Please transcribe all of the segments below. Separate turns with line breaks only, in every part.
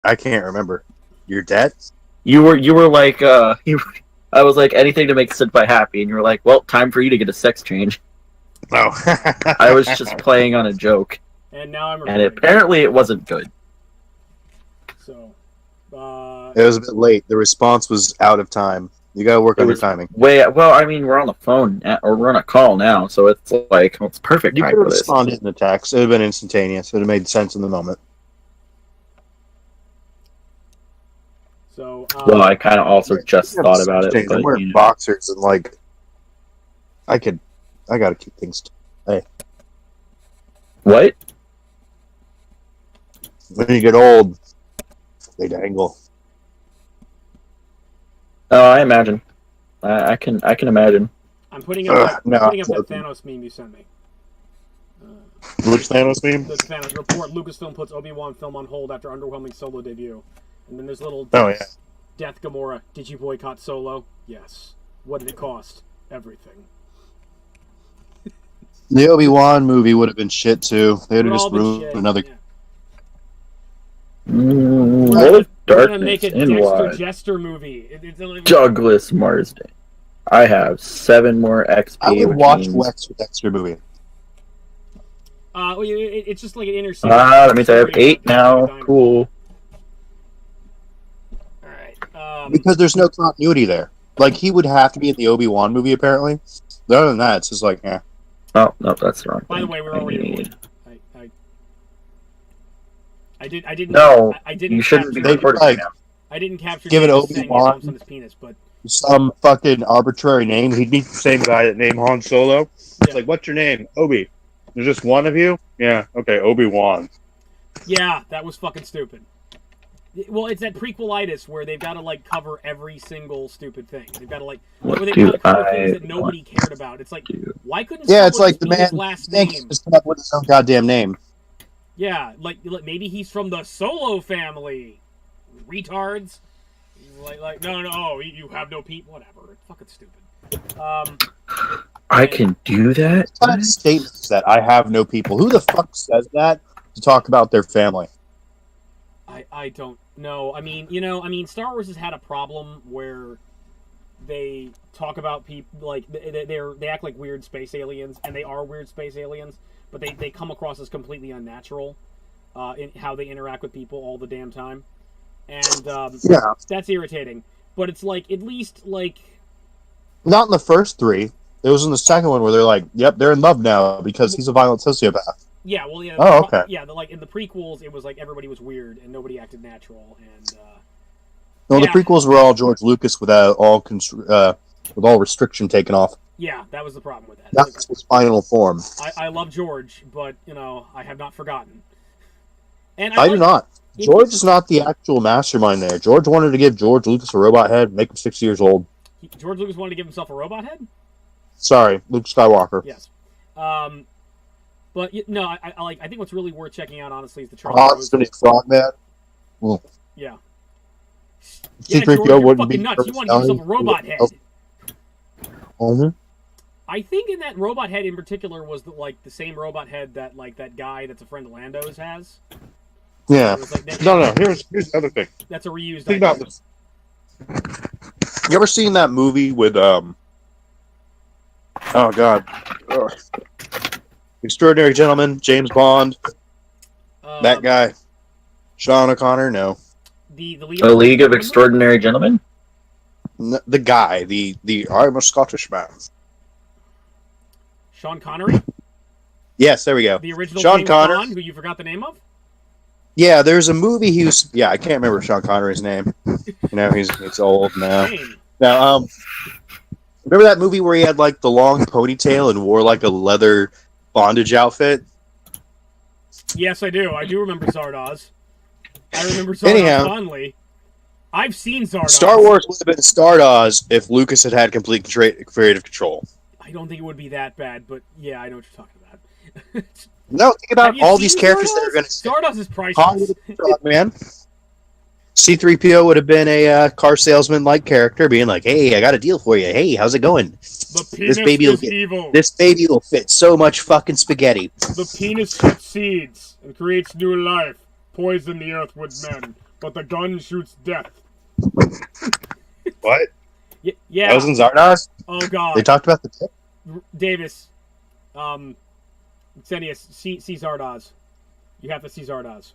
I can't remember. Your debt?
You were like I was like anything to make Senpai happy, and you were like, well, time for you to get a sex change.
No.
I was just playing on a joke,
And now I'm
and
recording.
apparently it wasn't good.
So,
It was a bit late. The response was out of time. You gotta work on your timing.
Well, I mean, we're on the phone or we're on a call now, so it's like it's perfect
You
time
could have
for this.
responded in the text. It would have been instantaneous. It would have made sense in the moment.
so
Well, I kind of also just thought about it, but
I'm wearing
you know.
boxers and like, I gotta keep things. Hey,
What?
when you get old, they dangle.
Oh, I imagine. I can imagine.
I'm putting up,
No,
that
joking.
Thanos meme you sent me.
Which Thanos meme?
The Thanos report: Lucasfilm puts Obi-Wan film on hold after underwhelming Solo debut. And then there's little Death Gamora. Did you boycott Solo? Yes. What did it cost? Everything.
The Obi-Wan movie would have been shit too. They would have just ruined another.
Yeah.
What
We're gonna make a
darkness in
Dexter
what?
Jester movie.
Douglas Marsden. I have 7 more XP.
I would watch Dexter Dexter movie.
Well, it's just like an inner city.
That means I have 8 now. Cool.
Alright.
Because there's no continuity there. Like, he would have to be in the Obi-Wan movie, apparently. But other than that, it's just like, eh.
Oh, no, that's wrong.
By the way, we're already recording. I didn't.
No,
I didn't.
You shouldn't be recording right now.
I didn't capture.
Give it
David saying
Obi-Wan.
his son's penis, but
Some fucking arbitrary name. He'd be the same guy that named Han Solo. It's like, what's your name? Obi. There's just one of you? Yeah, okay, Obi-Wan.
Yeah, that was fucking stupid. Well, it's that prequelitis where they've got to like cover every single stupid thing. They've got to like, where they've got to cover things that nobody cared about. It's like, why couldn't?
Yeah, it's like the
be his
man
last name
just come up with his own goddamn name.
Yeah, like maybe he's from the Solo family. Retards. Like no, oh, you have no people. Whatever. It's fucking stupid.
I can do that?
What kind of statement is that? I have no people. Who the fuck says that to talk about their family?
I don't know. I mean, Star Wars has had a problem where they talk about people like they act like weird space aliens, and they are weird space aliens, but they come across as completely unnatural in how they interact with people all the damn time, and that's irritating. But it's like at least like
not in the first 3. It was in the second one where they're like, "Yep, they're in love now because he's a violent sociopath."
Yeah, well, yeah.
Oh, okay.
Yeah, like in the prequels, it was like everybody was weird and nobody acted natural, and
the prequels were all George Lucas with all restriction taken off.
Yeah, that was the problem with that.
That's his final form.
I love George, but I have not forgotten. And
I do not. George is not the actual mastermind there. George wanted to give George Lucas a robot head, make him 6 years old.
George Lucas wanted to give himself a robot head?
Sorry, Luke Skywalker.
Yes. But no, I think what's really worth checking out, honestly, is the trailer.
Frogman.
Well, yeah.
C-3PO wouldn't be
nuts. You want to give yourself a robot head?
Mm-hmm.
I think in that robot head in particular was the same robot head that that guy that's a friend of Lando's has.
Yeah. No. Here's the other thing.
That's a reused.
Think about this. You ever seen that movie with Oh God. Extraordinary Gentleman, James Bond. That guy. Sean O'Connor, no.
The
League of Extraordinary Gentlemen?
The guy, the I'm a Scottish man.
Sean Connery?
Yes, there we go.
The original
Sean
James
Connery,
Bond, who you forgot the name of?
Yeah, there's a movie he was. Yeah, I can't remember Sean Connery's name. He's old now. Now, remember that movie where he had like the long ponytail and wore like a leather bondage outfit?
Yes, I do. I do remember Zardoz. I remember Zardoz fondly. I've seen Zardoz.
Star Wars would have been Stardust if Lucas had complete creative control.
I don't think it would be that bad, but yeah, I know what you're talking about.
No, think about all these characters that are going to.
Stardust is priceless.
Man, C-3PO would have been a car salesman-like character, being like, "Hey, I got a deal for you. Hey, how's it going?
This
baby will fit so much fucking spaghetti.
The penis shoots seeds and creates new life. Poison the earth with men. but the gun shoots death.
What?
Yeah.
That was in Zardoz?
Oh God.
They talked about the tip?
Davis, Xenius, see Zardoz. You have to see Zardoz.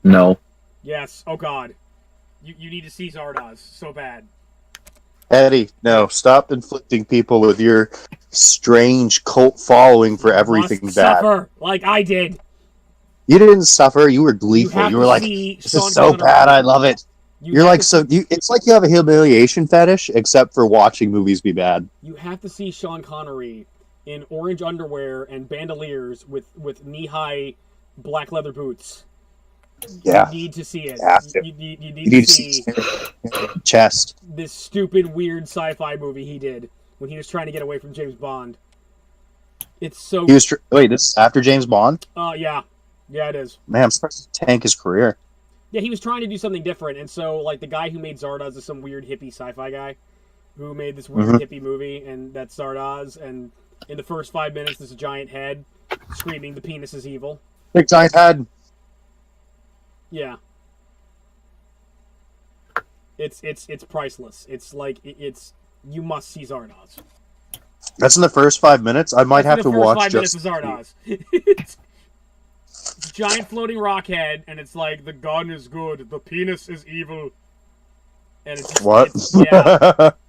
No.
Yes. Oh God. You need to see Zardoz so bad.
Eddie, no, stop inflicting people with your strange cult following for everything
Must
bad.
suffer like I did.
You didn't suffer. You were gleeful. You were like, "This is so bad. I love it." You're like it's like you have a humiliation fetish, except for watching movies be bad.
You have to see Sean Connery in orange underwear and bandoliers with knee-high black leather boots.
Yeah,
you need to see it. You need to see
chest.
This stupid, weird sci-fi movie he did when he was trying to get away from James Bond. It's so.
Wait, this is after James Bond?
Yeah, it is.
Man, I'm supposed to tank his career.
Yeah, he was trying to do something different, and so like the guy who made Zardoz is some weird hippie sci-fi guy who made this weird hippie movie, and that's Zardoz. And in the first 5 minutes, there's a giant head screaming, "The penis is evil."
Big giant head.
Yeah. It's priceless. It's like it's you must see Zardoz.
That's in the first 5 minutes. I might have to watch
5 minutes
just
of Zardoz. It's giant floating rock head, and it's like the gun is good, the penis is evil. And it's
what?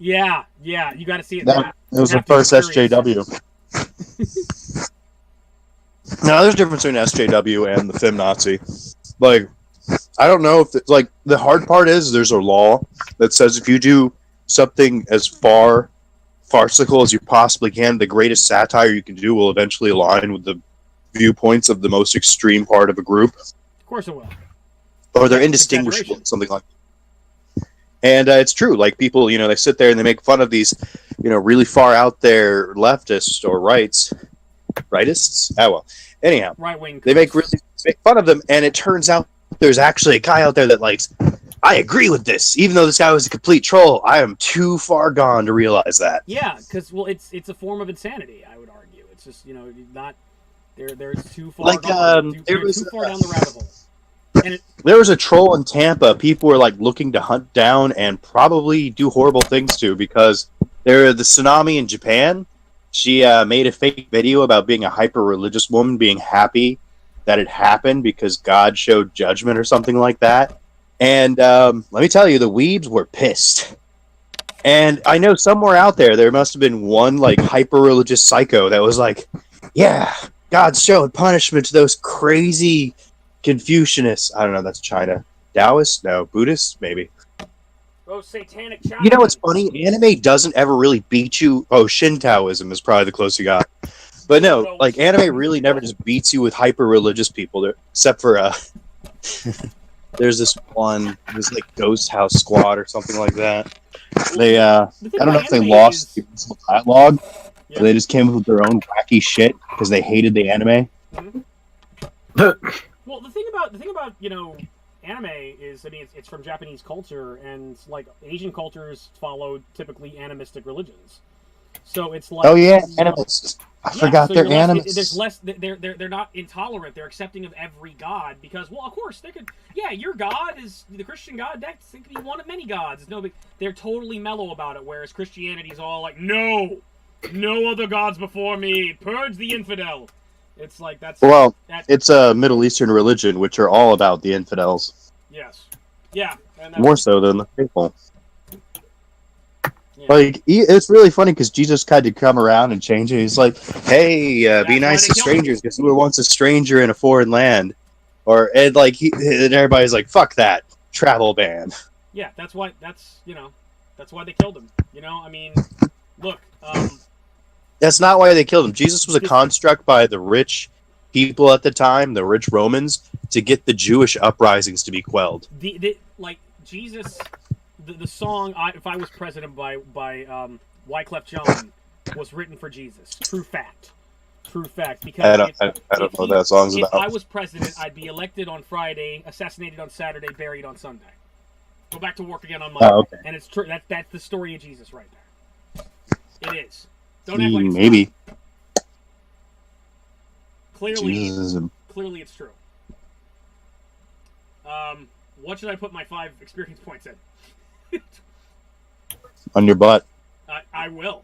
Yeah. You got to see it.
It was the first SJW. No, there's a difference between SJW and the Fem Nazi. Like, I don't know if it's like the hard part is there's a law that says if you do something as farcical as you possibly can, the greatest satire you can do will eventually align with the viewpoints of the most extreme part of a group.
Of course it will.
Or they're indistinguishable, something like that. And it's true. Like, people, they sit there and they make fun of these, really far out there leftists or rightists? Oh, well. Anyhow,
right-wing.
They make fun of them, and it turns out there's actually a guy out there that likes, I agree with this. Even though this guy was a complete troll, I am too far gone to realize that.
Yeah, because, it's a form of insanity, I would argue. It's just, not... They're too far gone. They're too far down the rabbit hole. And
there was a troll in Tampa people were looking to hunt down and probably do horrible things to, because the tsunami in Japan, she made a fake video about being a hyper-religious woman being happy that it happened because God showed judgment or something like that. And let me tell you, the weebs were pissed. And I know somewhere out there must have been one hyper-religious psycho that was like, yeah, God showed punishment to those crazy Confucianists. I don't know, that's China. Taoists? No. Buddhists? Maybe.
Oh, satanic China.
You know what's funny? Anime doesn't ever really beat you. Oh, Shintoism is probably the closest you got. But no, anime really never just beats you with hyper-religious people, except for, there's this one, there's Ghost House Squad or something like that. They, I don't know if they lost the original dialogue, or they just came up with their own wacky shit because they hated the anime.
Mm-hmm. Well, the thing about anime is, it's from Japanese culture, and Asian cultures follow typically animistic religions. So it's like,
oh yeah, animists. I forgot they're animists.
There's less. They're not intolerant. They're accepting of every god because, well, of course they could. Yeah, your god is the Christian god. That could be one of many gods. It's no big. They're totally mellow about it. Whereas Christianity is all like, no other gods before me. Purge the infidel. It's like that's.
Well, it's a Middle Eastern religion, which are all about the infidels.
Yes. Yeah.
More so than the faithful.
Yeah.
It's really funny because Jesus kind of come around and change it. He's like, hey, be nice to strangers because you were once a stranger in a foreign land. And everybody's like, fuck that. Travel ban.
Yeah, that's why they killed him. Look,
that's not why they killed him. Jesus was a construct by the rich people at the time, the rich Romans, to get the Jewish uprisings to be quelled.
Jesus... The song "If I Was President" by Wyclef Jean was written for Jesus. True fact. Because
I don't know what that song's about.
If I was president, I'd be elected on Friday, assassinated on Saturday, buried on Sunday. Go back to work again on Monday.
Oh, okay.
And it's true. That's the story of Jesus right there. It is. Don't act like it's
maybe.
Not. Clearly, it's true. What should I put my 5 experience points in?
On your butt.
I will.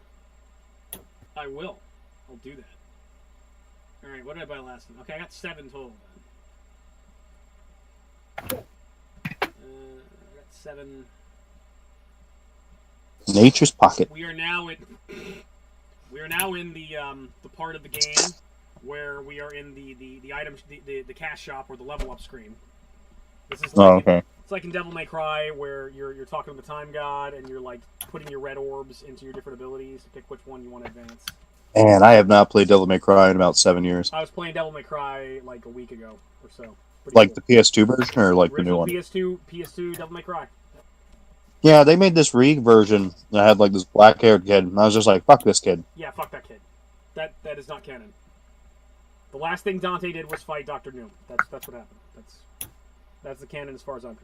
I will. I'll do that. Alright, what did I buy last time? Okay, I got 7 total then. I got 7.
Nature's pocket.
We are now in the part of the game where we are in the items the cash shop or the level up screen. This is like
okay.
It's like in Devil May Cry where you're talking to the time god and you're like putting your red orbs into your different abilities to pick which one you want to advance.
And I have not played Devil May Cry in about 7 years.
I was playing Devil May Cry like a week ago or so.
Like the PS2 version or like the new one?
PS2 Devil May Cry.
Yeah, they made this Re version that had like this black-haired kid, and I was just like, "Fuck this kid."
Yeah, fuck that kid. That is not canon. The last thing Dante did was fight Dr. Doom. That's what happened. That's the canon as far as I'm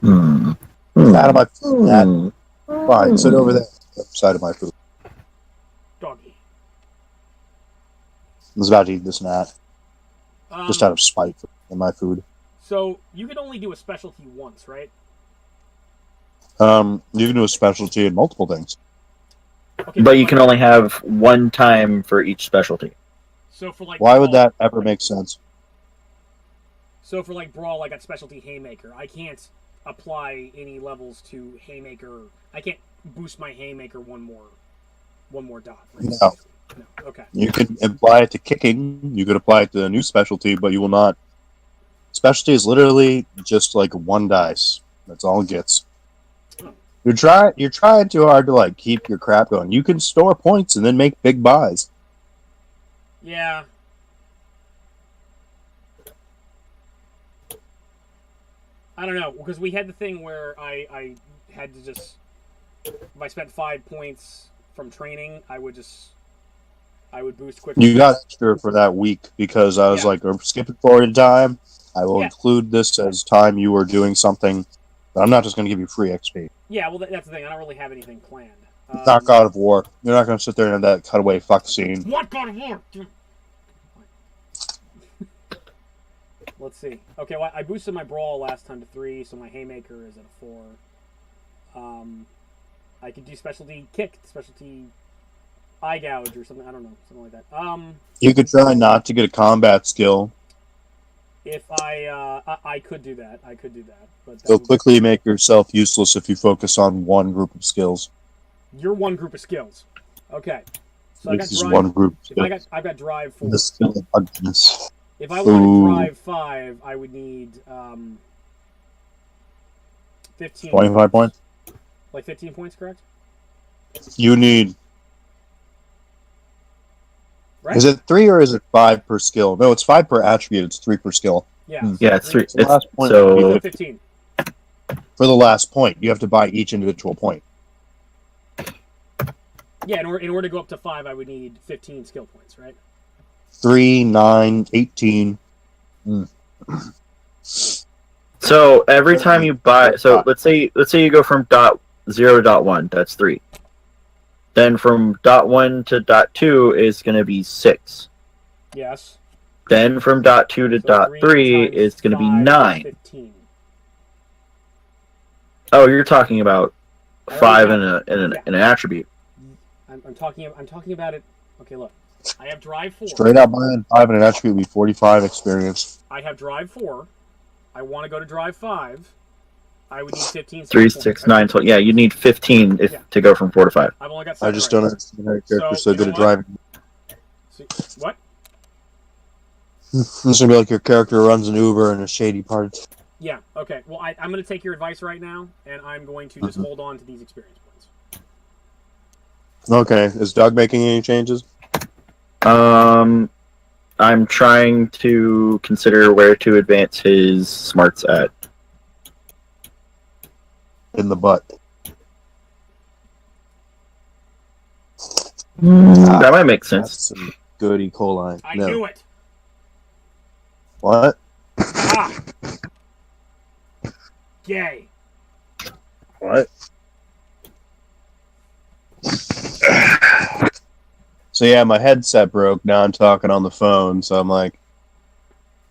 concerned.
Out of my food. Fine, sit over there, side of my food.
Doggy.
I was about to eat this gnat, just out of spite for my food.
So you can only do a specialty once, right?
You can do a specialty in multiple things.
Okay,
But you can only have one time for each specialty.
So for like
Why would that ever make sense?
So for like Brawl, I got specialty Haymaker. I can't apply any levels to Haymaker. I can't boost my Haymaker one more dot. Right?
No.
No. Okay.
You can apply it to kicking. You could apply it to a new specialty, but you will not. Specialty is literally just like 1 dice. That's all it gets.
Oh.
You're trying too hard to like keep your crap going. You can store points and then make big buys.
Yeah. I don't know, because we had the thing where I had to just, if I spent 5 points from training, I would boost quickly.
You got extra for that week because I was like, I'm skipping forward in time. I will include this as time you were doing something, but I'm not just going to give you free XP.
Yeah, well, that's the thing. I don't really have anything planned.
It's not God of War. You're not going to sit there and have that cutaway fuck scene.
What God of War? Let's see. Okay, well, I boosted my Brawl last time to 3, so my Haymaker is at a 4. I could do specialty Kick, specialty Eye Gouge or something. I don't know, something like that.
You could try not to get a combat skill.
If I could do that. I could do that. But
You'll quickly make yourself useless if you focus on one group of skills.
Your one group of skills. Okay. So
This is one group.
I've got Drive 4.
The skill of ugliness.
If I wanted to Drive 5, I would need 15.
25 points?
Like 15 points, correct?
You need...
Right?
Is it 3 or is it 5 per skill? No, it's 5 per attribute. It's 3 per skill.
Yeah.
Yeah, it's 3.
The last point
So
15.
For the last point, you have to buy each individual point.
Yeah, in order to go up to 5, I would need 15 skill points, right?
3, 9, 18.
So every time you buy, so let's say you go from dot 0 to dot 1, that's 3. Then from dot 1 to dot 2 is going to be 6.
Yes.
Then from dot 2 to dot 3 is going to be 9.
15.
Oh, you're talking about 5 in an attribute.
I'm talking about it. Okay, look. I have Drive 4.
Straight out buying 5 in an attribute would be 45 experience.
I have Drive 4. I want to go to Drive 5. I would need 15.
3, 6, 9, 12. Yeah, you need 15 to go from 4 to 5.
I've only got 7
I just don't understand how your character's so good at driving.
See, what?
It's going to be like your character runs an Uber in a shady part.
Yeah, okay. Well, I'm going to take your advice right now, and I'm going to just hold on to these experience points.
Okay, is Doug making any changes?
I'm trying to consider where to advance his smarts at.
In the butt.
That might make sense.
That's some good E. coli.
I knew it!
What?
Ah! Gay.
What? So yeah, my headset broke. Now I'm talking on the phone, so I'm like,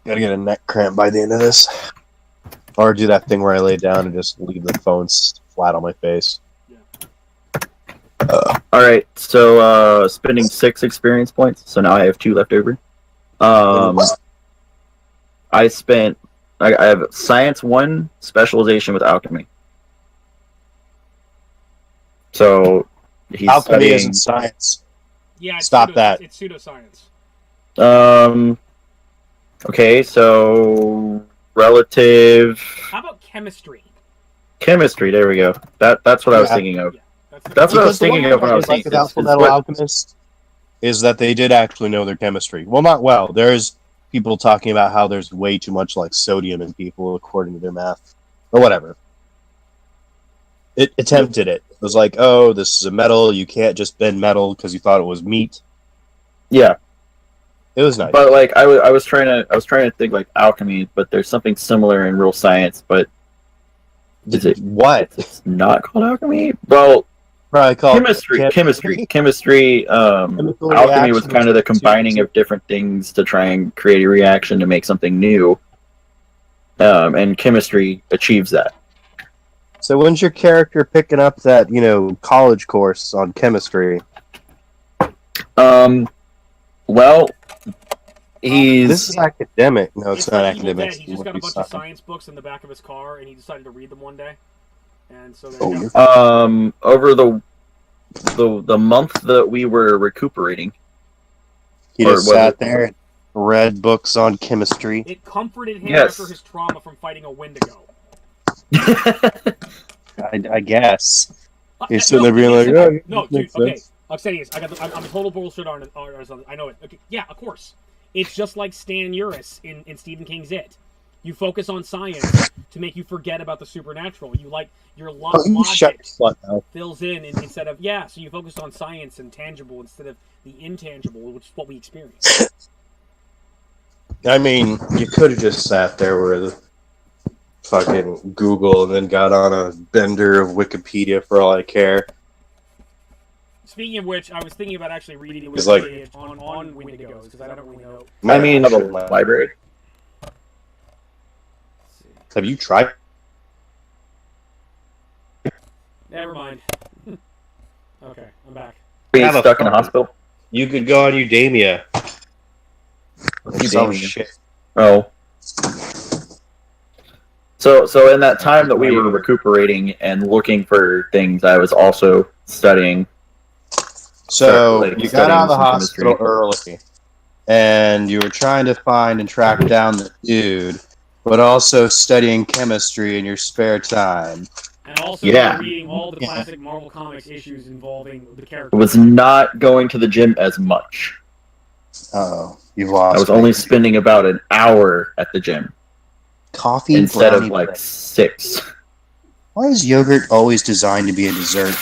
Gotta get a neck cramp by the end of this. Or do that thing where I lay down and just leave the phone flat on my face.
Alright, so spending 6 experience points, so now I have 2 left over. I have Science 1 specialization with Alchemy. So he's
Alchemy
studying...
isn't science.
Yeah,
Stop that.
It's pseudoscience.
Okay, so relative
How about chemistry?
chemistry. There we go. That's what I was thinking of.
Yeah,
That's what I was thinking of when I was saying
about Full Metal Alchemist is that they did actually know their chemistry. Well, not well. There's people talking about how there's way too much like sodium in people according to their math, or whatever. It attempted it. It was like, oh, this is a metal. You can't just bend metal because you thought it was meat.
Yeah,
it was nice.
But like I was trying to think like alchemy, but there's something similar in real science. But is it
what?
It's not called alchemy. Well,
probably called
chemistry. Alchemy was kind of the combining of different things to try and create a reaction to make something new. And chemistry achieves that.
So when's your character picking up that, college course on chemistry?
Well,
this is academic. No, it's not
like
academic.
He just got a bunch of science books in the back of his car, and he decided to read them one day. And so
over the month that we were recuperating,
he just sat there and read books on chemistry.
It comforted him after his trauma from fighting a Wendigo.
I guess. He's sitting there being like, oh,
no, dude, okay. Oxenius, I'm a total bullshit artist. I know it. Okay, yeah, of course. It's just like Stan Uris in Stephen King's It. You focus on science to make you forget about the supernatural. You like your logic fills in instead of so you focus on science and tangible instead of the intangible, which is what we experience.
I mean, you could have just sat there with fucking Google and then got on a bender of Wikipedia for all I care.
Speaking of which, I was thinking about actually reading
it on
Wendigos because I don't really know.
I mean, the library.
Have you tried?
Never mind. Okay, I'm back.
Being stuck in a hospital.
You could go on Udemia.
Udemia.
Shit.
Oh. So in that time that we were recuperating and looking for things, I was also studying.
So you got out of the hospital early, and you were trying to find and track down the dude, but also studying chemistry in your spare time.
And also reading all the classic Marvel Comics issues involving the characters.
Was not going to the gym as much.
Oh, you've lost.
I was only spending about an hour at the gym.
Coffee
instead of like 6.
Why is yogurt always designed to be a dessert?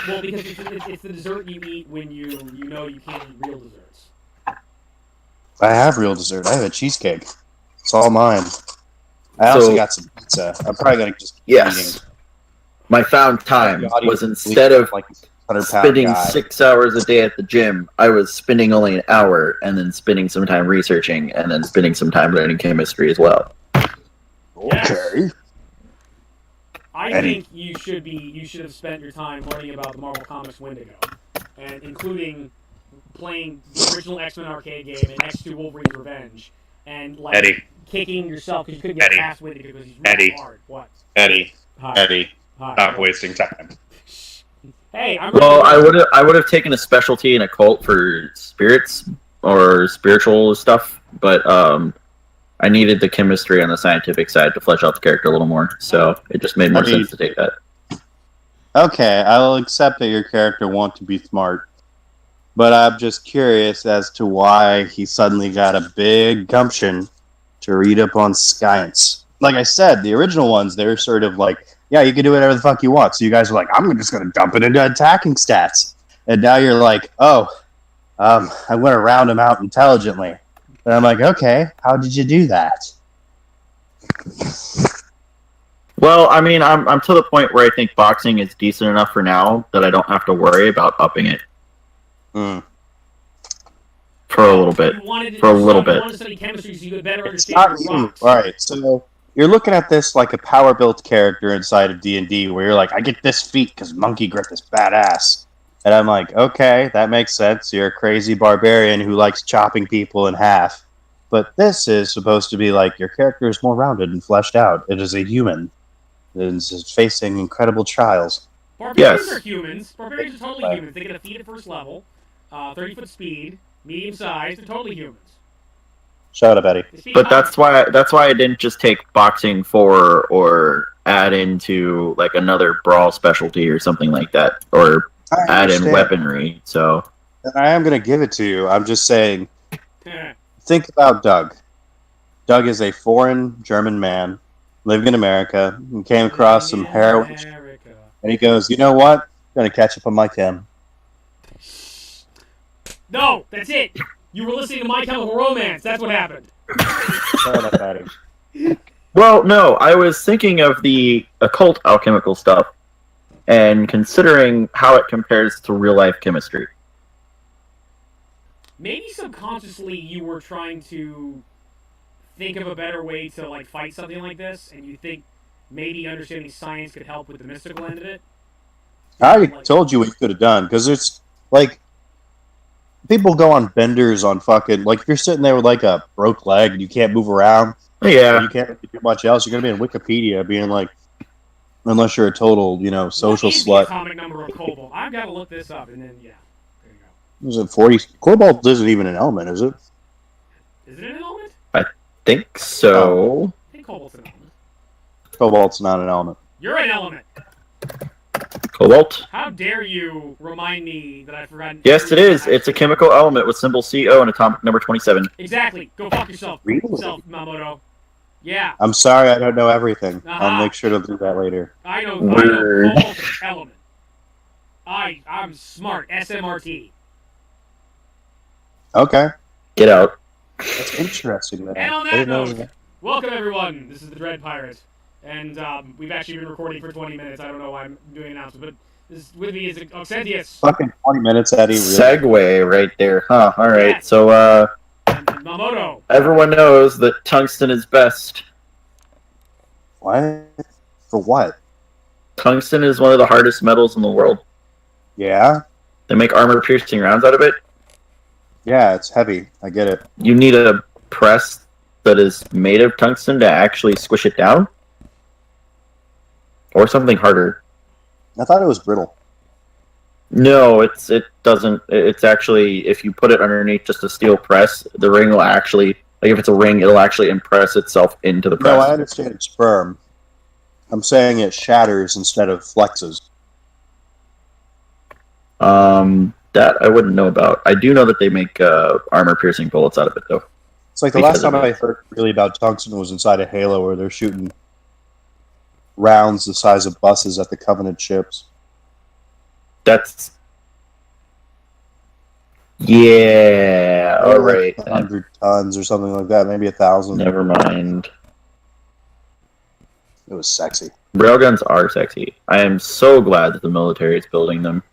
Well, because it's the dessert you eat when you know you can't eat real desserts.
I have real dessert. I have a cheesecake. It's all mine. I also got some pizza. I'm probably gonna just keep eating.
My found time was instead of spending 6 hours a day at the gym, I was spending only an hour and then spending some time researching and then spending some time learning chemistry as well.
Okay.
I think you should have spent your time learning about the Marvel Comics Wendigo, and including playing the original X-Men arcade game and X2 Wolverine's Revenge, and kicking yourself because you couldn't get past Wendigo because he's really hard. What?
Eddie, stop wasting time.
Hey,
I would have taken a specialty in occult for spirits or spiritual stuff, but I needed the chemistry on the scientific side to flesh out the character a little more, so it just made more sense to take that.
Okay, I'll accept that your character wants to be smart, but I'm just curious as to why he suddenly got a big gumption to read up on science. Like I said, the original ones, they're sort of like, yeah, you can do whatever the fuck you want. So you guys are like, I'm just going to dump it into attacking stats. And now you're like, I'm going to round them out intelligently. And I'm like, okay, how did you do that?
Well, I mean, I'm to the point where I think boxing is decent enough for now that I don't have to worry about upping it. For a little bit.
You wanted
For a little
You
bit.
wanted to study chemistry so you could better
It's
understand
not
your
you,
rocks.
right? So you're looking at this like a power built character inside of D&D, where you're like, I get this feat because Monkey Grip is badass, and I'm like, okay, that makes sense. You're a crazy barbarian who likes chopping people in half, but this is supposed to be like your character is more rounded and fleshed out. It is a human. It is facing incredible trials.
Barbarians
Yes.
are humans. Barbarians are totally humans. They get a feat at first level, 30-foot speed, medium size. They're totally humans.
Shut up, Eddie.
They speak
But
common.
that's why I didn't just take boxing 4 or add into like another brawl specialty or something like that, or
I
add in
understand.
weaponry. So
And I am going to give it to you. I'm just saying, think about Doug. Doug is a foreign German man living in America and came across some heroin,
America.
and he goes, "You know what? I'm going to catch up on my chem."
No, that's it. You were listening to My Chemical Romance. That's what happened.
Shut up, Eddie.
well, no, I was thinking of the occult alchemical stuff and considering how it compares to real life chemistry.
Maybe subconsciously you were trying to think of a better way to like fight something like this, and you think maybe understanding science could help with the mystical end of it.
I already told you what you could have done, because it's like people go on benders on fucking, like if you're sitting there with like a broke leg and you can't move around, and
Yeah,
you can't do much else, you're going to be in Wikipedia being like, unless you're a total, social
What is the
slut.
atomic number of cobalt? I've got to look this up, and then yeah, there you go.
Is it 40? Cobalt isn't even an element, is it?
Is it an element?
think so.
I think cobalt's an element.
Cobalt's not an element.
You're an element.
Cobalt.
How dare you remind me that I've forgotten?
Yes, it is. It's a chemical element with symbol CO and atomic number 27.
Exactly. Go fuck yourself.
Really?
Mamoto. Yeah,
I'm sorry, I don't know everything.
Aha.
I'll make sure to do that later.
I know.
Word.
Cobalt's an element. I'm smart. SMRT.
Okay,
Get out.
that's interesting. Man.
And on
I
that
didn't know
note,
that.
welcome everyone. This is the Dread Pirate, and we've actually been recording for 20 minutes. I don't know why I'm doing an announcement, but this with me is Oxentius
Fucking 20 minutes, Eddie. Really?
Segue right there, huh? All right.
Yes.
So,
and Mamoto.
everyone knows that tungsten is best.
What? For what?
Tungsten is one of the hardest metals in the world.
Yeah?
They make armor-piercing rounds out of it.
Yeah, it's heavy. I get it.
You need a press that is made of tungsten to actually squish it down, or something harder.
I thought it was brittle.
No, it doesn't. It's actually, if you put it underneath just a steel press, the ring will actually, like if it's a ring, it'll actually impress itself into the
No, I
press.
understand it's firm. I'm saying it shatters instead of flexes.
That I wouldn't know about. I do know that they make armor-piercing bullets out of it, though.
It's like the
Because
last time
of
I
it.
heard really about tungsten was inside of Halo, where they're shooting rounds the size of buses at the Covenant ships.
That's yeah. All right.
100 tons or something like that, maybe 1,000.
Never mind.
It was sexy.
Railguns are sexy. I am so glad that the military is building them.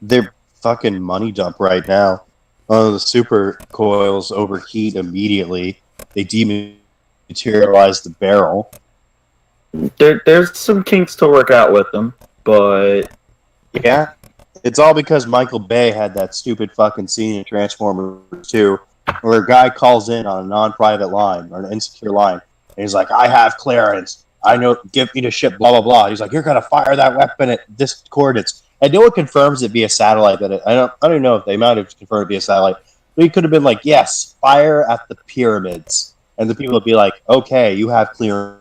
They're fucking money dump right now. The super coils overheat immediately. They dematerialize the barrel.
There's some kinks to work out with them, but
Yeah, it's all because Michael Bay had that stupid fucking scene in Transformers 2 where a guy calls in on a non-private line or an insecure line, and he's like, "I have clearance. I know. Give me the ship." Blah blah blah. He's like, "You're gonna fire that weapon at this coordinates." And no one confirms it be a satellite. That I don't even know if they might have confirmed it be a satellite. But he could have been like, "Yes, fire at the pyramids," and the people would be like, "Okay, you have clearance."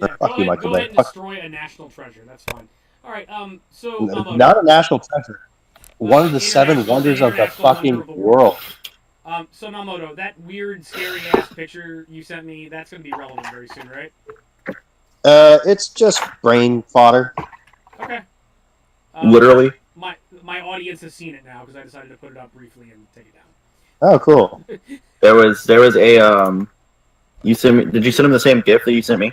Yeah,
Fuck you, Michael
go
Bay.
ahead and
Fuck.
destroy a national treasure. That's fine. All right. So Mamoto.
Not a national treasure. One of the seven
International-
wonders of the
international wonder
fucking
of the
world.
So Mamoto, that weird, scary ass picture you sent me, that's gonna be relevant very soon, right?
It's just brain fodder.
Okay.
literally,
My audience has seen it now because I decided to put it up briefly and take it down.
Oh, cool.
there was a You sent me? Did you send him the same gift that you sent me?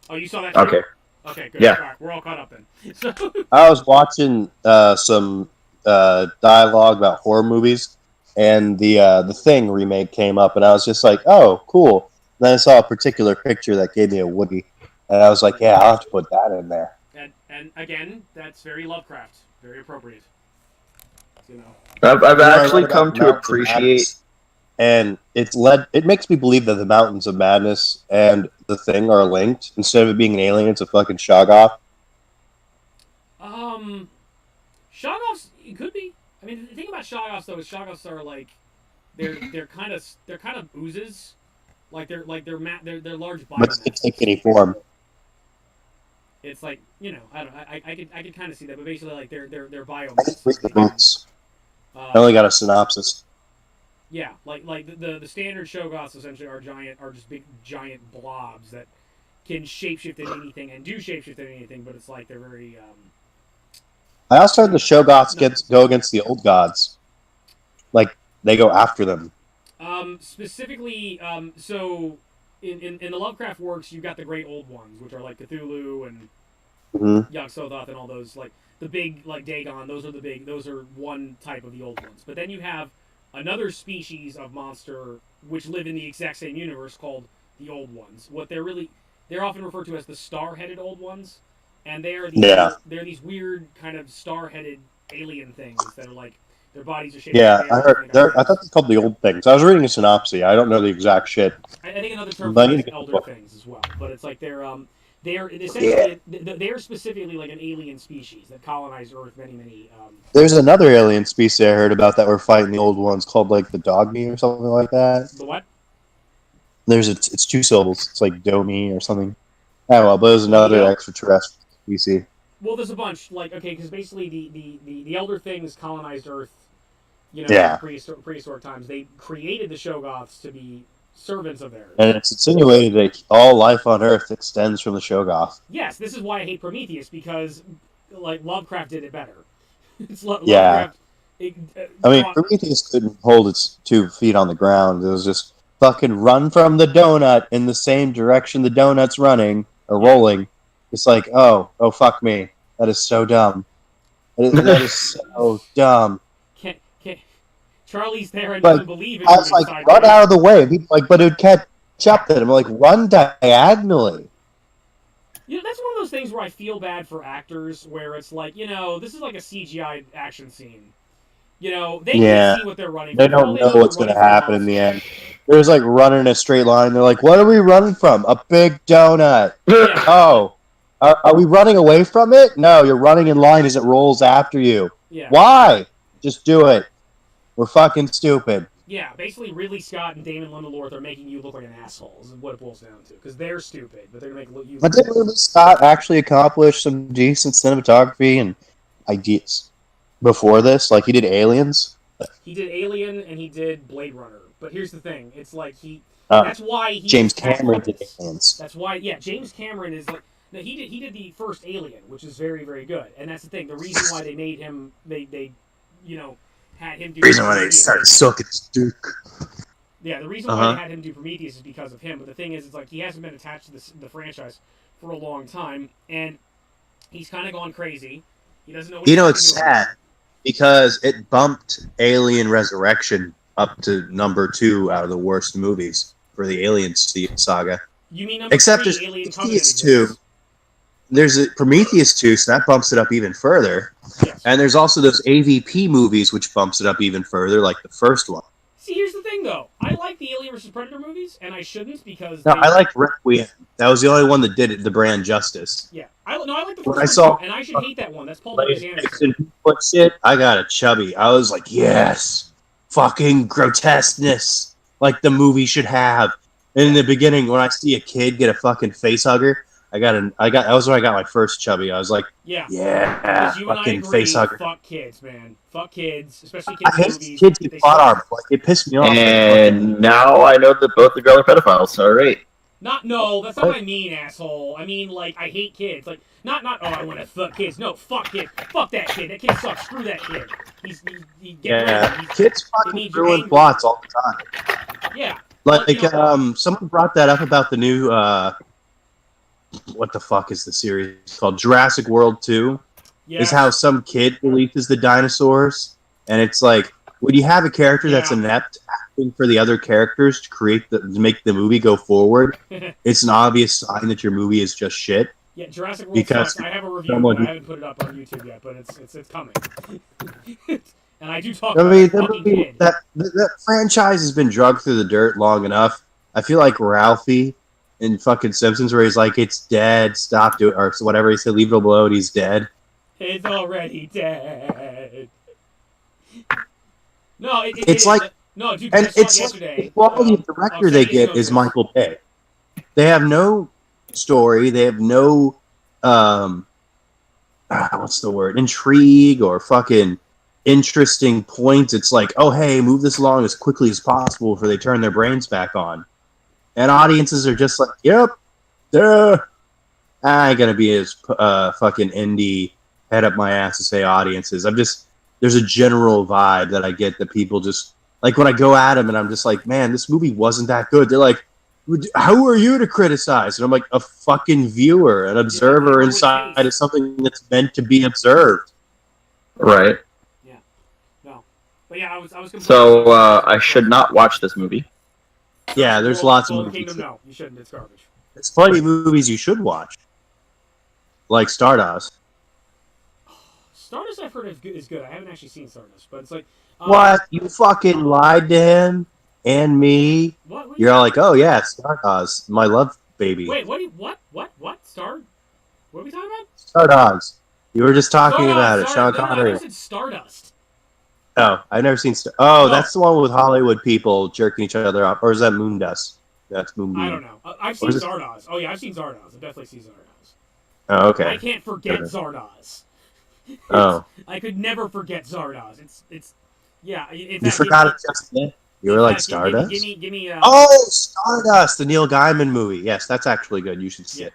Oh, you saw that? Too?
Okay.
Okay, good.
Yeah.
All right, we're all caught up then. So,
I was watching some dialogue about horror movies, and the Thing remake came up, and I was just like, oh, cool. And then I saw a particular picture that gave me a Woody, and I was like, yeah, I'll have to put that in there.
And again, that's very Lovecraft, very appropriate. You know,
I've
You know, I
actually
read about
come
the
to
Mountains of
appreciate.
Madness, and it makes me believe that the Mountains of Madness and the Thing are linked. Instead of it being an alien, it's a fucking Shoggoth.
Shoggoths, it could be. I mean, the thing about Shoggoths though is Shoggoths are like they're kind of oozes, they're large
But it can
biomasses.
take any form.
It's like, you know, I don't I could kind of see that, but basically like they're
I didn't
biomass.
read the books. I
Um,
only got a synopsis.
yeah, like the standard Shoggoths essentially are just big giant blobs that can shapeshift into anything and do shapeshift into anything, but it's like they're very
I also heard the Shoggoths go against the old gods. Like, they go after them.
specifically so in the Lovecraft works you've got the great old ones, which are like Cthulhu and
Mm-hmm.
Yog-Sothoth and all those, like the big like Dagon. Those are one type of the old ones. But then you have another species of monster which live in the exact same universe called the Old Ones. They're often referred to as the star-headed Old Ones, and
Yeah.
they're these weird kind of star-headed alien things that are like their bodies are shaped
Yeah,
like
I
bears.
heard.
And they got
I thought
wings.
they called the old things. I was reading a synopsis. I don't know the exact shit.
I think another term for
But I
that
need
is
to get the
elder
book.
things as well. But it's like they're
Yeah.
essentially they're specifically like an alien species that colonized Earth many.
There's another alien species I heard about that were fighting the old ones called like the Dogme or something like that.
The what?
It's two syllables. It's like Domi or something. I don't know, but there's another
Neo?
extraterrestrial species.
Well, there's a bunch. Like, okay, because basically the elder things colonized Earth, you know,
Yeah.
in prehistoric times. They created the Shoggoths to be servants of theirs.
And it's insinuated that all life on Earth extends from the Shoggoth.
Yes, this is why I hate Prometheus, because like Lovecraft did it better.
Yeah.
Lovecraft.
I mean, Prometheus couldn't hold its 2 feet on the ground. It was just fucking run from the donut in the same direction the donut's running or rolling. It's like, oh, fuck me. That is so dumb. That is so dumb.
Can't, Charlie's there and
Like,
doesn't believe it.
I was like, run out of the way. Like, but it would catch up to him. Like, run diagonally.
You know, that's one of those things where I feel bad for actors, where it's like, you know, this is like a CGI action scene. You know, they
Yeah.
can't see what they're running
They
from. All
don't
they
know what's
they're
going to
running
happen
from
in the end. There's like running in a straight line. They're like, what are we running from? A big donut.
Yeah.
Oh. Are we running away from it? No, you're running in line as it rolls after you.
Yeah.
Why? Just do it. We're fucking stupid.
Yeah, basically Ridley Scott and Damon Lindelof are making you look like an asshole, is what it boils down to. Because they're stupid, but they're going to make you
But
look
did Ridley Scott actually accomplish some decent cinematography and ideas before this? Like, he did Aliens?
He did Alien and he did Blade Runner. But here's the thing. It's like
Uh,
that's why he
James
was Pat
Cameron did
Roberts.
Aliens.
That's why, yeah, James Cameron is like... No, he did the first Alien, which is very, very good. And that's the thing. The reason why they made him... They you know, had him do...
The reason why they started sucking his dick.
Yeah, the reason why they had him do Prometheus is because of him. But the thing is, it's like he hasn't been attached to the franchise for a long time, and he's kind of gone crazy. He doesn't know what
You
he's
know,
doing.
it's sad because it bumped Alien Resurrection up to number 2 out of the worst movies for the Alien saga.
You mean number
Except
3,
there's
Alien Covenant
Prometheus
exists.
2. There's a Prometheus 2, so that bumps it up even further.
Yes.
And there's also those AVP movies, which bumps it up even further, like the first one.
See, here's the thing, though. I like the Alien vs. Predator movies, and I shouldn't because...
No, I like Requiem. That was the only one that did it, the brand justice.
Yeah. I like the
When
first
I
one,
saw-
too, and I should hate that one. That's Paul W.S. Anderson.
But shit, I got a chubby. I was like, yes, fucking grotesqueness, like the movie should have. And in the beginning, when I see a kid get a fucking face hugger, that was when I got my first chubby. I was like,
Yeah.
yeah,
Because you and I
fucking
agree,
face hugger.
fuck kids, man. Fuck kids, especially kids
I
in
hate
movies.
kids
They
get plot
suck.
armor. Like, it pissed me off.
And now I know that both the girls are pedophiles. All right.
No, that's not what I mean, asshole. I mean, like, I hate kids. Like, not, oh, I want to fuck kids. No, fuck kids. Fuck that kid. That kid sucks. Screw that kid. He get rid of him.
Kids
it
fucking
means you're
ruin
angry.
plots all the time.
Yeah.
Like,
you know-
someone brought that up about the new, what the fuck is the series called? Jurassic World 2?
Yeah.
Is how some kid releases the dinosaurs, and it's like, when you have a character that's inept acting for the other characters to make the movie go forward, it's an obvious sign that your movie is just shit.
Yeah, Jurassic World
Because
sucks. I have a review, but I haven't put it up on YouTube yet. But it's coming. And I do talk about that fucking kid.
That franchise has been drugged through the dirt long enough. I feel like Ralphie in fucking Simpsons, where he's like, "It's dead, stop doing," or whatever he said, "Leave it alone, he's dead."
It's already dead. No,
it's like
no, dude.
And
I saw
it's
it yesterday.
like the quality of director they get is Michael Bay. They have no story. They have no what's the word? Intrigue or fucking interesting points. It's like, oh hey, move this along as quickly as possible before they turn their brains back on. And audiences are just like, yep, duh. I ain't gonna be as fucking indie head up my ass to say audiences. There's a general vibe that I get that people just like when I go at them and I'm just like, man, this movie wasn't that good. They're like, how are you to criticize? And I'm like, a fucking viewer, an observer inside of something that's meant to be observed.
Right.
Yeah. No. But yeah, I was.
So I should not watch this movie.
Yeah, there's lots of movies.
Kingdom, no, you shouldn't. It's garbage.
There's plenty of movies you should watch, like Stardust.
Stardust, I've heard is good. I haven't actually seen Stardust, but it's like
what? You fucking lied to him and me.
What?
You're all like, oh yeah, Stardust, my love baby.
Wait, what? What? What are we talking about?
Stardust. You were just talking about it, Sean Connery.
I said Stardust.
Oh, I've never seen. That's the one with Hollywood people jerking each other up, or is that Moondust? That's Moonbeam.
I don't know. I've seen Zardoz. Oh yeah, I've seen Zardoz. I've definitely seen Zardoz.
Oh, okay.
I can't forget Zardoz.
Oh.
I could never forget Zardoz. It's yeah.
You forgot it just then. You were like Stardust.
Give me.
Oh, Stardust, the Neil Gaiman movie. Yes, that's actually good. You should see it.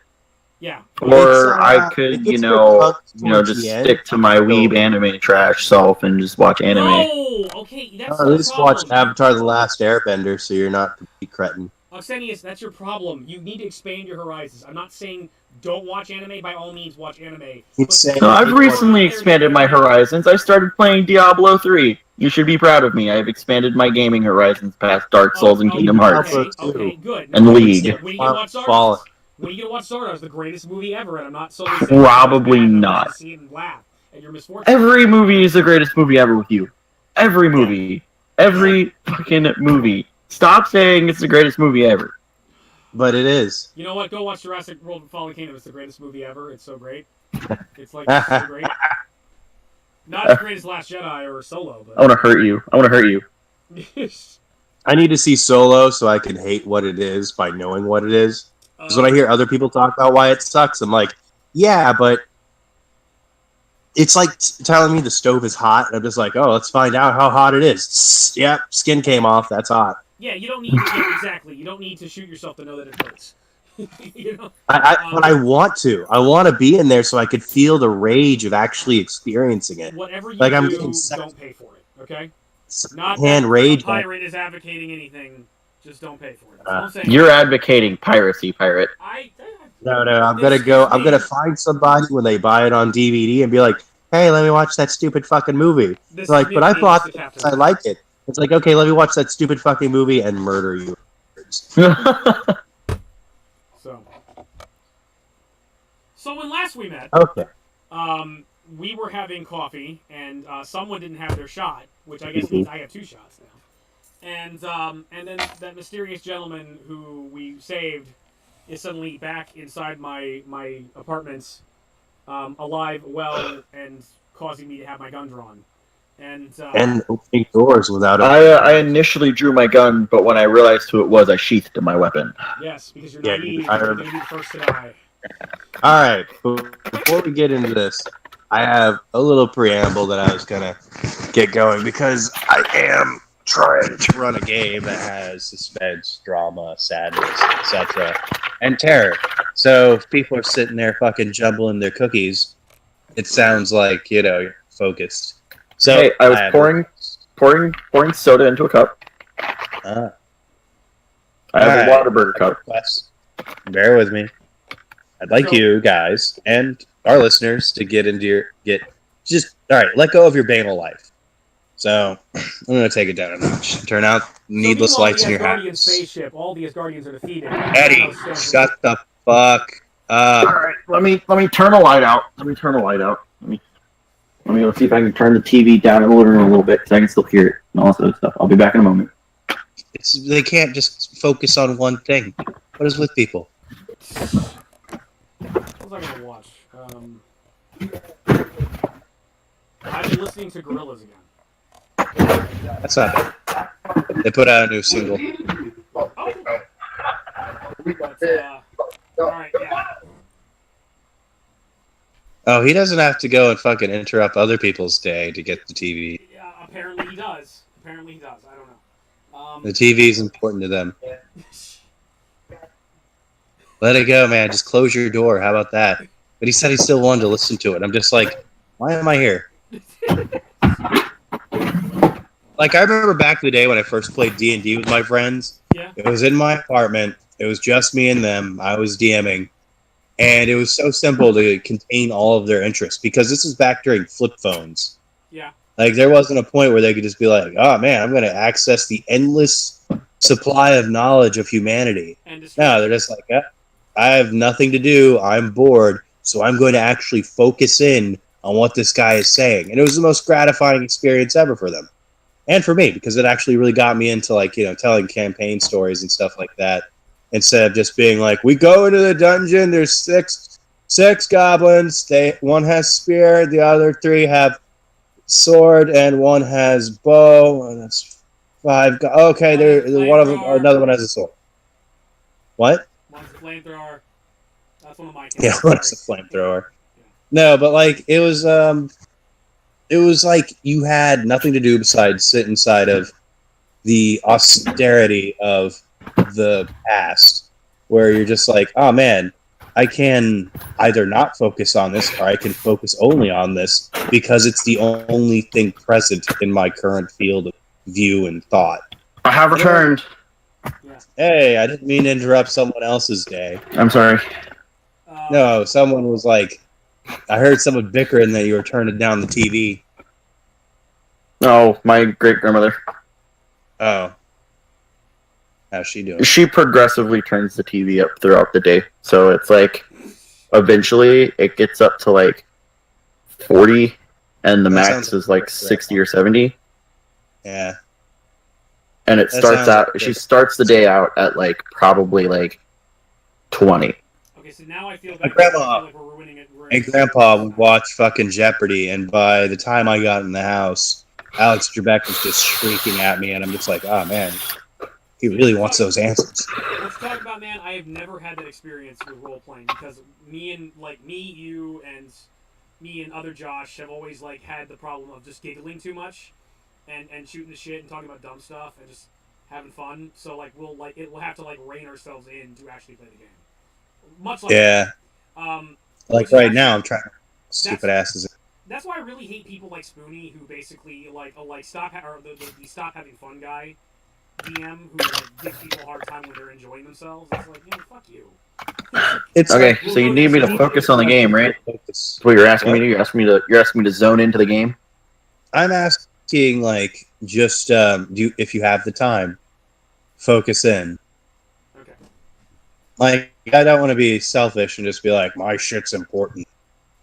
Yeah.
Or I could, just stick to my weeb anime trash self and just watch anime.
Oh, okay. That's
at least watch Avatar: The Last Airbender, so you're not a complete cretin.
Oxenius, that's your problem. You need to expand your horizons. I'm not saying don't watch anime. By all means, watch anime.
No, I've recently expanded my horizons. I started playing Diablo 3. You should be proud of me. I've expanded my gaming horizons past Dark Souls and Kingdom Hearts.
Okay, good.
And League.
When you watch Stardust, when you watch Stardust, the greatest movie ever, and I'm not solely saying
probably not.
See it and laugh at your misfortune.
Every movie is the greatest movie ever with you. Every movie. Every fucking movie. Stop saying it's the greatest movie ever.
But it is.
You know what? Go watch Jurassic World: Fallen Kingdom. It's the greatest movie ever. It's so great. It's like so great. Not as great as Last Jedi or Solo. But...
I want to hurt you.
I need to see Solo so I can hate what it is by knowing what it is. Because when I hear other people talk about why it sucks, I'm like, yeah, but it's like telling me the stove is hot, and I'm just like, oh, let's find out how hot it is. Yep, skin came off. That's hot.
Yeah, you don't need to, exactly. You don't need to shoot yourself to know that it hurts. You know?
But I want to. I want to be in there so I could feel the rage of actually experiencing it.
Whatever you
I'm
do, don't pay for it. Okay? Not
hand
that
rage.
A pirate is advocating anything. Just don't pay for it.
You're advocating piracy, pirate.
No. I'm gonna find somebody when they buy it on DVD and be like, "Hey, let me watch that stupid fucking movie." They're like, but I thought I like it. It's like, okay, let me watch that stupid fucking movie and murder you.
So when last we met,
okay,
we were having coffee and someone didn't have their shot, which I guess means I have 2 shots now. And then that mysterious gentleman who we saved is suddenly back inside my apartment, alive, well, and causing me to have my gun drawn. And
opening doors without.
I initially drew my gun, but when I realized who it was, I sheathed my weapon.
Yes, because you're naive. You're going to be the first to die.
All right. Before we get into this, I have a little preamble that I was gonna get going because I am trying to run a game that has suspense, drama, sadness, etc., and terror. So if people are sitting there fucking jumbling their cookies, it sounds like focused. So
hey, I was pouring soda into a cup. I have a Whataburger cup.
Bear with me. I'd like you guys and our listeners to let go of your banal life. So I'm gonna take it down a notch. Turn out needless
so meanwhile,
lights in
the
your
Asgardian
house.
spaceship, all the Asgardians are defeated.
Eddie,
Thanos stands
shut the fuck up.
All right, let me turn the light out. Let me turn the light out. Let me go see if I can turn the TV down in the living room a little bit because I can still hear it and all this other stuff. I'll be back in a moment.
They can't just focus on one thing. What is with people?
What was I gonna watch? I've been listening to Gorillaz again.
That's not bad. They put out a new single.
Oh. But, alright, yeah.
Oh, he doesn't have to go and fucking interrupt other people's day to get the TV.
Yeah, apparently he does. I don't know.
The TV is important to them. Let it go, man. Just close your door. How about that? But he said he still wanted to listen to it. I'm just like, why am I here? Like, I remember back in the day when I first played D&D with my friends.
Yeah.
It was in my apartment. It was just me and them. I was DMing. And it was so simple to contain all of their interests because this is back during flip phones.
Yeah.
Like, there wasn't a point where they could just be like, oh, man, I'm going to access the endless supply of knowledge of humanity. No, they're just like, yeah, I have nothing to do. I'm bored. So I'm going to actually focus in on what this guy is saying. And it was the most gratifying experience ever for them. And for me, because it actually really got me into, like, telling campaign stories and stuff like that. Instead of just being like, we go into the dungeon, there's six goblins. One has spear, the other three have sword, and one has bow, and that's five. Okay, another one has a sword. What?
One's a flamethrower. That's one of my.
Yeah, one's a flamethrower. Yeah. No, but like it was like you had nothing to do besides sit inside of the austerity of the past, where you're just like, oh man, I can either not focus on this or I can focus only on this because it's the only thing present in my current field of view and thought.
I have returned.
Hey, I didn't mean to interrupt someone else's day.
I'm sorry.
No, someone was like, I heard someone bickering that you were turning down the TV.
Oh, my great grandmother.
Oh. How's she doing?
She progressively turns the TV up throughout the day. So it's like, eventually, it gets up to like 40, and the max is like 60 or 70.
Yeah.
And it starts out, she starts the day out at like, probably like 20.
Okay, so now I feel
my grandpa would watch fucking Jeopardy, and by the time I got in the house, Alex Trebek was just shrieking at me, and I'm just like, oh man, he really wants those answers.
Let's talk about, man, I have never had that experience with role-playing, because you, and other Josh have always, like, had the problem of just giggling too much, and shooting the shit and talking about dumb stuff, and just having fun, so, like, we'll have to, like, rein ourselves in to actually play the game. Much like
like right now, I'm trying to stupid asses.
That's why I really hate people like Spoonie, who basically the stop having fun guy DM who like gives people a hard time when they're enjoying themselves. It's like, fuck you.
It's okay. So you need me to focus on the game, right? That's what you're asking me to. You're asking me to zone into the game.
I'm asking like just if you have the time, focus in.
Okay.
Like I don't want to be selfish and just be like my shit's important.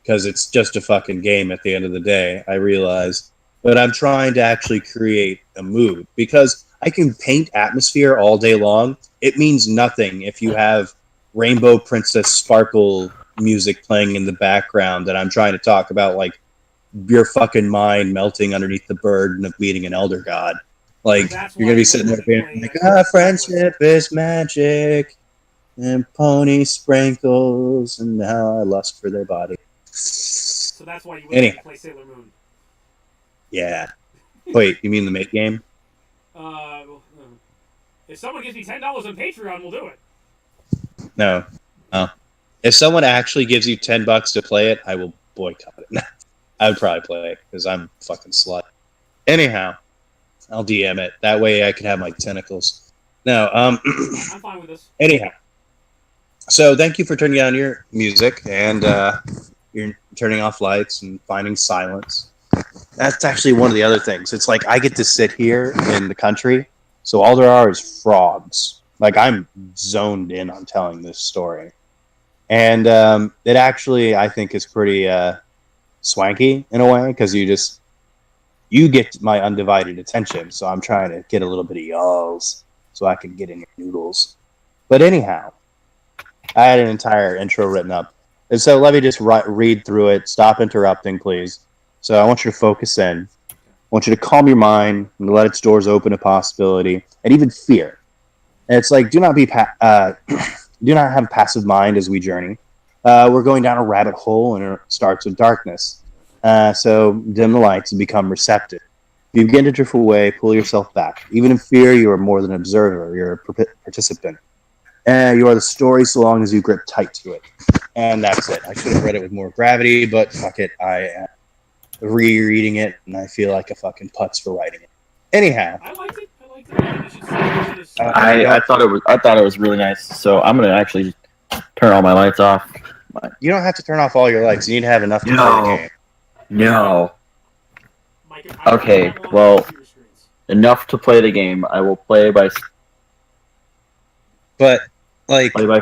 Because it's just a fucking game at the end of the day, I realize. But I'm trying to actually create a mood. Because I can paint atmosphere all day long. It means nothing if you have Rainbow Princess Sparkle music playing in the background that I'm trying to talk about, like, your fucking mind melting underneath the burden of beating an elder god. Like, you're going to be sitting there being like, friendship is magic, and pony sprinkles, and now I lust for their body.
So that's why you wouldn't play Sailor Moon.
Yeah. Wait, you mean the mate game?
If someone gives me $10 on Patreon, we'll do it.
No. If someone actually gives you $10 to play it, I will boycott it. I would probably play it because I'm fucking slut. Anyhow, I'll DM it. That way I can have my tentacles. No,
I'm fine with this.
Anyhow. So thank you for turning on your music and you're turning off lights and finding silence. That's actually one of the other things. It's like I get to sit here in the country, so all there are is frogs. Like I'm zoned in on telling this story, and it actually I think is pretty swanky in a way because you get my undivided attention. So I'm trying to get a little bit of y'all's so I can get in your noodles. But anyhow, I had an entire intro written up, and so let me just read through it. Stop interrupting, please. So I want you to focus in. I want you to calm your mind and let its doors open to possibility and even fear. And it's like do not do not have a passive mind as we journey. We're going down a rabbit hole, and it starts with darkness. So dim the lights and become receptive. If you begin to drift away, pull yourself back. Even in fear, you are more than an observer. You're a participant. You are the story so long as you grip tight to it. And that's it. I should have read it with more gravity, but fuck it. I am rereading it, and I feel like a fucking putz for writing it. Anyhow.
I liked it. I think you should
I thought it was really nice. So I'm gonna actually turn all my lights off.
You don't have to turn off all your lights. You need to have enough to play the game.
No. Okay, well, enough to play the game. I will play by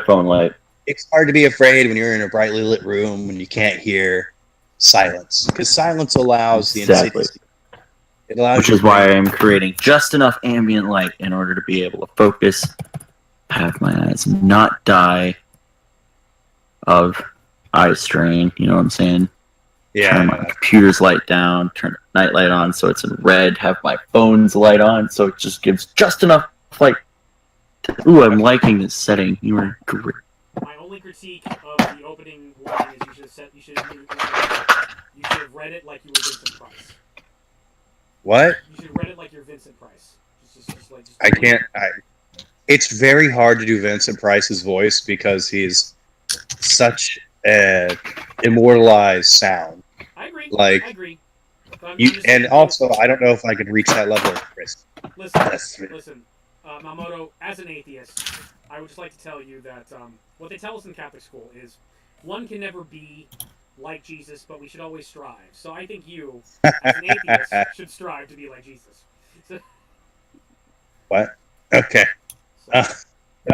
phone light.
It's hard to be afraid when you're in a brightly lit room when you can't hear silence, because silence allows the insidious. It allows
which is why I'm creating just enough ambient light in order to be able to focus, have my eyes not die of eye strain. You know what I'm saying?
Yeah.
Turn my computer's light down, turn the night light on so it's in red, have my phone's light on so it just gives just enough light. Ooh, I'm liking this setting. You are great.
My only critique of the opening line is you should have read it like you were Vincent Price.
What?
You should have read it like you're Vincent Price.
I can't. It's very hard to do Vincent Price's voice because he's such an immortalized sound.
I agree.
Like,
I agree.
And also, I don't know if I could reach that level of Chris.
Listen. Mamoto, as an atheist, I would just like to tell you that what they tell us in Catholic school is one can never be like Jesus, but we should always strive. So I think you, as an atheist, should strive to be like Jesus. So,
what? Okay. I thought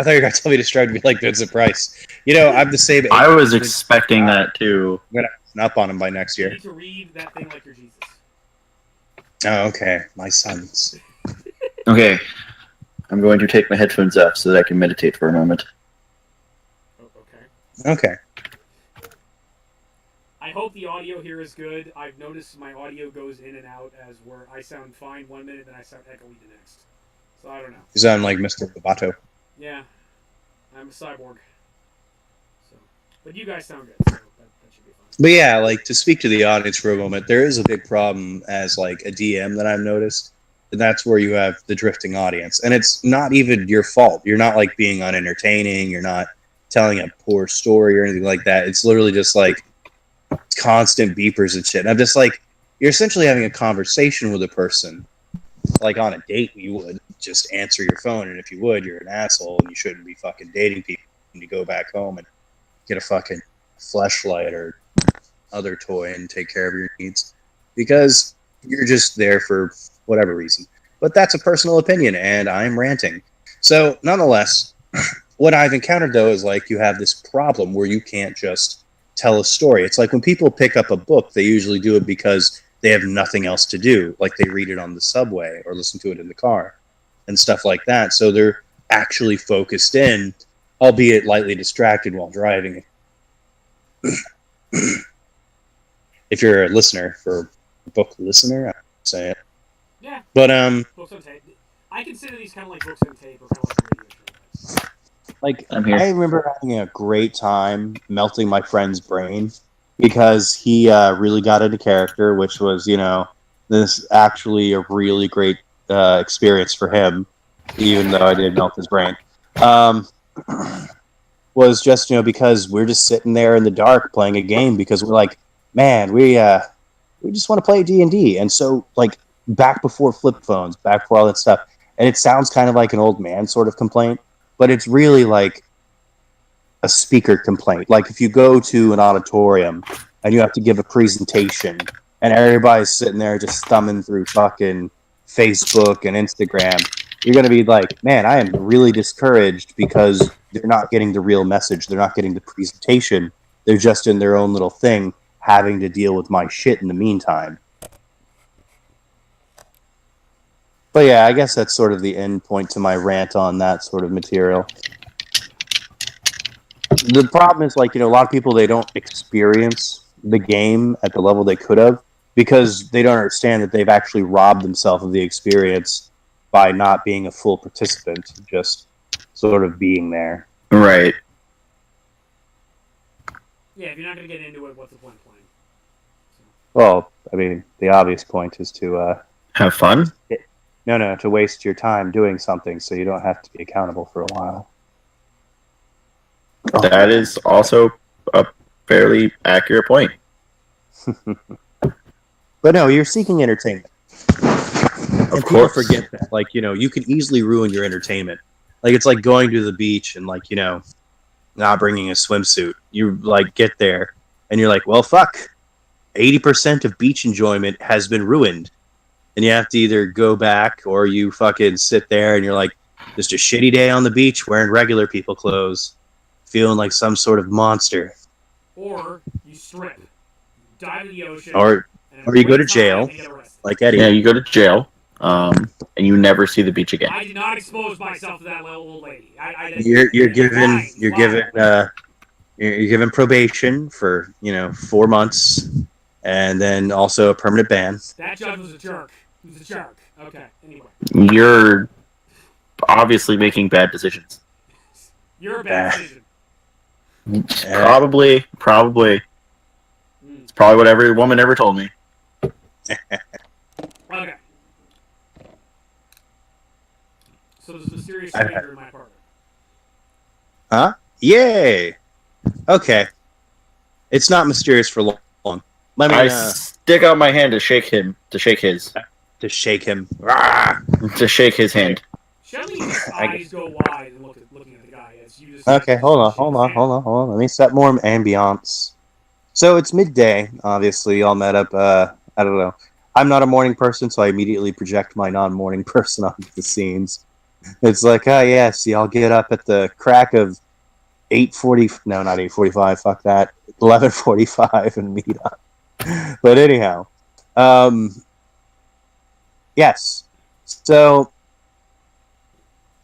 you were going to tell me to strive to be like Vincent Price. You know, I'm the same.
I was expecting that too.
I'm going to snap on him by next year.
You need to read that thing like you're Jesus.
Oh, okay. My sons.
Okay. I'm going to take my headphones off so that I can meditate for a moment.
Okay.
I hope the audio here is good. I've noticed my audio goes in and out as where I sound fine 1 minute, then I sound echoey the next. So I don't know.
You sound like Mr. Roboto.
Yeah. I'm a cyborg. So, but you guys sound good, so that should be fine.
But yeah, like, to speak to the audience for a moment, there is a big problem as, like, a DM that I've noticed. And that's where you have the drifting audience. And it's not even your fault. You're not, like, being unentertaining. You're not telling a poor story or anything like that. It's literally just, like, constant beepers and shit. And I'm just like, you're essentially having a conversation with a person. Like, on a date, you would just answer your phone. And if you would, you're an asshole. And you shouldn't be fucking dating people. And you go back home and get a fucking fleshlight or other toy and take care of your needs. Because you're just there for whatever reason. But that's a personal opinion, and I'm ranting. So, nonetheless, what I've encountered, though, is like you have this problem where you can't just tell a story. It's like when people pick up a book, they usually do it because they have nothing else to do. Like they read it on the subway or listen to it in the car and stuff like that. So they're actually focused in, albeit lightly distracted while driving. If you're a listener, for a book listener, I'm saying it.
Yeah.
But
books on tape. I consider these kind of like books on tape or kind of like radio shows.
Like,
I'm here.
I remember having a great time melting my friend's brain because he really got into character, which was, you know, this actually a really great experience for him, even though I did melt his brain. Was just, you know, because we're just sitting there in the dark playing a game because we're like, man, we just want to play D&D. And so, like, back before flip phones, back before all that stuff, and it sounds kind of like an old man sort of complaint, but it's really like a speaker complaint. Like if you go to an auditorium and you have to give a presentation and everybody's sitting there just thumbing through fucking Facebook and Instagram, you're going to be like, man, I am really discouraged because they're not getting the real message. They're not getting the presentation. They're just in their own little thing, having to deal with my shit in the meantime. But yeah, I guess that's sort of the end point to my rant on that sort of material. The problem is, like, a lot of people, they don't experience the game at the level they could have because they don't understand that they've actually robbed themselves of the experience by not being a full participant, just sort of being there.
Right.
Yeah, if you're not going to get into it, what's the point of playing?
Well, I mean, the obvious point is to
have fun.
No, to waste your time doing something so you don't have to be accountable for a while.
That is also a fairly accurate point.
But no, you're seeking entertainment.
Of
People
course.
forget that. Like, you can easily ruin your entertainment. Like, it's like going to the beach and, like, not bringing a swimsuit. You, like, get there and you're like, well, fuck. 80% of beach enjoyment has been ruined. And you have to either go back or you fucking sit there and you're like, just a shitty day on the beach wearing regular people clothes, feeling like some sort of monster.
Or you strip, dive in the ocean,
Or you go to jail, like Eddie.
Yeah, you go to jail, and you never see the beach again.
I did not expose myself to that little old lady.
You're given probation for 4 months, and then also a permanent ban.
That judge was a jerk. He was a jerk. Okay. Anyway.
You're obviously making bad decisions.
You're a bad decision.
Probably. It's probably what every woman ever told me.
Okay. So there's a mysterious stranger in my apartment.
Huh? Yay! Okay. It's not mysterious for long. Let me
I stick out my hand to shake him. To shake his.
to shake him.
To shake his hand.
Shelly's eyes go wide and looking at the guy as you just.
Okay, hold on. Let me set more ambiance. So it's midday. Obviously, y'all met up. I don't know. I'm not a morning person, so I immediately project my non-morning person onto the scenes. It's like, oh yes, y'all get up at the crack of 8:40. No, not 8:45. Fuck that. 11:45 and meet up. But anyhow, yes. So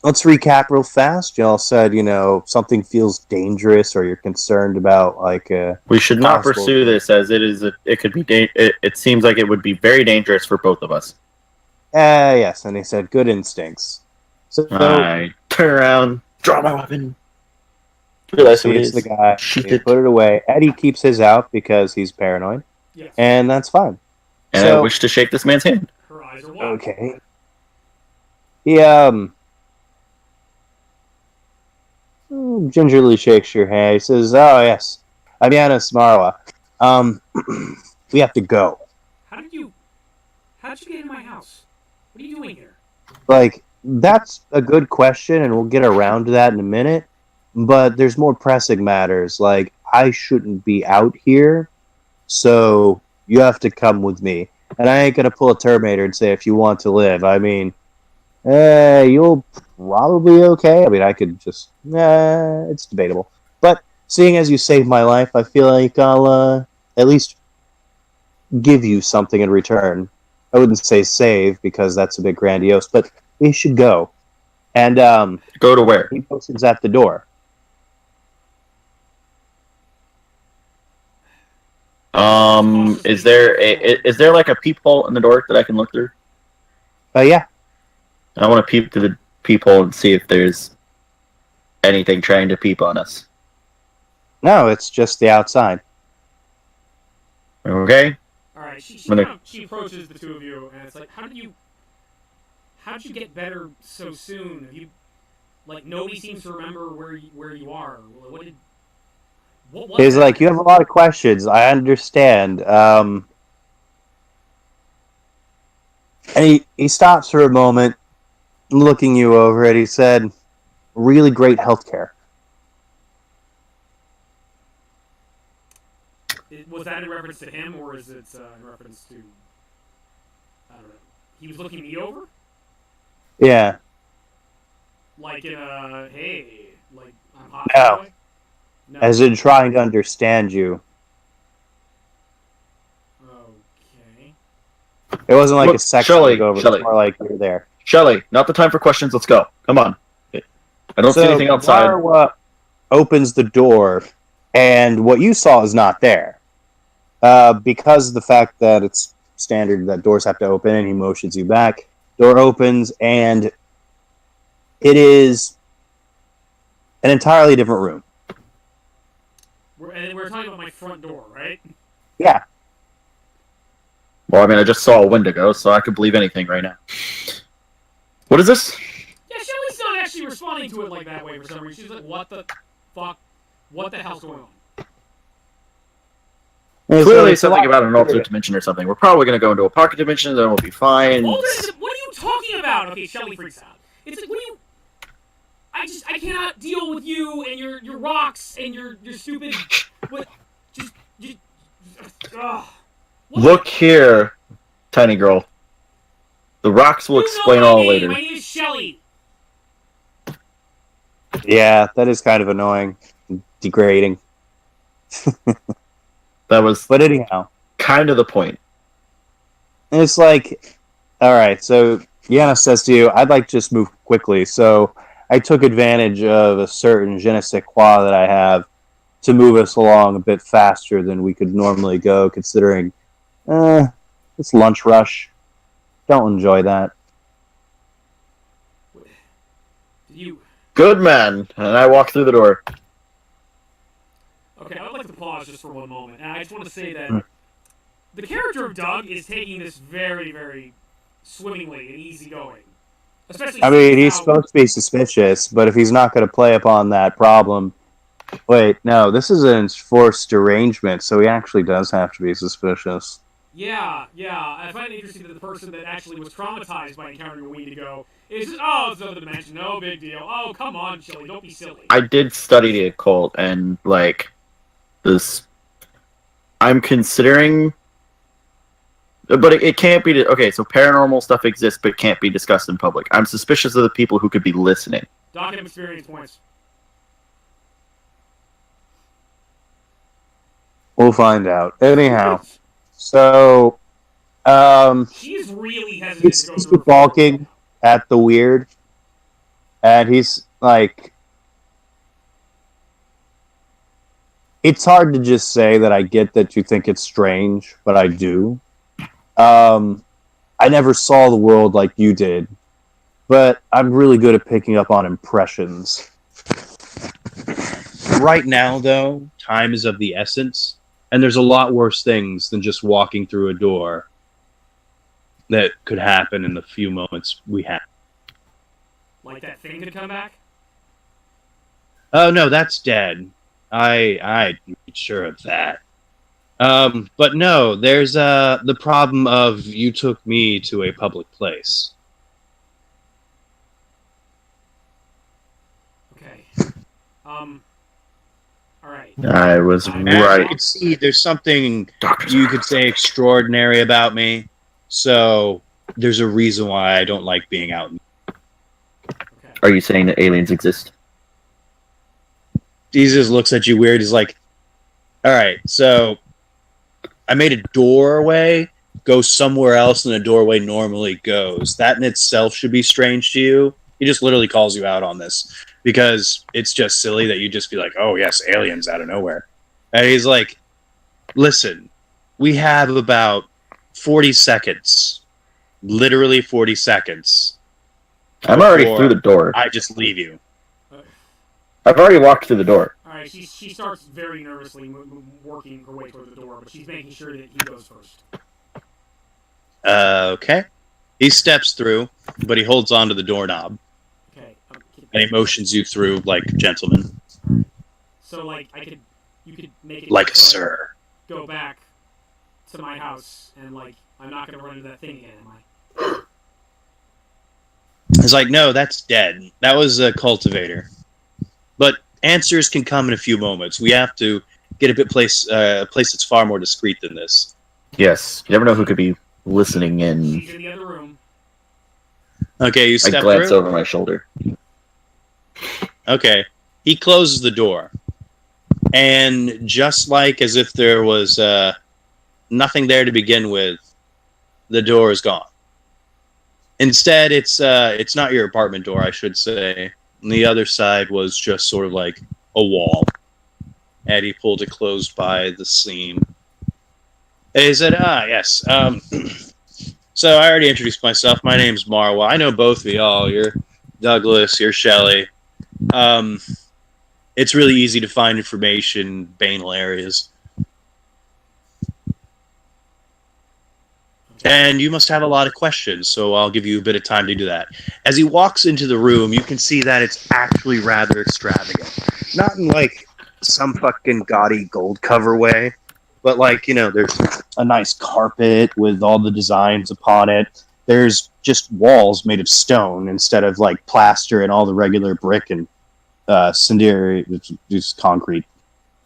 let's recap real fast. Y'all said, something feels dangerous, or you're concerned about, like,
we should not
possible-
pursue this, as it is. It could be. It seems like it would be very dangerous for both of us.
Yes, and they said good instincts. So
I turn around, draw my weapon. Realize who it
it's
is.
the guy.
Shoot
He
it.
put it away. Eddie keeps his out because he's paranoid,
Yes.
and that's fine.
And I wish to shake this man's hand.
Her eyes are wide.
Okay. He gingerly shakes your hand. He says, "Oh yes, I'm Yanis Marwa. We have to go."
How'd you get in my house? What are you doing here?
Like, that's a good question, and we'll get around to that in a minute. But there's more pressing matters. Like, I shouldn't be out here, so you have to come with me. And I ain't gonna pull a Terminator and say, if you want to live. I mean, you'll probably okay. I mean, I could just, it's debatable. But seeing as you saved my life, I feel like I'll at least give you something in return. I wouldn't say save, because that's a bit grandiose, but we should go. And
Go to where?
he motions at the door.
Is there like a peephole in the door that I can look through?
Yeah.
I want to peep through the peephole and see if there's anything trying to peep on us.
No, it's just the outside.
Okay.
All right. She
When
she approaches the two of you, and it's like, how'd you get better so soon? Nobody seems to remember where you are. What was
He's
that?
like, you have a lot of questions. I understand. And he stops for a moment, looking you over, and he said, really great healthcare.
Was that in reference to him, or is it in reference to... I don't know. He was looking me over?
Yeah.
Like in a... Hey, like, I'm hot
No.
boy? No.
As in trying to understand you.
Okay.
It wasn't like
Look,
a sex
Shelley,
takeover.
Shelley.
It's more like you're there.
Shelley, not the time for questions. Let's go. Come on. I don't see anything outside.
Marwa opens the door, and what you saw is not there. Because of the fact that it's standard that doors have to open, and he motions you back. Door opens, and it is an entirely different room.
We're talking about my front door, right?
Yeah.
Well, I mean, I just saw a Wendigo, so I could believe anything right now. What is this?
Yeah, Shelly's not actually responding to it like that way for some reason. She's like, what the fuck? What the hell's going on?
And
Clearly
it's a
something
lot-
about an alternate dimension or something. We're probably going to go into a pocket dimension, then we'll be fine.
What are you talking about? Okay, Shelly freaks out. It's like, what do you... I cannot deal with you and your rocks and your stupid... What? Ugh. What?
Look here, tiny girl. The rocks will explain
know my
all
name.
later.
My name is Shelly.
Yeah, that is kind of annoying. Degrading.
That was
But anyhow.
kind of the point.
And it's like, alright, so Yana says to you, I'd like to just move quickly. So I took advantage of a certain je ne sais quoi that I have to move us along a bit faster than we could normally go, considering it's lunch rush. Don't enjoy that.
You...
Good man. And I walk through the door.
Okay, I would like to pause just for one moment. And I just want to say that the character of Doug is taking this very, very swimmingly and easygoing. Especially
I mean, he's
how-
supposed to be suspicious, but if he's not going to play upon that problem... Wait, no, this is an enforced derangement, so he actually does have to be suspicious.
Yeah. I find it interesting that the person that actually was traumatized by encountering a Wendigo is just, oh, it's another dimension, no big deal. Oh, come on, Chili, don't be silly.
I did study the occult, and, like, this... I'm considering... But it can't be... Okay, so paranormal stuff exists, but can't be discussed in public. I'm suspicious of the people who could be listening.
Docket experience points.
We'll find out. Anyhow, so
She's really hesitant
he's
to go through her
balking at the weird, and he's like, it's hard to just say that I get that you think it's strange, but I do. I never saw the world like you did, but I'm really good at picking up on impressions. Right now, though, time is of the essence, and there's a lot worse things than just walking through a door that could happen in the few moments we have.
Like that thing could come back?
Oh, no, that's dead. I made sure of that. But no, there's the problem of you took me to a public place.
Okay. Alright.
I was
And
And
right.
you can see there's something
Doctors
you
are-
could say extraordinary about me. So there's a reason why I don't like being out.
Okay.
Are you saying that aliens exist?
He just looks at you weird. He's like, all right, so I made a doorway go somewhere else than a doorway normally goes. That in itself should be strange to you. He just literally calls you out on this because it's just silly that you just be like, oh, yes, aliens out of nowhere. And he's like, listen, we have about 40 seconds, literally 40 seconds.
I'm already
before
through the door.
I just leave you.
I've already walked through the door.
Alright, she starts very nervously working her way toward the door, but she's making sure that he goes first.
Okay. He steps through, but he holds onto the doorknob,
Okay.
and he motions you through like a gentleman.
So, like, you could make it
Like a
so I
sir.
go back to my house, and, like, I'm not gonna run into that thing again, am I?
He's like, no, that's dead. That was a cultivator. But answers can come in a few moments. We have to get a place that's far more discreet than this.
Yes. You never know who could be listening in.
She's in the other room.
Okay, you
I
step
glance
through.
over my shoulder.
Okay, he closes the door, and just like as if there was nothing there to begin with, the door is gone. Instead, it's not your apartment door, I should say. On the other side was just sort of like a wall. And he pulled it closed by the seam. And he said, yes. So I already introduced myself. My name's Marwa. I know both of y'all. You're Douglas, you're Shelley. It's really easy to find information in banal areas. And you must have a lot of questions, so I'll give you a bit of time to do that. As he walks into the room, you can see that it's actually rather extravagant. Not in, like, some fucking gaudy gold cover way, but, like, there's a nice carpet with all the designs upon it. There's just walls made of stone instead of, like, plaster and all the regular brick and cinder, just concrete,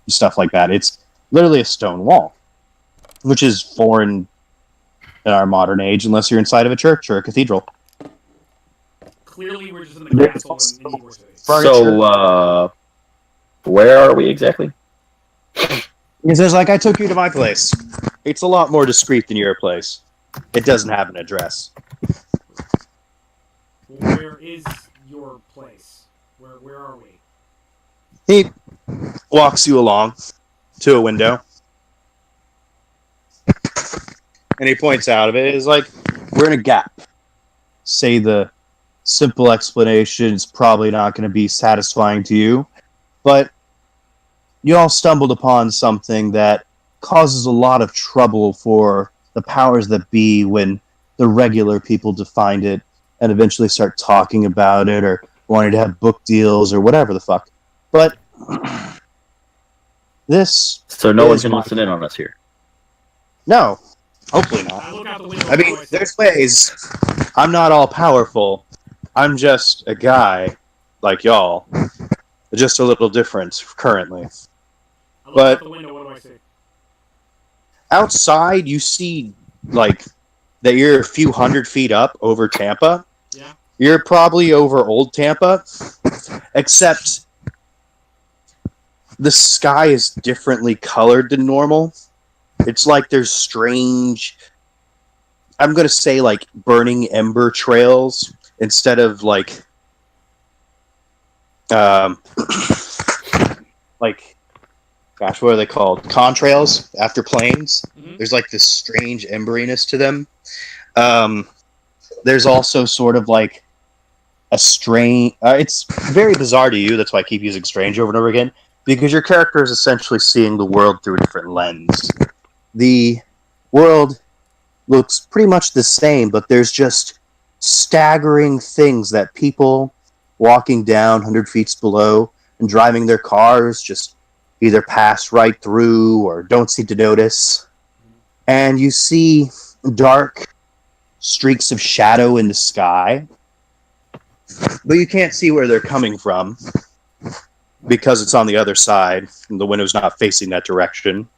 stuff like that. It's literally a stone wall, which is foreign in our modern age, unless you're inside of a church or a cathedral.
Clearly, we're just in the castle in Ybor City.
So, where are we exactly?
He says, like, I took you to my place. It's a lot more discreet than your place. It doesn't have an address.
Where is your place? Where are we?
He walks you along to a window. And he points out of it. It's like, we're in a gap. Say the simple explanation is probably not going to be satisfying to you, but you all stumbled upon something that causes a lot of trouble for the powers that be when the regular people define it and eventually start talking about it or wanting to have book deals or whatever the fuck. But this...
So no one can listen in on us here?
No. Hopefully not. I mean, there's ways. I'm not all powerful. I'm just a guy like y'all. Just a little different currently. But outside, you see, like, that you're a few hundred feet up over Tampa.
Yeah.
You're probably over Old Tampa. Except the sky is differently colored than normal. It's like there's strange, I'm going to say, like, burning ember trails instead of, like, like, gosh, what are they called? Contrails after planes. Mm-hmm. There's, like, this strange emberiness to them. There's also sort of, like, a strange, it's very bizarre to you, that's why I keep using strange over and over again, because your character is essentially seeing the world through a different lens. The world looks pretty much the same, but there's just staggering things that people walking down 100 feet below and driving their cars just either pass right through or don't seem to notice. And you see dark streaks of shadow in the sky, but you can't see where they're coming from because it's on the other side and the window's not facing that direction.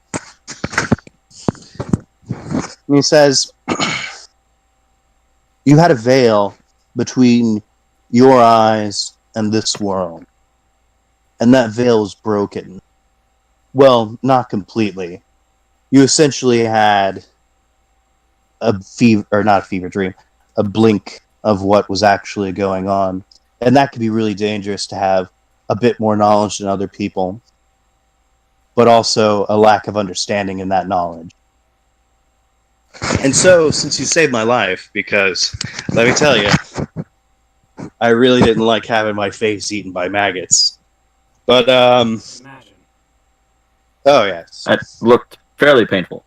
And he says, you had a veil between your eyes and this world. And that veil was broken. Well, not completely. You essentially had a blink of what was actually going on. And that could be really dangerous to have a bit more knowledge than other people, but also a lack of understanding in that knowledge. And so, since you saved my life, because, let me tell you, I really didn't like having my face eaten by maggots. But,
Imagine.
Oh, yes.
That looked fairly painful.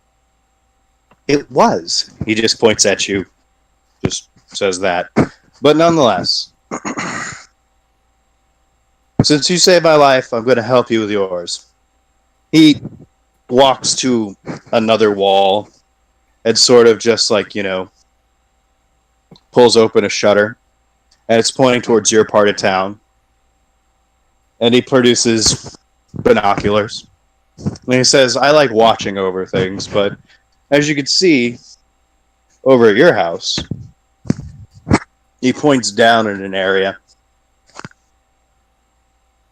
It was. He just points at you. Just says that. But nonetheless, since you saved my life, I'm going to help you with yours. He walks to another wall and sort of just like, pulls open a shutter. And it's pointing towards your part of town. And he produces binoculars. And he says, I like watching over things, but as you can see over at your house, he points down at an area,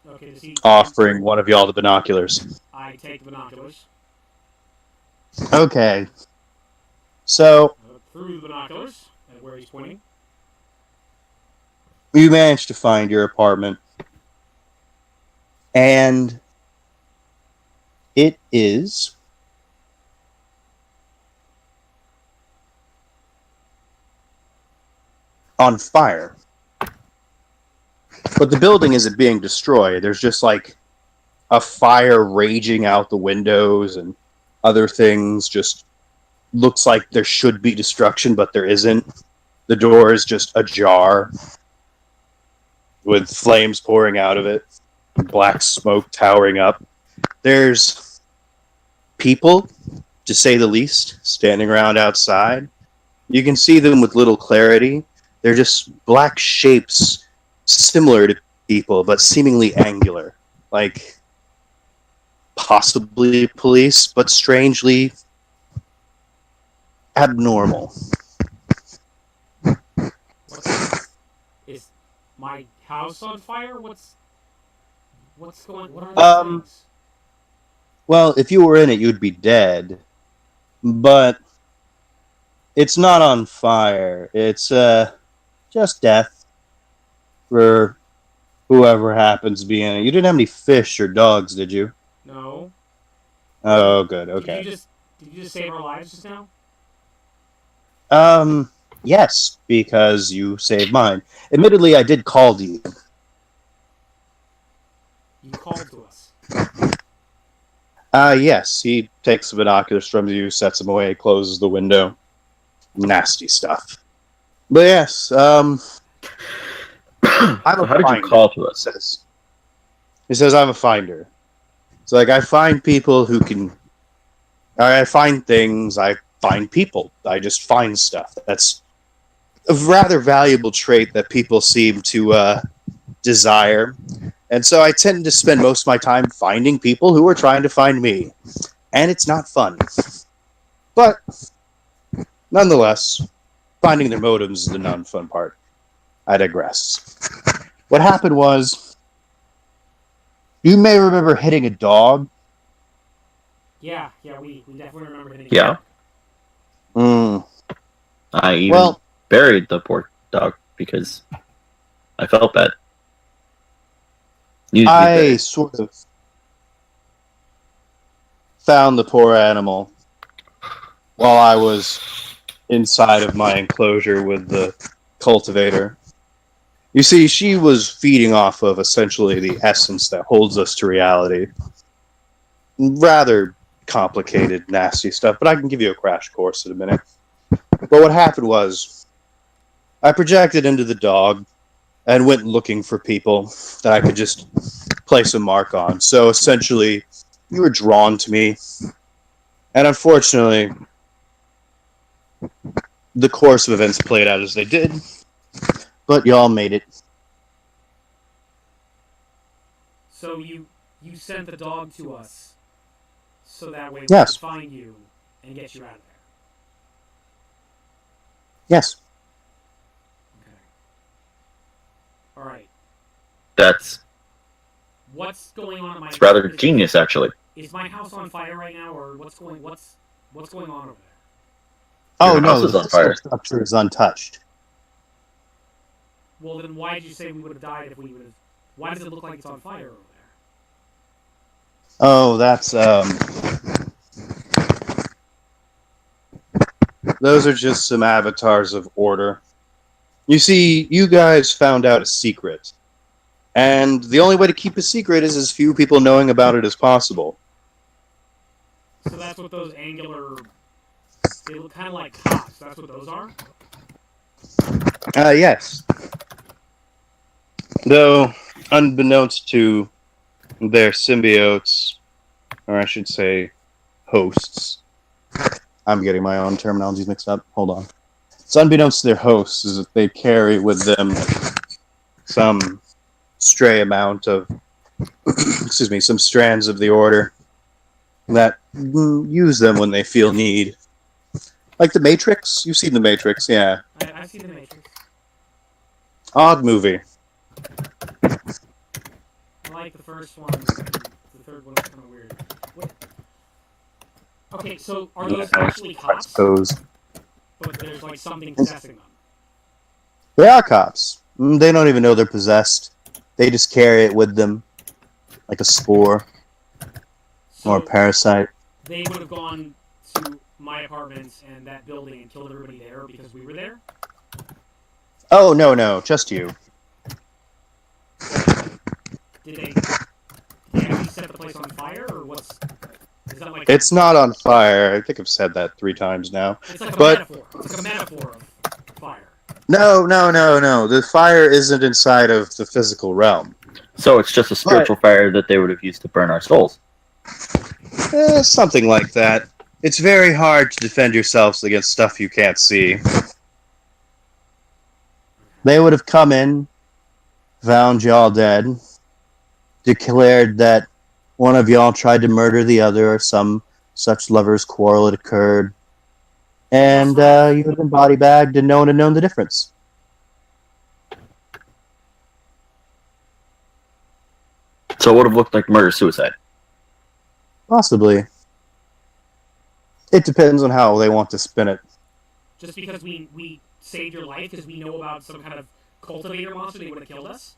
Okay, does he
offering one of y'all the binoculars.
I take the binoculars.
Okay. So,
I look through the binoculars at where he's pointing.
you managed to find your apartment. And it is on fire. But the building isn't being destroyed. There's just like a fire raging out the windows and other things. Just looks like there should be destruction, but there isn't. The door is just ajar with flames pouring out of it, black smoke towering up. There's people, to say the least, standing around outside. You can see them with little clarity. They're just black shapes similar to people, but seemingly angular. Like possibly police, but strangely abnormal.
Is my house on fire? What's going? What are these things?
Well, if you were in it, you'd be dead. But it's not on fire. It's just death for whoever happens to be in it. You didn't have any fish or dogs, did you?
No.
Oh, good. Okay.
Did you just save our lives just now?
Yes, because you saved mine. Admittedly, I did call to you.
You called to us.
Yes. He takes the binoculars from you, sets them away, closes the window. Nasty stuff. But yes, I'm
So how did you call to us?
He says, I'm a finder. It's like, I find people who can... I find things, I find people. I just find stuff. That's a rather valuable trait that people seem to desire. And so I tend to spend most of my time finding people who are trying to find me. And it's not fun. But, nonetheless, finding their motives is the non-fun part. I digress. What happened was, you may remember hitting a dog.
Yeah, we definitely remember hitting.
Yeah. I even buried the poor dog because I felt bad.
I sort of found the poor animal while I was inside of my enclosure with the cultivator. You see, she was feeding off of essentially the essence that holds us to reality. Rather complicated, nasty stuff, but I can give you a crash course in a minute. But what happened was, I projected into the dog and went looking for people that I could just place a mark on. So essentially, you were drawn to me. And unfortunately, the course of events played out as they did. But y'all made it.
So you sent the dog to us, so that way we
Yes.
could find you and get you out of there.
Yes.
Okay. All right.
That's
What's going on at my?
it's rather genius, actually.
Is my house on fire right now, or what's going on over there?
Oh,
Your
no,
house is
the
on fire.
physical structure is untouched.
Well, then why did you say we would have died if we would have? Why does it look like it's on fire over there?
Oh, that's, those are just some avatars of order. You see, you guys found out a secret. And the only way to keep a secret is as few people knowing about it as possible.
So that's what those angular. They look kind of like cops. That's what those are.
Yes. Though, unbeknownst to their symbiotes, or I should say, hosts. I'm getting my own terminologies mixed up. Hold on. So unbeknownst to their hosts is that they carry with them some stray amount of, excuse me, some strands of the order. that use them when they feel need. Like the Matrix? You've seen the Matrix, yeah.
I've seen the Matrix.
Odd movie.
I like the first one. And the third one was kind of weird. What? Okay, so are those actually
I
cops?
suppose.
But there's like something possessing them.
They are cops. They don't even know they're possessed. They just carry it with them. Like a spore.
So
Or a parasite.
they would have gone to my apartment and that building and killed everybody there because we were there?
Oh, no, just you.
Did they actually set the place on fire, or what's... Is that like...
It's not on fire. I think I've said that 3 times now.
It's like a
But-
metaphor. It's like a metaphor of fire.
No. The fire isn't inside of the physical realm.
So it's just a spiritual fire that they would have used to burn our souls.
Something like that. It's very hard to defend yourselves against stuff you can't see. They would have come in, found y'all dead, declared that one of y'all tried to murder the other, or some such lover's quarrel had occurred, and you would have been body bagged and no one had known the difference.
So it would have looked like murder-suicide.
Possibly. It depends on how they want to spin it.
Just because we saved your life because we know about some kind of cultivator monster, they would have killed us?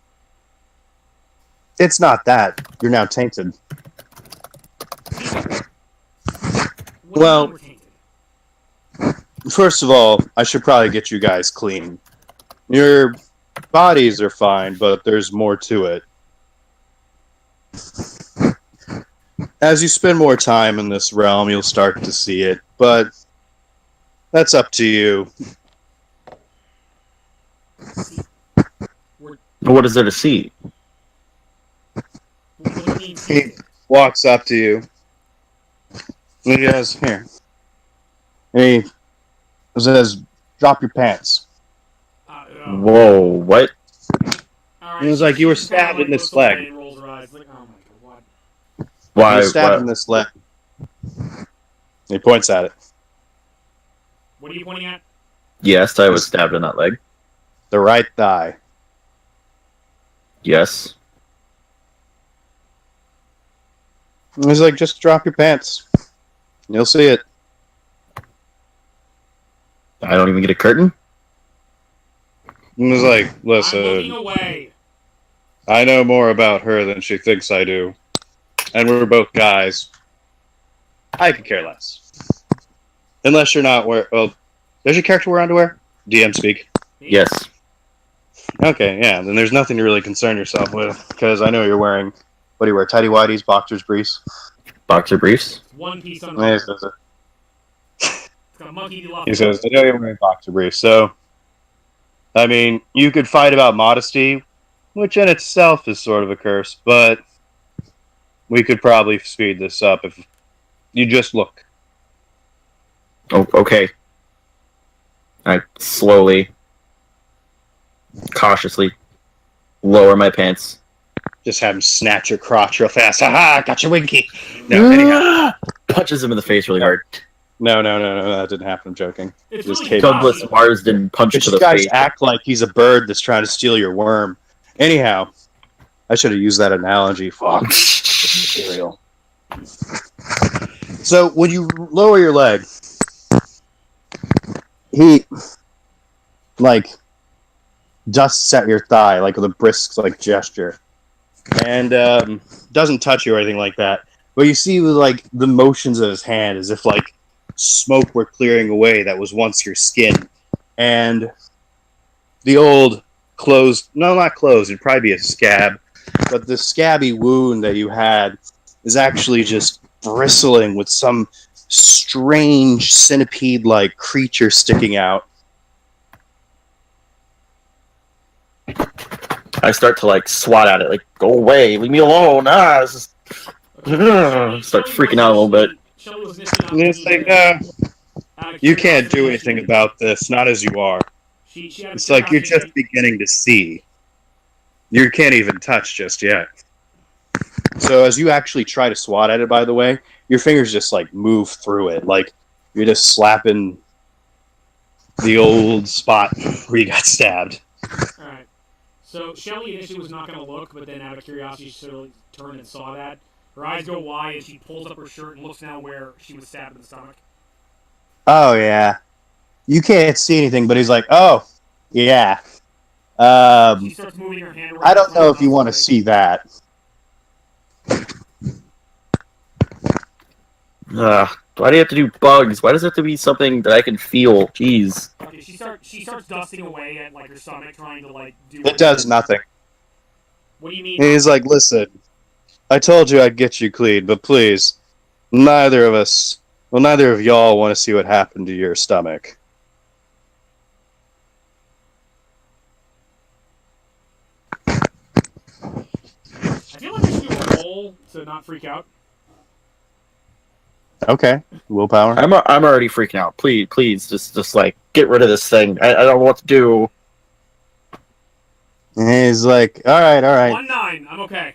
It's not that. You're now tainted.
What
Well-
do you mean we're tainted?
First of all, I should probably get you guys clean. Your bodies are fine, but there's more to it. As you spend more time in this realm, you'll start to see it, but that's up to you.
What is there to see?
What do you mean
He
tainted?
walks up to you. And he goes, here. And he says, drop your pants.
Whoa, what?
Alright,
It was like you were
she kinda,
stabbed in this
looks away
leg.
and rolls her eyes, like, oh my god, what?
Why?
He was stabbed
why-
in this leg. He points at it.
What are you pointing at?
Yes, I was stabbed in that leg.
The right thigh.
Yes.
He's like, just drop your pants. You'll see it.
I don't even get a curtain?
He was like,
I'm looking
listen,
away.
I know more about her than she thinks I do. And we're both guys. I could care less. Unless you're not wearing... Well, does your character wear underwear? DM speak.
Yes.
Okay, yeah, then there's nothing to really concern yourself with. Because I know you're wearing... What do you wear? Tighty whities, boxers, briefs?
Boxer briefs?
One piece on
Yeah,
the It's got a monkey do
he says, I know you're wearing boxer briefs, so... I mean, you could fight about modesty, which in itself is sort of a curse, but... We could probably speed this up if you just look.
Oh, okay. I slowly, cautiously lower my pants.
Just have him snatch your crotch real fast. Haha, got your winky. No, anyhow.
Punches him in the face really hard.
No, that didn't happen. I'm joking.
It's
Just
really
kidding.
Douglas
Kashi.
Marsden punch to
Because
the
you guys
face.
act like he's a bird that's trying to steal your worm. Anyhow, I should have used that analogy. Fuck. Material. So when you lower your leg, he like dusts at your thigh like with a brisk like gesture, and doesn't touch you or anything like that. But you see like the motions of his hand as if like smoke were clearing away that was once your skin, and the old closed, no, not closed, it'd probably be a scab, but the scabby wound that you had is actually just bristling with some strange centipede-like creature sticking out.
I start to like swat at it, like, go away, leave me alone. This is... Start freaking out a little bit.
And it's like, you can't do anything about this, not as you are. It's like you're just beginning to see. You can't even touch just yet. So as you actually try to swat at it, by the way, your fingers just like move through it, like you're just slapping the old spot where you got stabbed.
All right. So Shelly initially was not going to look, but then out of curiosity, she sort of turned and saw that. Her eyes go wide, and she pulls up her shirt and looks down where she was stabbed in the stomach.
Oh yeah, you can't see anything, but he's like, oh yeah.
She starts moving her hand around.
I don't know if you want to see that.
Why do you have to do bugs? Why does it have to be something that I can feel? Jeez.
Okay, she starts dusting away at like her stomach, trying to like do.
It does nothing.
What do you mean?
He's like, listen, I told you I'd get you clean, but please, neither of y'all want to see what happened to your stomach.
I feel like I should do a roll to not freak out.
Okay, willpower.
I'm already freaking out. Please, just like get rid of this thing. I don't know what to do.
And he's like, all right,
1-9. I'm okay.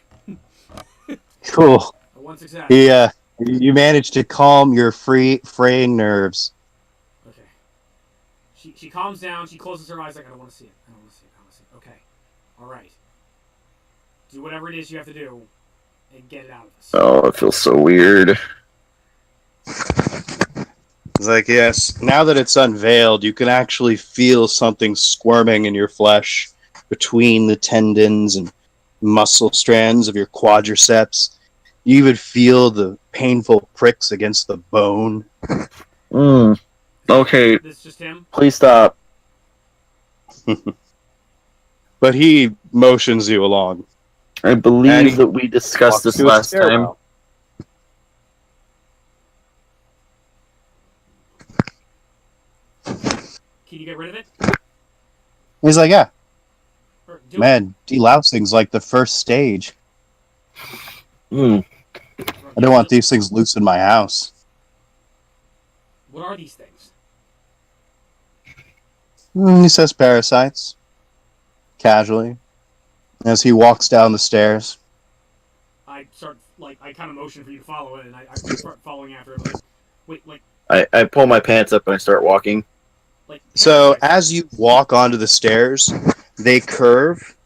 cool.
1 success.
You managed to calm your fraying nerves.
Okay. She calms down. She closes her eyes like, I don't want to see it. I don't want to see it. I don't want to see it. Okay. All right. Do whatever it is you have to do and get it out of us.
Oh, it feels so weird.
It's like, yes, now that it's unveiled, you can actually feel something squirming in your flesh between the tendons and muscle strands of your quadriceps. You even feel the painful pricks against the bone.
Okay.
This is just him?
Please stop.
But he motions you along.
I believe that we discussed this last time.
Can you get rid of it?
He's like, yeah.
Man,
delousing's like the first stage. I don't want these things loose in my house.
What are these things?
He says parasites. Casually. As he walks down the stairs.
I kind of motion for you to follow it, and I start following after him. Like,
I pull my pants up and I start walking.
So as you walk onto the stairs, they curve,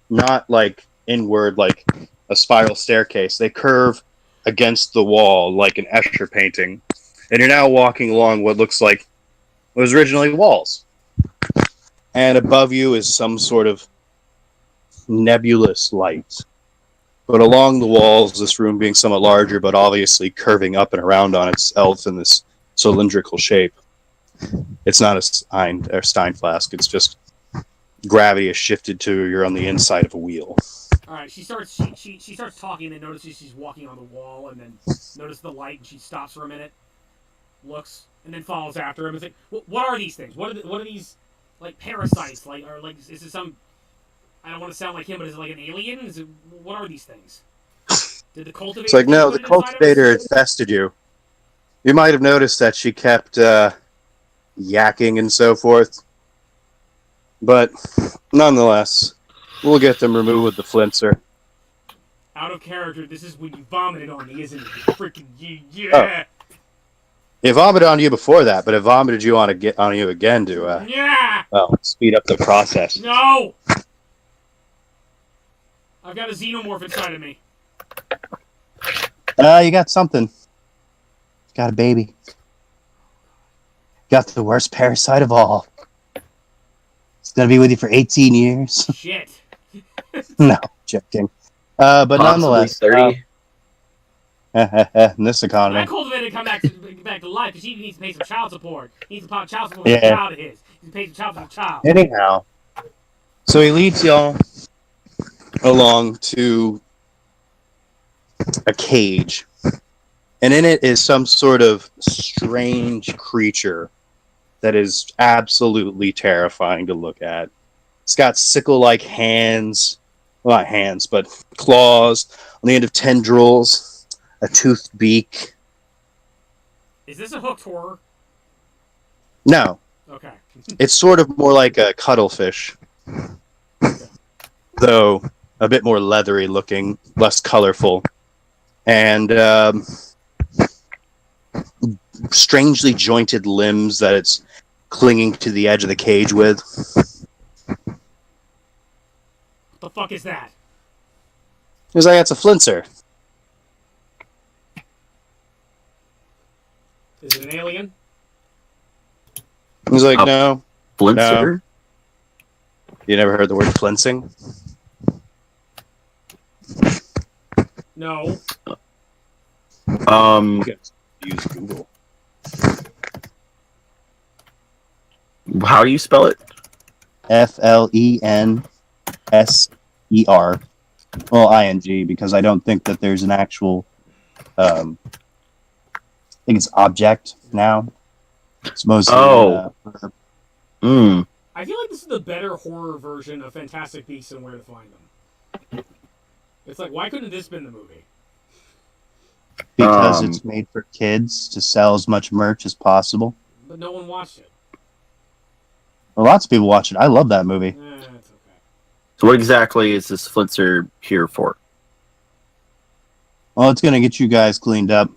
not like inward like a spiral staircase. They curve against the wall like an Escher painting. And you're now walking along what looks like what was originally walls. And above you is some sort of nebulous light. But along the walls, this room being somewhat larger, but obviously curving up and around on itself in this cylindrical shape. It's not a Stein flask. It's just gravity has shifted to you're on the inside of a wheel.
All right, she starts talking and notices she's walking on the wall, and then notices the light, and she stops for a minute, looks, and then follows after him. And like, what are these things? What are these like parasites? Is it some? I don't want to sound like him, but is it like an alien? What are these things? Did the cultivator?
It's like, no, the cultivator infested you. You might have noticed that she kept yakking and so forth. But nonetheless, we'll get them removed with the flincer.
Out of character, this is when you vomited on me, isn't it? Freaking yeah.
Oh. It vomited on you before that, but it vomited you on you again to
yeah.
Well, speed up the process.
No. I've got a xenomorph inside of me.
You got something. Got a baby. Got the worst parasite of all. It's gonna be with you for 18 years.
Shit.
No, joking. But
possibly
nonetheless,
30.
In this economy.
That cultivator come back to life because he needs to pay some child support. He needs to pay child support for
Yeah.
the child of his. He needs to pay some child support for the child.
Anyhow, so he leads y'all along to a cage, and in it is some sort of strange creature that is absolutely terrifying to look at. It's got sickle-like hands, well, not hands, but claws on the end of tendrils, a toothed beak.
Is this a hooked horror?
No,
Okay.
it's sort of more like a cuttlefish. Though a bit more leathery looking, less colorful, and strangely jointed limbs that it's clinging to the edge of the cage with.
What the fuck is that?
He's like, it's a flincer.
Is it an alien?
He's like, no.
Flincer?
You never heard the word flincing?
No.
Use Google.
How do you spell it?
FLENSER. Well, ING, because I don't think that there's an actual. I think it's object now. It's mostly.
Oh.
I feel like this is the better horror version of Fantastic Beasts and Where to Find Them. It's like, why couldn't this been the movie?
Because it's made for kids to sell as much merch as possible.
But no one watched it.
Well, lots of people watch it. I love that movie.
It's okay.
So what exactly is this Flincer here for?
Well, it's going to get you guys cleaned up.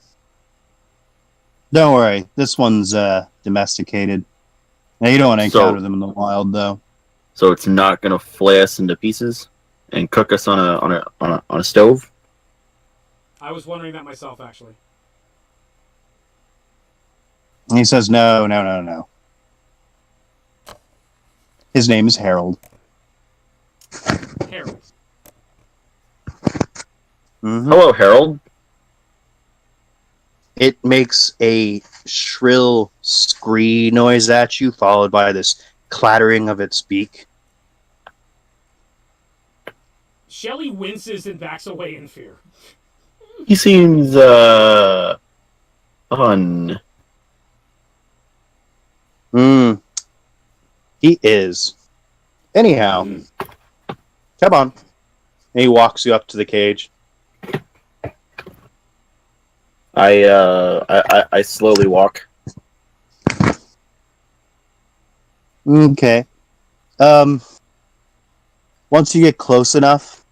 Don't worry. This one's domesticated. Now, you don't want to encounter them in the wild, though.
So it's not going to flay us into pieces and cook us on a stove?
I was wondering that myself, actually.
And he says, no. His name is Harold.
Harold.
Mm-hmm.
Hello, Harold.
It makes a shrill scree noise at you, followed by this clattering of its beak.
Shelly winces and backs away in fear.
He seems, fun.
He is. Anyhow, come on. And he walks you up to the cage.
I slowly walk.
Okay. Once you get close enough,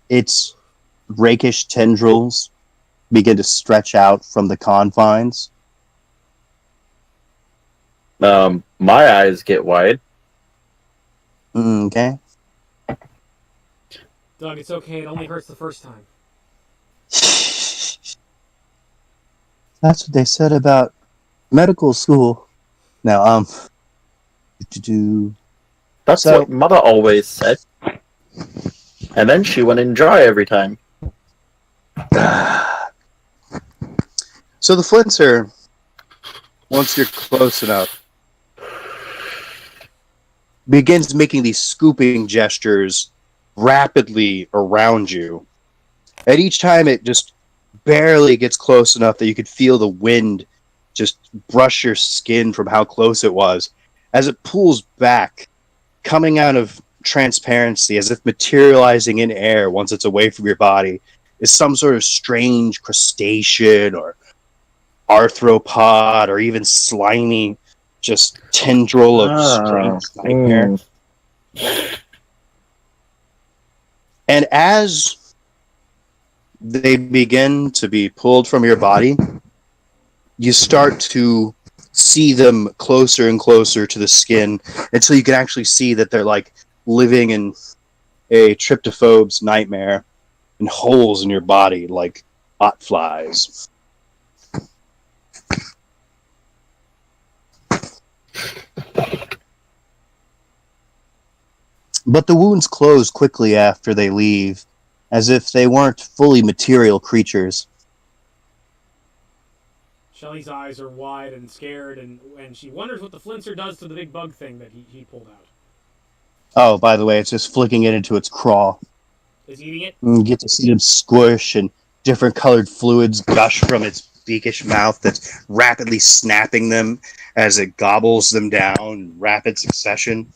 its rakish tendrils begin to stretch out from the confines.
My eyes get wide.
Okay.
Doug, it's okay. It only hurts the first time.
That's what they said about medical school. Now,
That's
So-
what Mother always said. And then she went in dry every time.
So the flincer, once you're close enough, begins making these scooping gestures rapidly around you. And each time it just barely gets close enough that you could feel the wind just brush your skin from how close it was. As it pulls back, coming out of transparency, as if materializing in air once it's away from your body, is some sort of strange crustacean or arthropod or even slimy just tendril of strange nightmare. And as they begin to be pulled from your body, you start to see them closer and closer to the skin until you can actually see that they're like living in a tryptophobe's nightmare in holes in your body like hot flies. But the wounds close quickly after they leave, as if they weren't fully material creatures.
Shelly's eyes are wide and scared, and she wonders what the flincer does to the big bug thing that he pulled out.
Oh, by the way, it's just flicking it into its craw.
Is eating it?
And you get to see them squish and different colored fluids gush from its beakish mouth that's rapidly snapping them as it gobbles them down in rapid succession.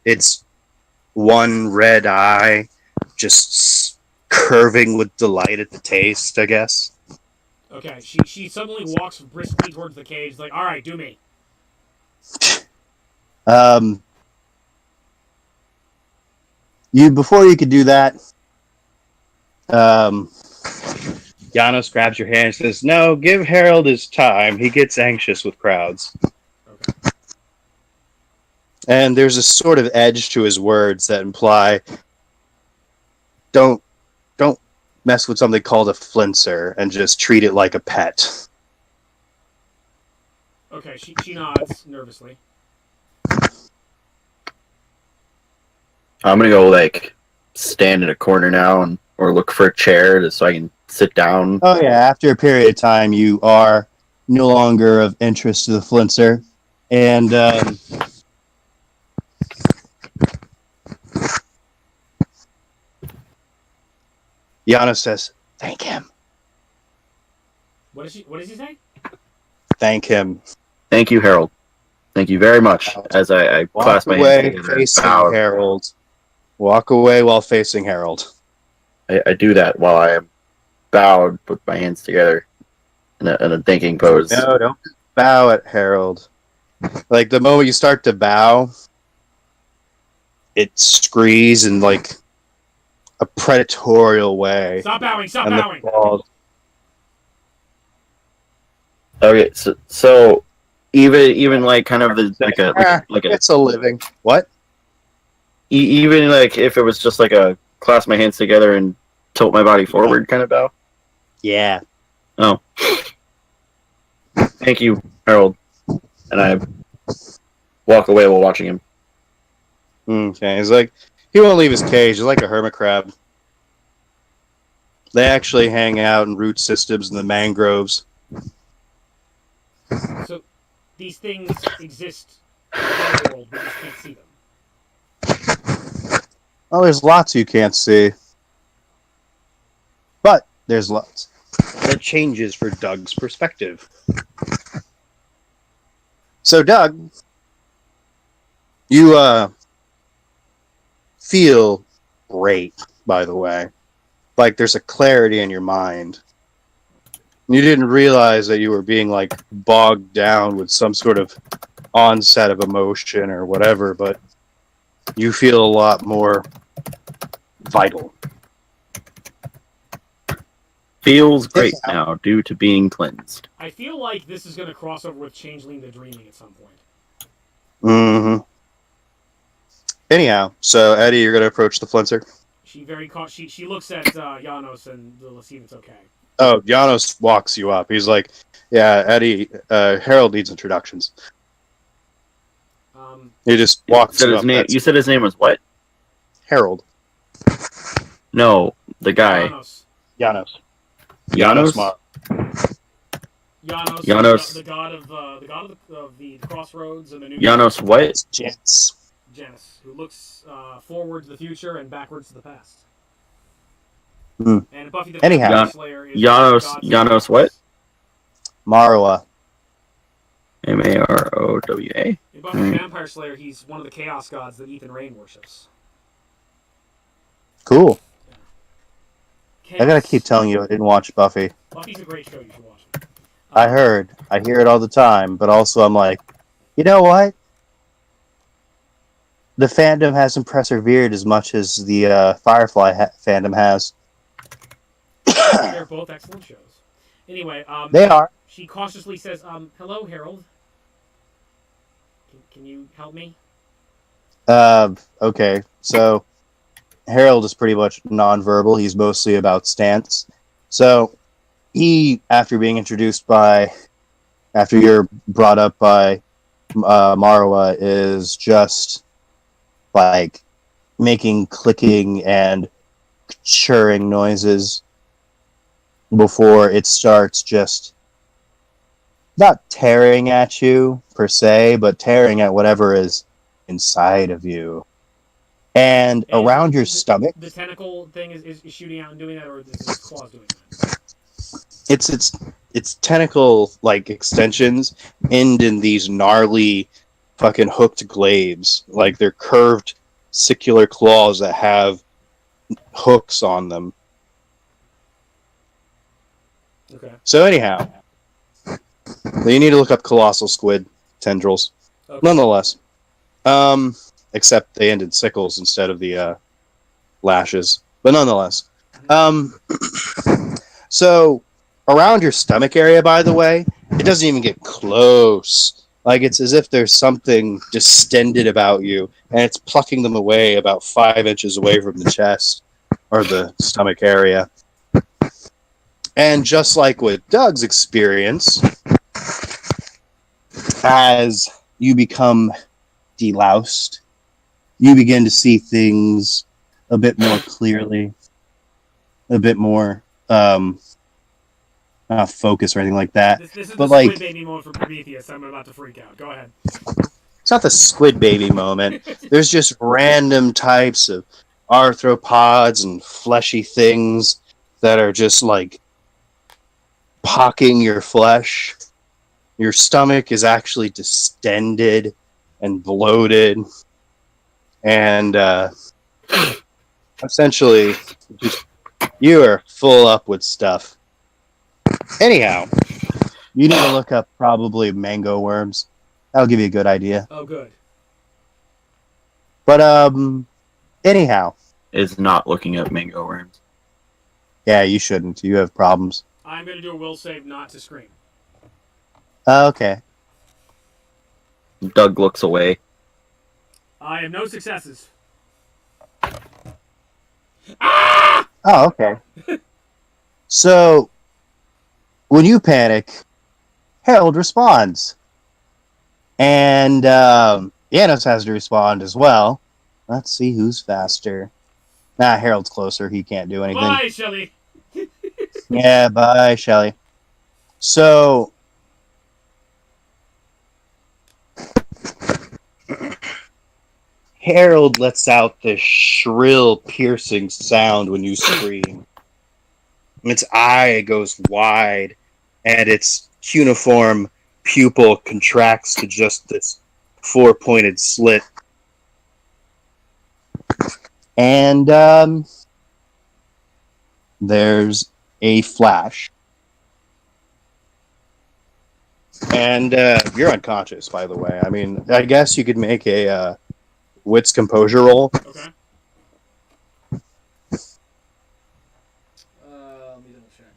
Its one red eye just curving with delight at the taste, I guess.
Okay, she suddenly walks briskly towards the cage, like, all right, do me.
Before you could do that,
Janos grabs your hand and says, "No, give Harold his time. He gets anxious with crowds."
Okay.
and there's a sort of edge to his words that imply don't mess with something called a flincer and just treat it like a pet.
Okay, she nods nervously.
I'm gonna go like stand in a corner now and or look for a chair just so I can sit down.
Oh yeah, after a period of time, you are no longer of interest to the flincer, and Yana says, "Thank him.
What does he say?
Thank him."
Thank you, Harold. Thank you very much. As I
Walk
clasp my hands
away
together and
facing
bow.
Harold. Walk away while facing Harold.
I do that while I am bowed with my hands together in a thinking pose.
No, don't bow at Harold. Like the moment you start to bow, it screes in like a predatorial way.
Stop bowing! Stop
And the
bowing!
claws.
Okay, so even like kind of the like a
It's a living. What?
even like if it was just like a clasp my hands together and tilt my body forward kind of bow.
Yeah.
Oh, thank you, Harold. And I walk away while watching him.
Okay. He's like, he won't leave his cage. He's like a hermit crab. They actually hang out in root systems in the mangroves.
So these things exist in the world. We just can't see them.
Oh, there's lots you can't see. But there's lots. That changes for Doug's perspective. So, Doug, you feel great, by the way. Like there's a clarity in your mind. You didn't realize that you were being like bogged down with some sort of onset of emotion or whatever, but you feel a lot more vital.
Feels great now due to being cleansed.
I feel like this is going to cross over with Changeling the Dreaming at some point.
Mm-hmm. Anyhow, so Eddie, you're gonna approach the flincer.
She looks at Janos and let's see if it's okay.
Oh, Janos walks you up. He's like, "Yeah, Eddie, Harold needs introductions." He just walks you up.
You said his name was what?
Harold.
No, the guy.
Janos.
Janos.
Janos, the god of the crossroads and the new.
Janos what?
Janus, who looks forward to the future and backwards to the past.
Mm.
And Buffy the
Vampire
Slayer is
Janos what?
Marwa.
Marowa.
In Buffy the Vampire Slayer, he's one of the chaos gods that Ethan Rayne worships.
Cool.
Chaos.
I gotta keep telling you, I didn't watch Buffy.
Buffy's a great show. You should watch it.
I heard. I hear it all the time, but also I'm like, you know what? The fandom hasn't persevered as much as the Firefly fandom has.
They're both excellent shows. Anyway,
They are.
She cautiously says, "Hello, Harold. Can you help me?"
Okay. So Harold is pretty much nonverbal. He's mostly about stance. So he, after you're brought up by Marwa, is just like making clicking and churring noises before it starts just not tearing at you per se, but tearing at whatever is inside of you. And around your stomach.
The tentacle thing is shooting out and doing that, or is its claws doing that?
Its tentacle like extensions end in these gnarly fucking hooked glaives. Like they're curved circular claws that have hooks on them.
Okay.
So anyhow, you need to look up colossal squid tendrils.
Okay.
Nonetheless, except they ended sickles instead of the lashes. But nonetheless. So around your stomach area, by the way, it doesn't even get close. Like it's as if there's something distended about you, and it's plucking them away about 5 inches away from the chest or the stomach area. And just like with Doug's experience, as you become deloused, you begin to see things a bit more clearly, a bit more not focus or anything like that.
This is
But
the
like,
Squid Baby moment for Prometheus. I'm about to freak out. Go ahead.
it's not the Squid Baby moment. There's just random types of arthropods and fleshy things that are just like pocking your flesh. Your stomach is actually distended and bloated, and essentially, just you are full up with stuff. Anyhow, you need to look up probably mango worms. That'll give you a good idea.
Oh, good.
But anyhow,
Is not looking at mango worms.
yeah, you shouldn't. You have problems.
I'm going to do a will save not to scream.
Okay.
Doug looks away.
I have no successes.
Oh, okay. So, when you panic, Harold responds. And Janos has to respond as well. Let's see who's faster. Nah, Harold's closer. He can't do anything.
Bye, Shelly.
Yeah, bye, Shelly. So, Harold lets out this shrill, piercing sound when you scream. Its eye goes wide, and its cuneiform pupil contracts to just this four-pointed slit. And there's a flash. And you're unconscious, by the way. I mean, I guess you could make a wits composure roll.
Okay. Let me double check.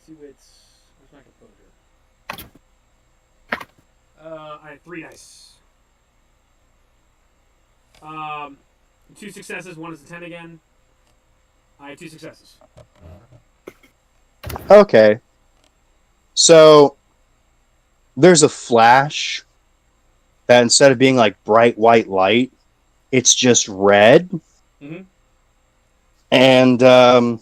See wits. Where's my composure? I have 3 dice. 2 successes. 1 is a 10 again. I have 2 successes.
Okay. So there's a flash that instead of being like bright white light, it's just red.
Mhm.
And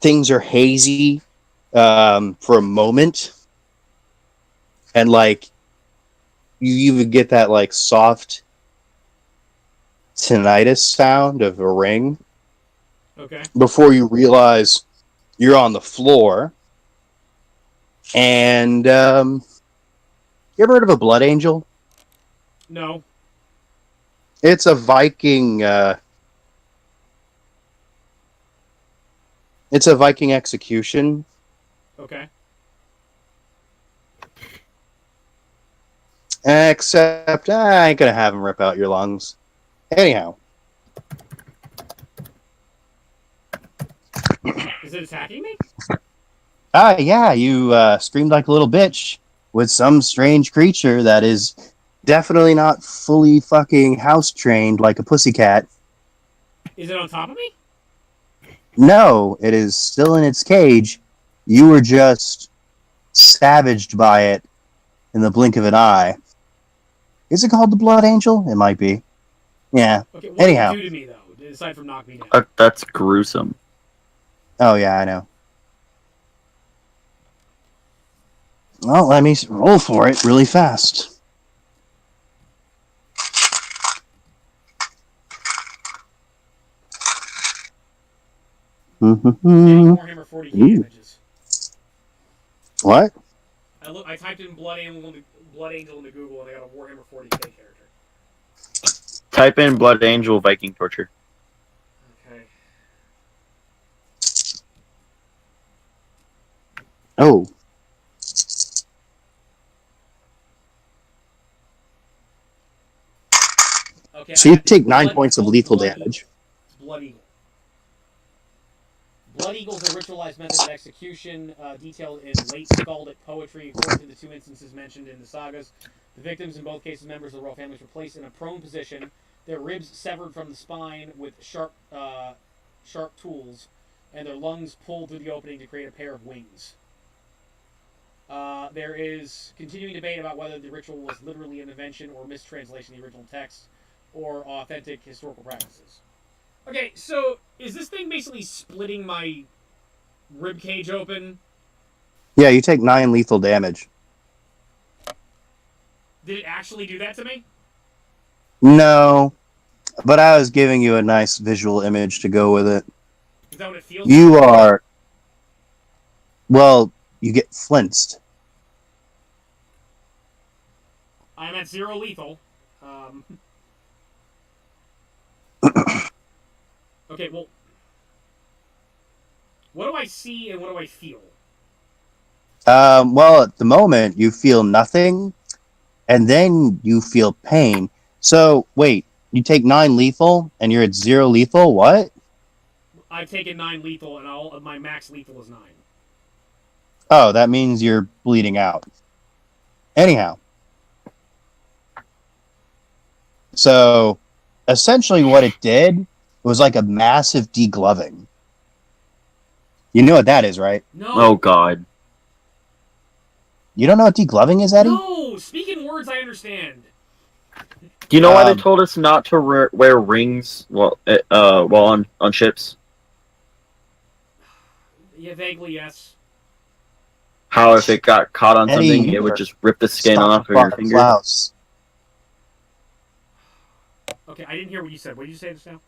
things are hazy for a moment. And like you even get that like soft tinnitus sound of a ring
Okay.
before you realize you're on the floor. And you ever heard of a blood angel?
No.
It's a Viking. It's a Viking execution.
Okay.
Except I ain't gonna have him rip out your lungs. Anyhow,
Is it attacking me?
yeah, you screamed like a little bitch with some strange creature that is definitely not fully fucking house trained like a pussycat.
Is it on top of me?
No, it is still in its cage. You were just savaged by it in the blink of an eye. Is it called the Blood Angel? It might be. Yeah.
Okay. What
Anyhow.
did it do to me though? Aside from knock me down.
That's gruesome.
Oh, yeah, I know. Well, let me roll for it really fast.
Warhammer 40k
Ooh.
images.
What?
I typed in Blood Angel into Google and I got a Warhammer 40k character.
Type in Blood Angel Viking Torture.
Okay.
Oh. So you take 9 points of lethal damage.
It's Blood Eagle. Blood Eagle is a ritualized method of execution detailed in late skaldic poetry. According to the 2 instances mentioned in the sagas, the victims, in both cases members of the royal families, were placed in a prone position, their ribs severed from the spine with sharp tools, and their lungs pulled through the opening to create a pair of wings. There is continuing debate about whether the ritual was literally an invention or mistranslation of the original text, or authentic historical practices. Okay, so is this thing basically splitting my rib cage open?
Yeah, you take 9 lethal damage.
Did it actually do that to me?
No, but I was giving you a nice visual image to go with it.
Is that what it feels
You
like?
are... Well, you get flinched.
I'm at 0 lethal. Okay, well, what do I see and what do I feel?
Well, at the moment, you feel nothing, and then you feel pain. So, wait, you take 9 lethal, and you're at 0 lethal? What?
I've taken 9 lethal, and all of my max lethal is 9.
Oh, that means you're bleeding out. Anyhow. So, essentially what it did was like a massive degloving. You know what that is, right?
No.
Oh God.
You don't know what degloving is, Eddie?
No. Speaking words, I understand.
Do you know why they told us not to wear rings while on ships?
Yeah, vaguely, yes.
How if it got caught on
Eddie,
something, it would just rip the skin
Stop
off of your finger?
Klaus.
Okay, I didn't hear what you said. What did you say just now?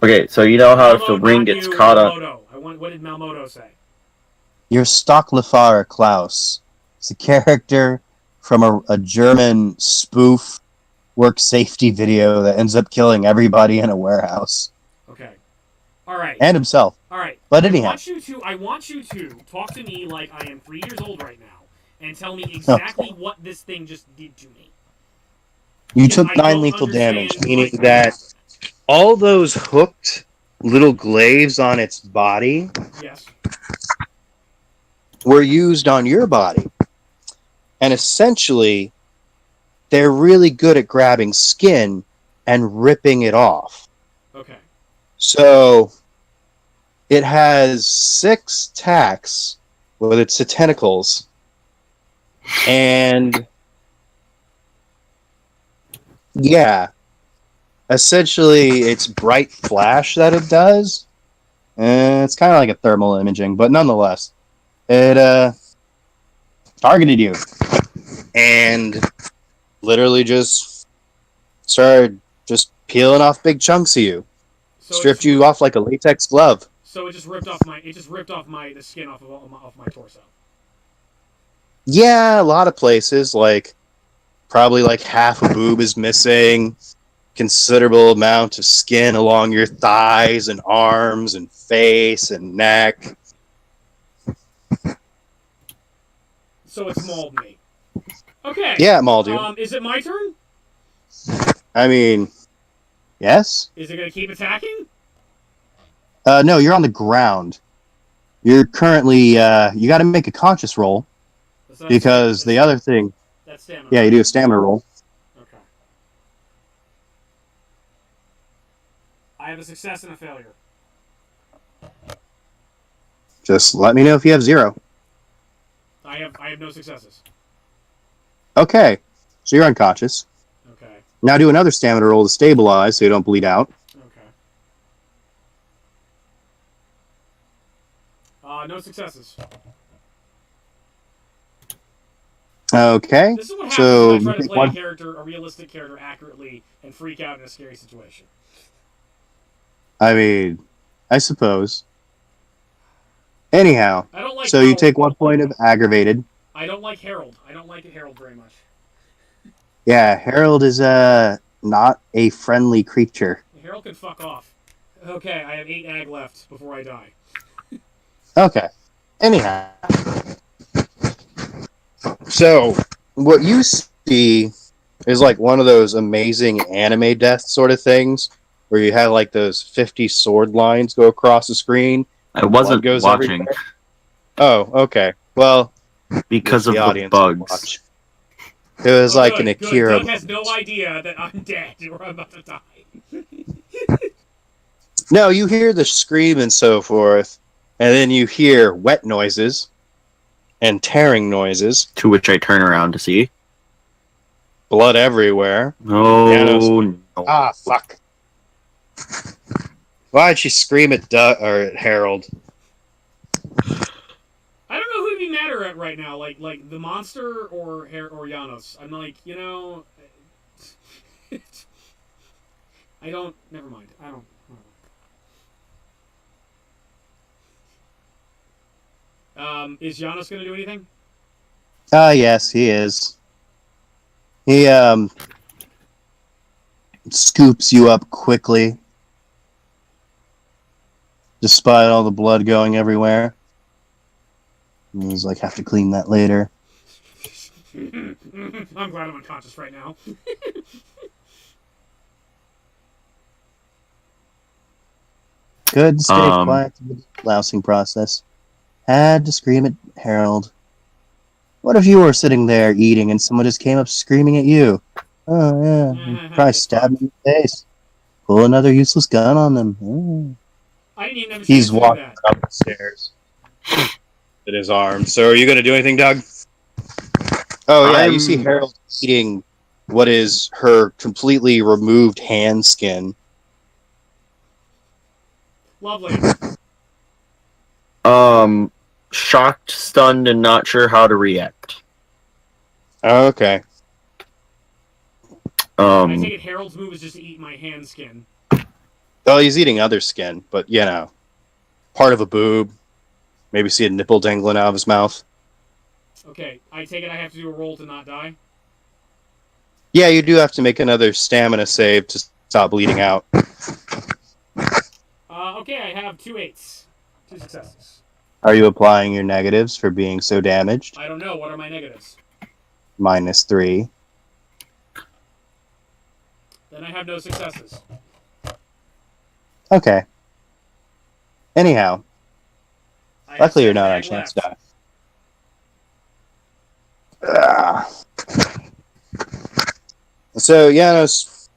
Okay, so you know how if the ring gets caught on...
What did Malmodo say?
You're Stocklefahrer Klaus. It's a character from a German spoof work safety video that ends up killing everybody in a warehouse.
Okay. All right.
And himself.
All right.
But anyhow.
I want you to talk to me like I am 3 years old right now and tell me exactly what this thing just did to me.
You took 9 lethal damage, meaning
that all those hooked little glaives on its body
Yes.
were used on your body. And essentially, they're really good at grabbing skin and ripping it off.
Okay.
So, it has 6 tacks with its tentacles. And... yeah. Essentially, it's bright flash that it does. It's kind of like a thermal imaging, but nonetheless, it targeted you and literally just started just peeling off big chunks of you, stripped you off like a latex glove.
So it just ripped off the skin off my torso.
Yeah, a lot of places, like probably like half a boob is missing. Considerable amount of skin along your thighs and arms and face and neck.
So it's mauled me. Okay.
Yeah, it mauled you.
Is it my turn?
I mean, yes?
Is it going to keep attacking?
No, you're on the ground. You're currently, you got to make a conscious roll.
So
because the other thing...
That's stamina.
Yeah, you do a stamina roll.
Okay. I have a success and a failure.
Just let me know if you have 0.
I have no successes.
Okay, so you're unconscious.
Okay.
Now do another stamina roll to stabilize so you don't bleed out.
Okay. No successes.
Okay.
This is what happens
So
when I try to play a realistic character accurately and freak out in a scary situation.
I mean, I suppose. Anyhow,
I don't like
so
Harold.
you take 1 point of aggravated.
I don't like Harold. I don't like Harold very much.
Yeah, Harold is not a friendly creature.
Harold can fuck off. Okay, I have 8 ag left before I die.
Okay. Anyhow. So, what you see is like one of those amazing anime death sort of things where you have like those 50 sword lines go across the screen.
I
And
wasn't
blood goes
watching
everywhere. Oh, okay. Well,
because of
the
the
audience
bugs.
watch. It was
Oh,
like
good,
an
good.
Akira.
Doug has no idea that I'm dead or I'm about to die.
No, you hear the scream and so forth, and then you hear wet noises and tearing noises,
To which I turn around to see.
blood everywhere.
Oh, no.
Ah, fuck. Why'd she scream at Doug or at Harold?
I don't know who to be madder at right now, like the monster or Janos. I'm like, I don't. Never mind. I don't. Is Janos gonna do anything?
Ah, yes, he is. He scoops you up quickly, despite all the blood going everywhere. And he's like, have to clean that later.
I'm glad I'm unconscious right now.
Good, stay quiet through the lousing process. Had to scream at Harold. What if you were sitting there eating and someone just came up screaming at you? Oh, yeah. Probably stab him in the face. Pull another useless gun on them.
I didn't even have a chance
He's
to do
walking
that.
up the stairs in his arms. So are you going to do anything, Doug? Oh, yeah. You see Harold eating what is her completely removed hand skin.
Lovely.
Shocked, stunned, and not sure how to react.
Oh, okay.
I take it Harold's move is just to eat my hand skin.
Oh, he's eating other skin, but, part of a boob. Maybe see a nipple dangling out of his mouth.
Okay, I take it I have to do a roll to not die?
Yeah, you do have to make another stamina save to stop bleeding out.
Okay, I have 2 8s. 2 successes.
Are you applying your negatives for being so damaged?
I don't know. What are my negatives?
-3.
Then I have no successes.
Okay. Anyhow,
I
luckily you're
have
not on a
mag
chance
left.
to die. So, Janos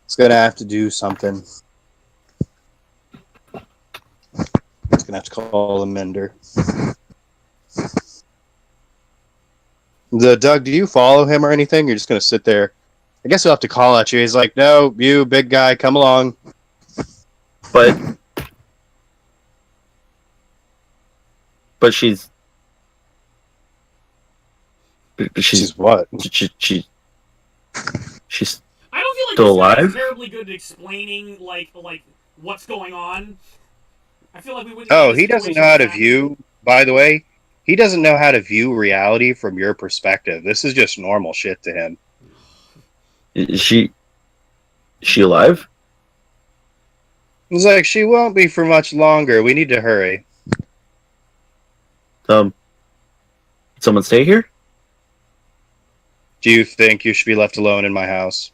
is going to have to do something. He's going to have to call a mender. Doug, do you follow him or anything? You're just going to sit there. I guess we'll have to call at you. He's like, no, you, big guy, come along.
But she's
She's what?
she's
I don't feel like
still
this guy is
alive?
terribly good at explaining like what's going on. I feel like we wouldn't.
Oh, he doesn't know how to view, by the way, he doesn't know how to view reality from your perspective. This is just normal shit to him.
Is she alive?
He's like, she won't be for much longer. We need to hurry.
Someone stay here?
Do you think you should be left alone in my house?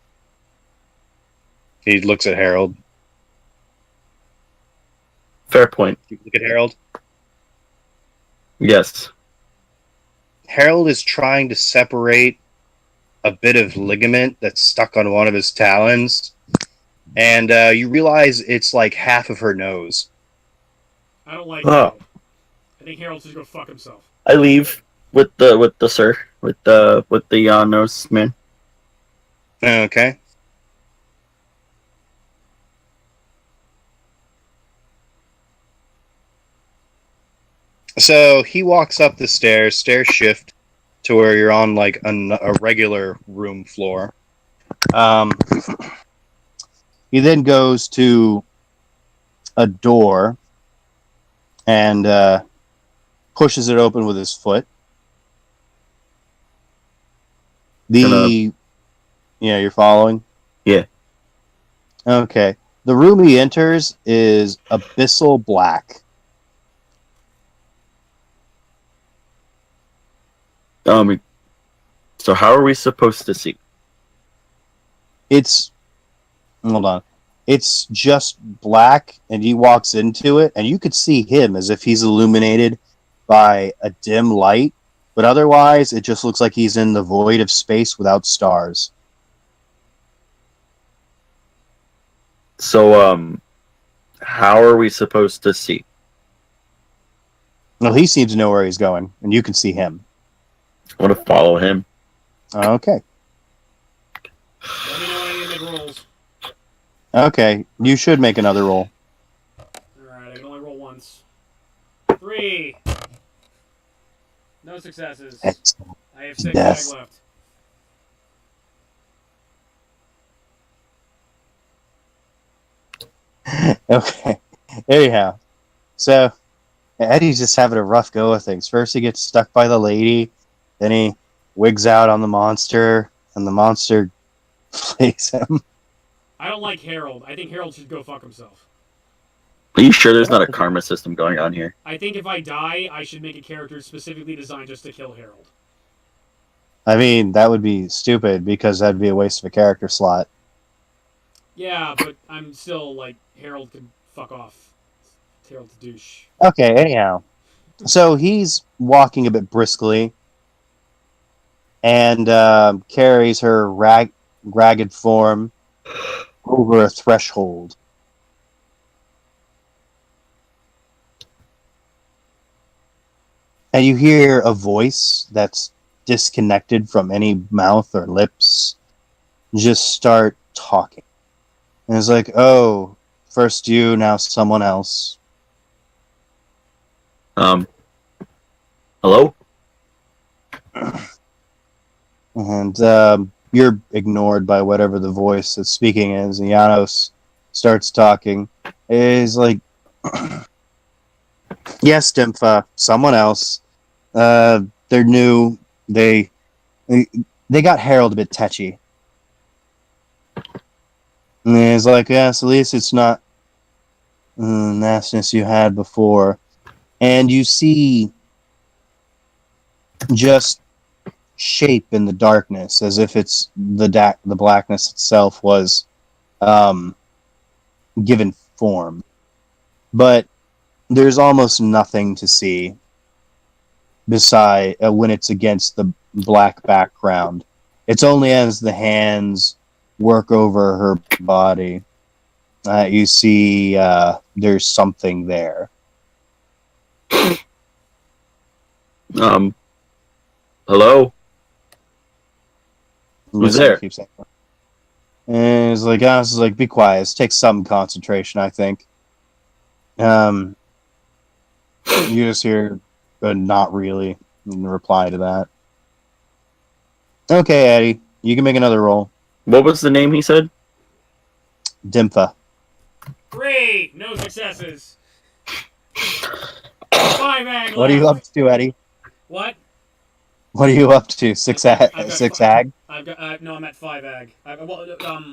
He looks at Harold.
Fair point.
You look at Harold.
Yes.
Harold is trying to separate a bit of ligament that's stuck on one of his talons, and you realize it's like half of her nose.
I don't like.
Oh.
Harold. I think Harold's just gonna fuck himself.
I leave with the Janos man.
Okay. So he walks up the stairs shift to where you're on like a regular room floor. He then goes to a door and pushes it open with his foot. Yeah, you're following?
Yeah.
Okay. The room he enters is abyssal black.
So how are we supposed to see?
it's hold on. It's just black, and he walks into it, and you could see him as if he's illuminated by a dim light, but otherwise, it just looks like he's in the void of space without stars.
So, how are we supposed to see?
Well, he seems to know where he's going, and you can see him.
I want to follow him.
Okay.
Let me know when I need to make rolls.
Okay, you should make another roll.
Alright, I can only roll once. 3. No successes.
Excellent.
I have 6
Yes.
ag left.
Okay. Anyhow, so Eddie's just having a rough go of things. First, he gets stuck by the lady, then he wigs out on the monster, and the monster plays him.
I don't like Harold. I think Harold should go fuck himself.
Are you sure there's not a karma system going on here?
I think if I die, I should make a character specifically designed just to kill Harold.
I mean, that would be stupid because that'd be a waste of a character slot.
Yeah, but I'm still like, Harold could fuck off. Harold's a douche.
Okay, anyhow. So he's walking a bit briskly and carries her ragged form over a threshold. And you hear a voice that's disconnected from any mouth or lips just start talking. And it's like, oh, first you, now someone else.
Hello?
And you're ignored by whatever the voice that's speaking is. And Janos starts talking. He's like, yes, Dimfa, someone else. They're new. They got Harold a bit tetchy. And he's like, yes, at least it's not nastiness you had before. And you see just shape in the darkness, as if it's the blackness itself was given form. But there's almost nothing to see beside when it's against the black background. It's only as the hands work over her body you see there's something there.
Hello? Who's there?
Keep saying that. And it's like, be quiet. It takes some concentration, I think. You just hear, but not really, in reply to that. Okay, Eddie, you can make another roll.
What was the name he said?
Dimfa.
Great! No successes. 5 ag left.
What are you up to, Eddie?
What?
What are you up to? Six ag?
I've got, no, I'm at 5 ag.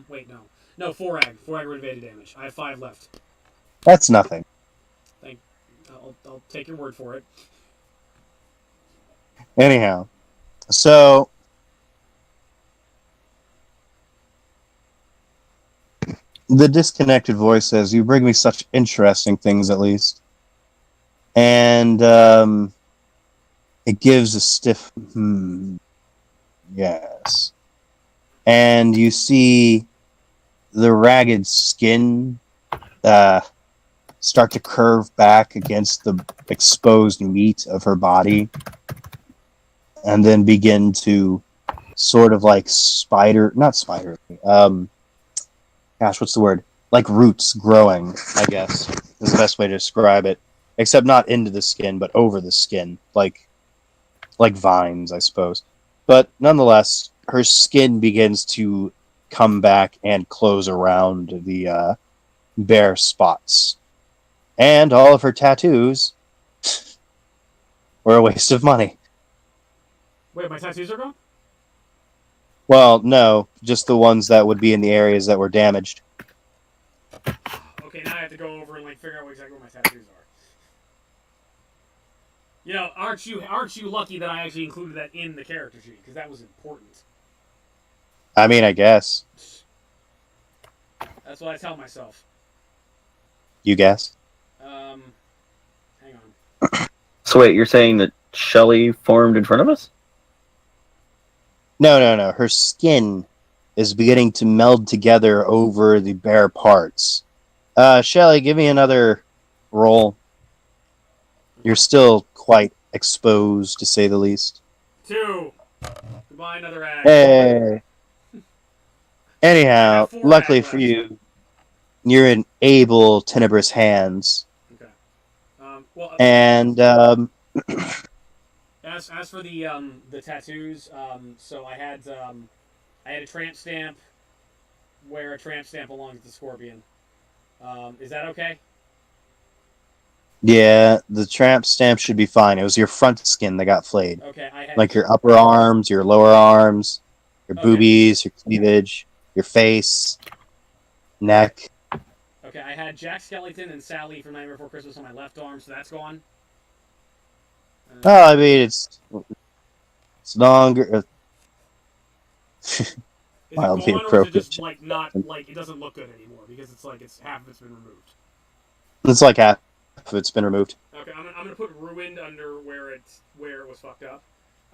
Wait, no. No, 4 ag. 4 aggravated damage. I have 5 left.
That's nothing.
I'll take your word for it.
Anyhow, so the disconnected voice says, "You bring me such interesting things, at least," and it gives a stiff yes, and you see the ragged skin start to curve back against the exposed meat of her body, and then begin to sort of like what's the word? Like roots growing, I guess, is the best way to describe it. Except not into the skin, but over the skin, like vines, I suppose. But nonetheless, her skin begins to come back and close around the bare spots. And all of her tattoos were a waste of money.
Wait, my tattoos are gone?
Well, no, just the ones that would be in the areas that were damaged.
Okay, now I have to go over and figure out exactly what my tattoos are. You know, aren't you lucky that I actually included that in the character sheet, because that was important.
I mean, I guess.
That's what I tell myself.
You guess?
Hang on.
So wait, you're saying that Shelly formed in front of us?
No. Her skin is beginning to meld together over the bare parts. Shelly, give me another roll. You're still quite exposed, to say the least.
2. Goodbye, another ag.
Hey.
I
Anyhow,
have 4
luckily
ag
for
left.
you, you're in able, tenebrous hands.
Okay. Well,
And
as for the tattoos, so I had a tramp stamp where a tramp stamp belongs to Scorpion. Is that okay?
yeah, the tramp stamp should be fine. It was your front skin that got flayed.
Okay, I had
Like your upper arms, your lower arms, your
Okay.
boobies, your cleavage, your face, neck.
Okay, I had Jack Skellington and Sally from Nightmare Before Christmas on my left arm, so that's gone.
Oh, I mean, it's longer.
Is
Mildly
it gone, or is it just
appropriate.
like not like it doesn't look good anymore because it's like it's half of it's been removed?
It's like half of it's been removed.
Okay, I'm gonna put ruined under where it was fucked up.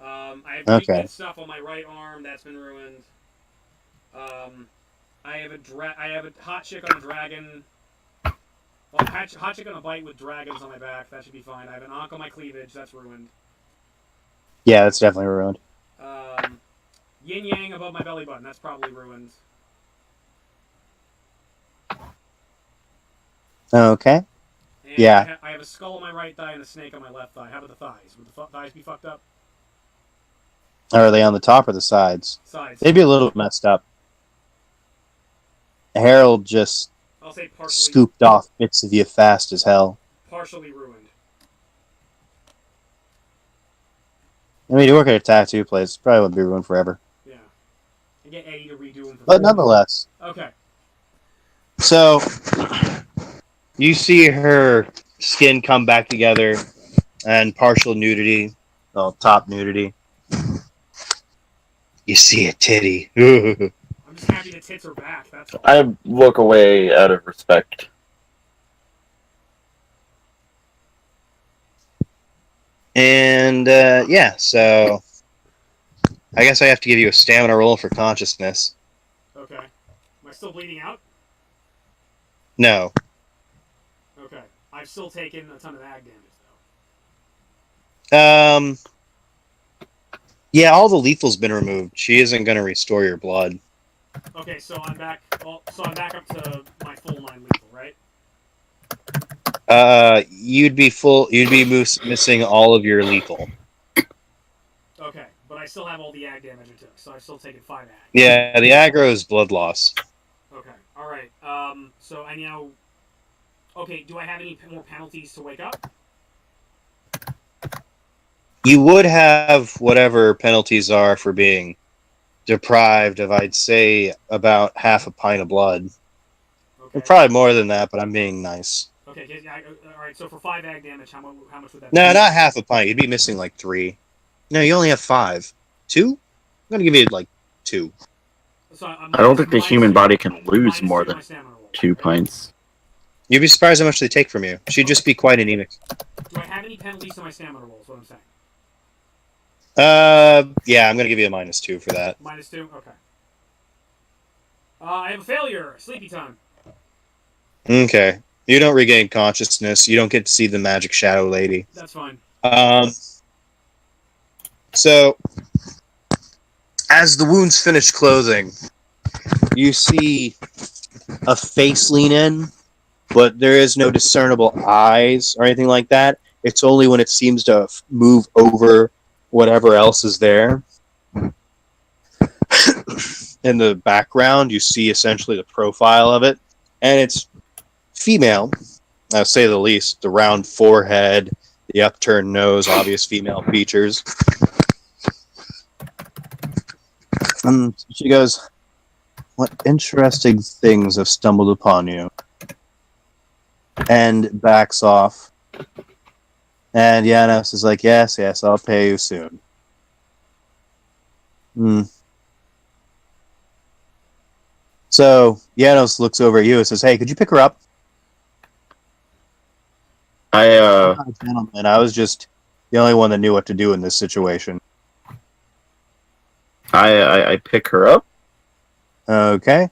I have
Okay.
weakness stuff on my right arm that's been ruined. I have a hot chick on a dragon. Well, hot chick on a bite with dragons on my back. That should be fine. I have an ankh on my cleavage. That's ruined.
Yeah, that's definitely ruined.
Yin yang above my belly button. That's probably ruined.
Okay.
And
Yeah.
I have a skull on my right thigh and a snake on my left thigh. How about the thighs? Would the thighs be fucked up?
Are they on the top or the sides?
Sides.
They'd be a little messed up. Harold just
I'll say partially.
scooped off bits of you fast as hell.
Partially ruined.
I mean, you work at a tattoo place, probably wouldn't be ruined forever.
Yeah. And get Eddie to redo them for
But
free.
nonetheless.
Okay.
So you see her skin come back together and partial nudity.
Well, top nudity.
You see a titty.
I'm just happy the tits are back. That's all.
I look away out of respect.
And yeah, so I guess I have to give you a stamina roll for consciousness.
Okay. Am I still bleeding out?
No.
Okay. I've still taken a ton of ag damage, though.
Yeah, all the lethal's been removed. She isn't going to restore your blood.
Okay, so I'm back. So I'm back up to my full 9 lethal, right?
You'd be full. You'd be missing all of your lethal.
Okay, but I still have all the ag damage I took, so I've still taken 5 ag.
Yeah, the aggro is blood loss.
Okay, alright. So I now... Okay, do I have any more penalties to wake up?
You would have whatever penalties are for being deprived of, I'd say, about half a pint of blood.
Okay.
Probably more than that, but I'm being nice.
Okay, alright, so for 5 ag damage, how much would that
No,
be?
not half a pint. You'd be missing like 3. No, you only have 5. 2? I'm gonna give you like 2.
So
I don't think the human body can lose more than 2
pints.
pints.
You'd be surprised how much they take from you. She'd just be quite anemic.
Do I have any penalties to my stamina roll, is what I'm saying?
Yeah, I'm gonna give you a -2 for that.
-2? Okay. I have a failure. Sleepy time.
Okay. You don't regain consciousness. You don't get to see the magic shadow lady.
That's fine.
So, as the wounds finish closing,
You see a face lean in, but there is no discernible eyes or anything like that. It's only when it seems to move over whatever else is there. In the background, you see essentially the profile of it, and it's female, I'll say the least. The round forehead, the upturned nose, obvious female features. She goes, "What interesting things have stumbled upon you?" And backs off. And Janos is like, yes, I'll pay you soon. So Janos looks over at you and says, "Hey, could you pick her up?"
I
I'm not a gentleman. I was just the only one that knew what to do in this situation.
I pick her up.
Okay.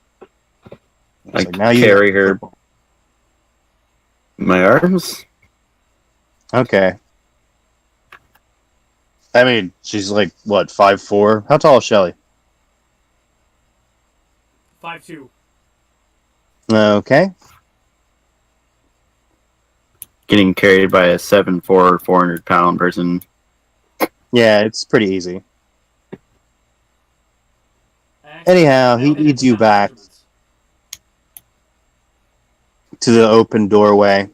I
So now you
carry her in my arms.
Okay. I mean, she's like what, 5'4"? How tall is Shelly?
5'2".
Okay.
Getting carried by a 7'4", 400-pound person.
Yeah, it's pretty easy.
Actually,
Anyhow, he
that'll hit
leads
it
you
without
back
measurements.
to the open doorway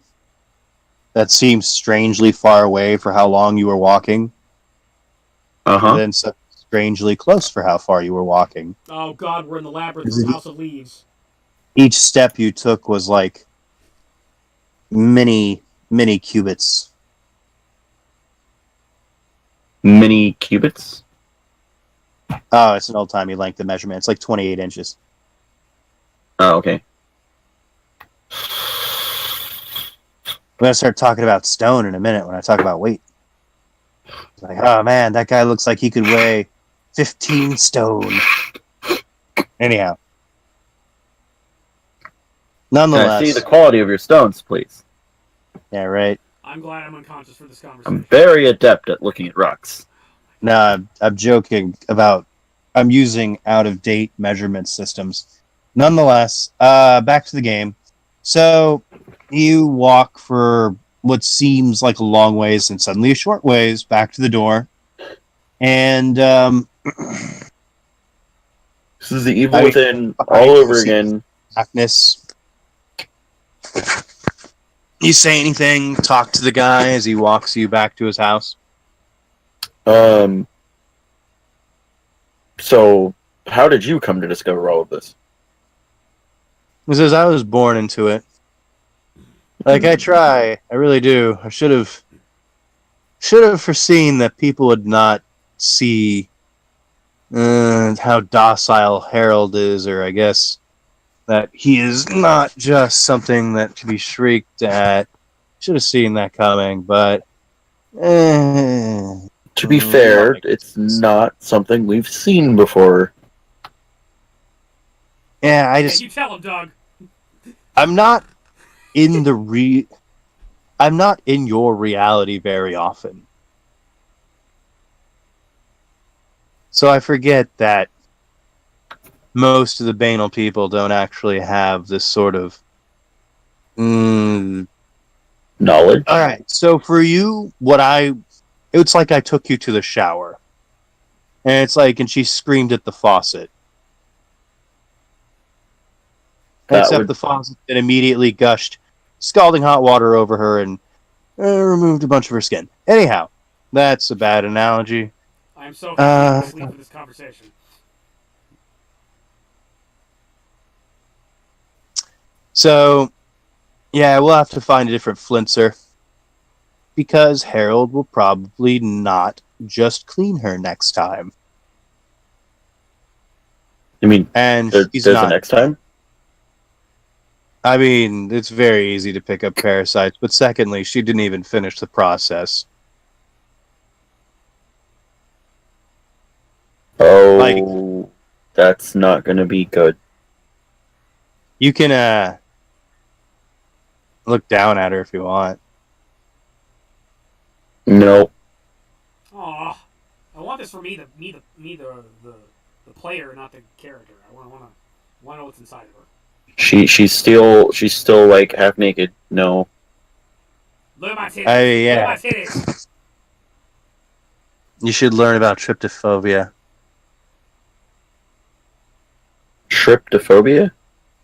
that seems strangely far away for how long you were walking, and then so strangely close for how far you were walking.
Oh God, we're in the labyrinth of House of Leaves.
Each step you took was like many cubits.
Mini cubits.
Oh, it's an old-timey length of measurement. It's like 28 inches.
Oh, okay.
I'm going to start talking about stone in a minute when I talk about weight. It's like, oh man, that guy looks like he could weigh 15 stone. Anyhow.
Can I
Nonetheless.
see the quality of your stones, please?
Yeah, right.
I'm glad I'm unconscious for this conversation.
I'm very adept at looking at rocks.
No, I'm joking about. I'm using out-of-date measurement systems. Nonetheless, back to the game. So you walk for what seems like a long ways and suddenly a short ways back to the door. And
This is the evil within all over again.
Darkness. You say anything, talk to the guy as he walks you back to his house.
So, how did you come to discover all of this?
He says, I was born into it. Like, I try. I really do. I should have foreseen that people would not see how docile Harold is, or I guess that he is not just something that can be shrieked at. Should have seen that coming, but
To be fair, it's not something we've seen before.
yeah, I
Hey,
just
you tell him, Doug.
I'm not in the I'm not in your reality very often. So I forget that most of the banal people don't actually have this sort of
Knowledge?
All right. So for you, it's like I took you to the shower. And it's like, and she screamed at the faucet. Except the faucet that immediately gushed scalding hot water over her and removed a bunch of her skin. Anyhow, that's a bad analogy.
I'm so happy to sleep for this conversation.
So, yeah, we'll have to find a different Flintser. Because Harold will probably not just clean her next time.
You mean
And
there's a next time?
I mean, it's very easy to pick up parasites, but secondly, she didn't even finish the process.
Oh, that's not going to be good.
You can look down at her if you want.
No.
Aw, I want this for me, the player, not the character. I want to know what's inside of her.
She's still like half naked. No.
Look at my titties.
Yeah.
Look at my titties.
You should learn about tryptophobia.
Tryptophobia?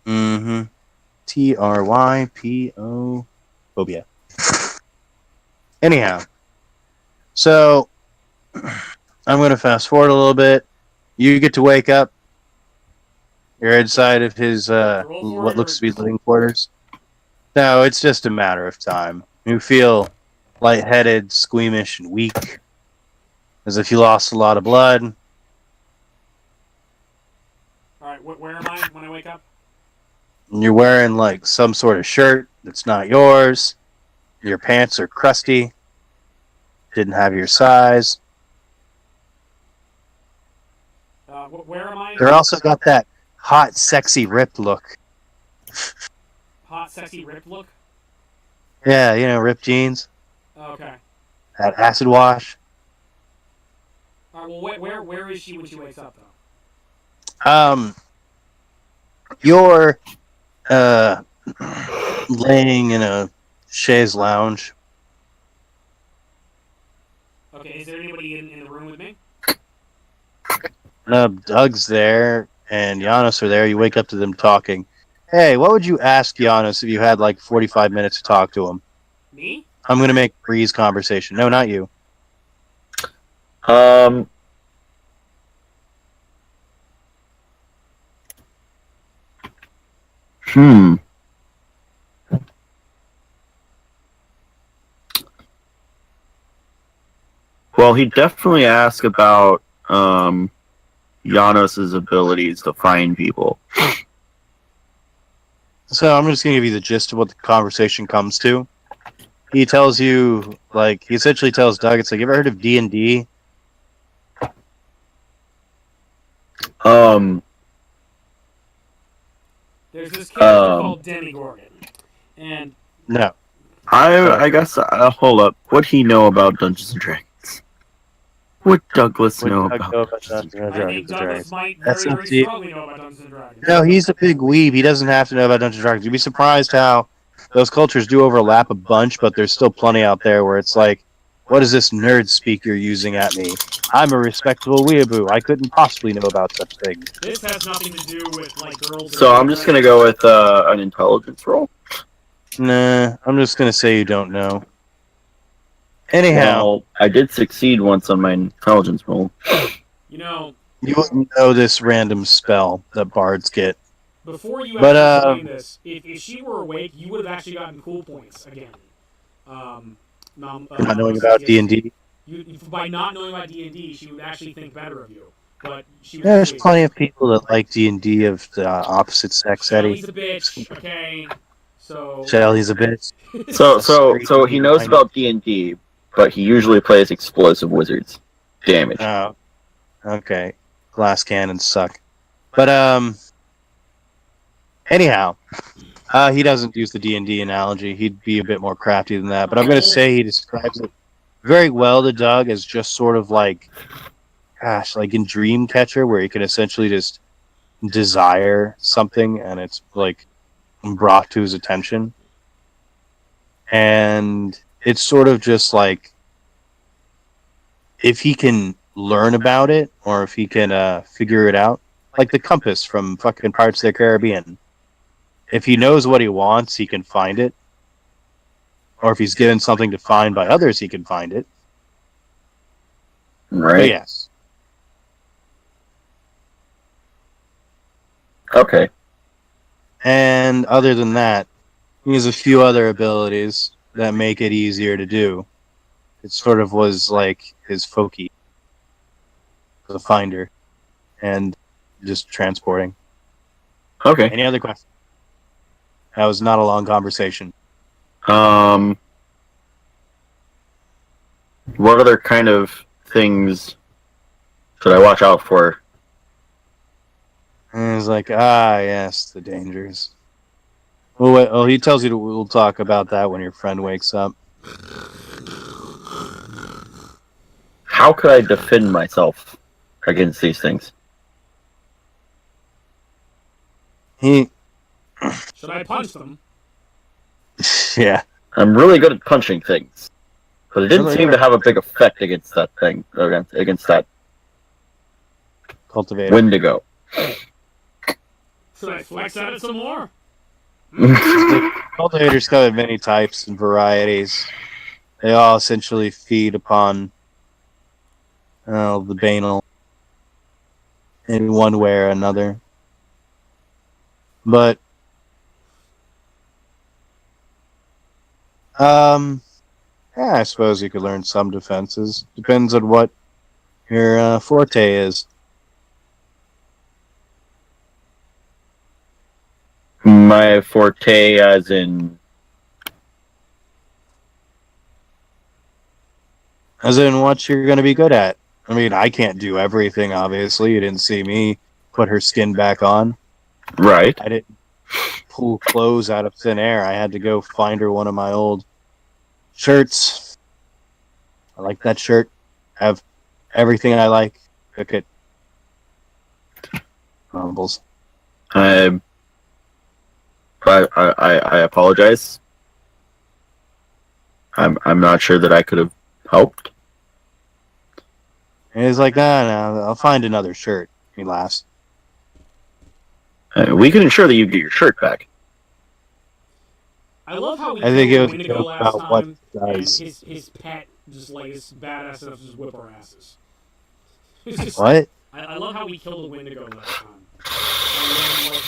Mm-hmm. TRYPO phobia. Anyhow, so I'm going to fast forward a little bit. You get to wake up. You're inside of his what looks to be living quarters. No, it's just a matter of time. You feel lightheaded, squeamish, and weak, as if you lost a lot of blood.
All right, where am I when I wake up?
You're wearing like some sort of shirt that's not yours. Your pants are crusty. Didn't have your size.
Where am I?
They're also got that hot, sexy, ripped look.
Hot, sexy, ripped look?
Yeah, ripped jeans.
Okay.
That acid wash.
Alright, well, where is she when she wakes up, though?
You're laying in a chaise lounge.
Okay, is there anybody in the room with me?
Doug's there and Giannis are there. You wake up to them talking. Hey, what would you ask Giannis if you had like 45 minutes to talk to him?
Me?
I'm going to make Breeze conversation. No, not you.
Hmm. Well, he definitely asked about Janos's abilities to find people.
So I'm just going to give you the gist of what the conversation comes to. He tells you, he essentially tells Doug, it's like, you ever heard of D&D?
There's this character called Demigorgon. And...
No.
I guess, hold up. What'd he know about Dungeons and Dragons? What Douglas know about Dungeons and Dragons?
I think Douglas might
That's
very,
up
very
to you.
strongly know about Dungeons and Dragons.
No, he's a big weeb. He doesn't have to know about Dungeons and Dragons. You'd be surprised how those cultures do overlap a bunch, but there's still plenty out there where it's like, what is this nerd speaker using at me? I'm a respectable weeaboo. I couldn't possibly know about such things.
This has nothing to do with, girls...
So I'm just gonna go with an intelligence roll.
Nah, I'm just gonna say you don't know. Anyhow,
Well, I did succeed once on my intelligence roll.
You
wouldn't know this random spell that bards get.
Before you explain this, if she were awake, you would have actually gotten cool points again.
Not knowing about D&D.
By not knowing about D&D, she would actually think better of you. But
there's plenty of people that like D&D of the opposite sex, Eddie.
Shelly's a bitch, okay? So
Shelly's a bitch.
So he knows about D&D, but he usually plays explosive wizards. Damage.
Oh, okay. Glass cannons suck. But anyhow, he doesn't use the D&D analogy. He'd be a bit more crafty than that. But I'm going to say he describes it very well to Doug as just sort of like in Dreamcatcher, where he can essentially just desire something and it's like brought to his attention. And it's sort of just like, if he can learn about it or if he can figure it out, like the compass from fucking Pirates of the Caribbean. If he knows what he wants, he can find it. Or if he's given something to find by others, he can find it.
Right.
But yes.
Okay.
And other than that, he has a few other abilities that make it easier to do. It sort of was like his folky, the finder, and just transporting.
Okay.
Any other questions? That was not a long conversation.
What other kind of things should I watch out for?
And he's like, yes, the dangers. Well, he tells you we'll talk about that when your friend wakes up.
How could I defend myself against these things?
should I punch them?
Yeah.
I'm really good at punching things, but it didn't seem to have a big effect against that thing, against that
Cultivator.
Wendigo.
Should I flex at it some more?
Cultivators come in many types and varieties. They all essentially feed upon the banal in one way or another. But I suppose you could learn some defenses. Depends on what your forte is.
My forte, as in.
As in what you're going to be good at. I mean, I can't do everything, obviously. You didn't see me put her skin back on.
Right.
I didn't pull clothes out of thin air. I had to go find her one of my old shirts. I like that shirt. Have everything I like. Cook it. Mumbles.
I apologize. I'm not sure that I could have helped.
And he's like, nah, I'll find another shirt. He laughs.
We can ensure that you get your shirt back.
I love how we
I think it
killed
was a
Wendigo
joke
last
about what
time,
he
and
does.
his pet just like is badass enough to just whip our asses. It's just,
What?
I love how we killed a Wendigo last time. And then, like,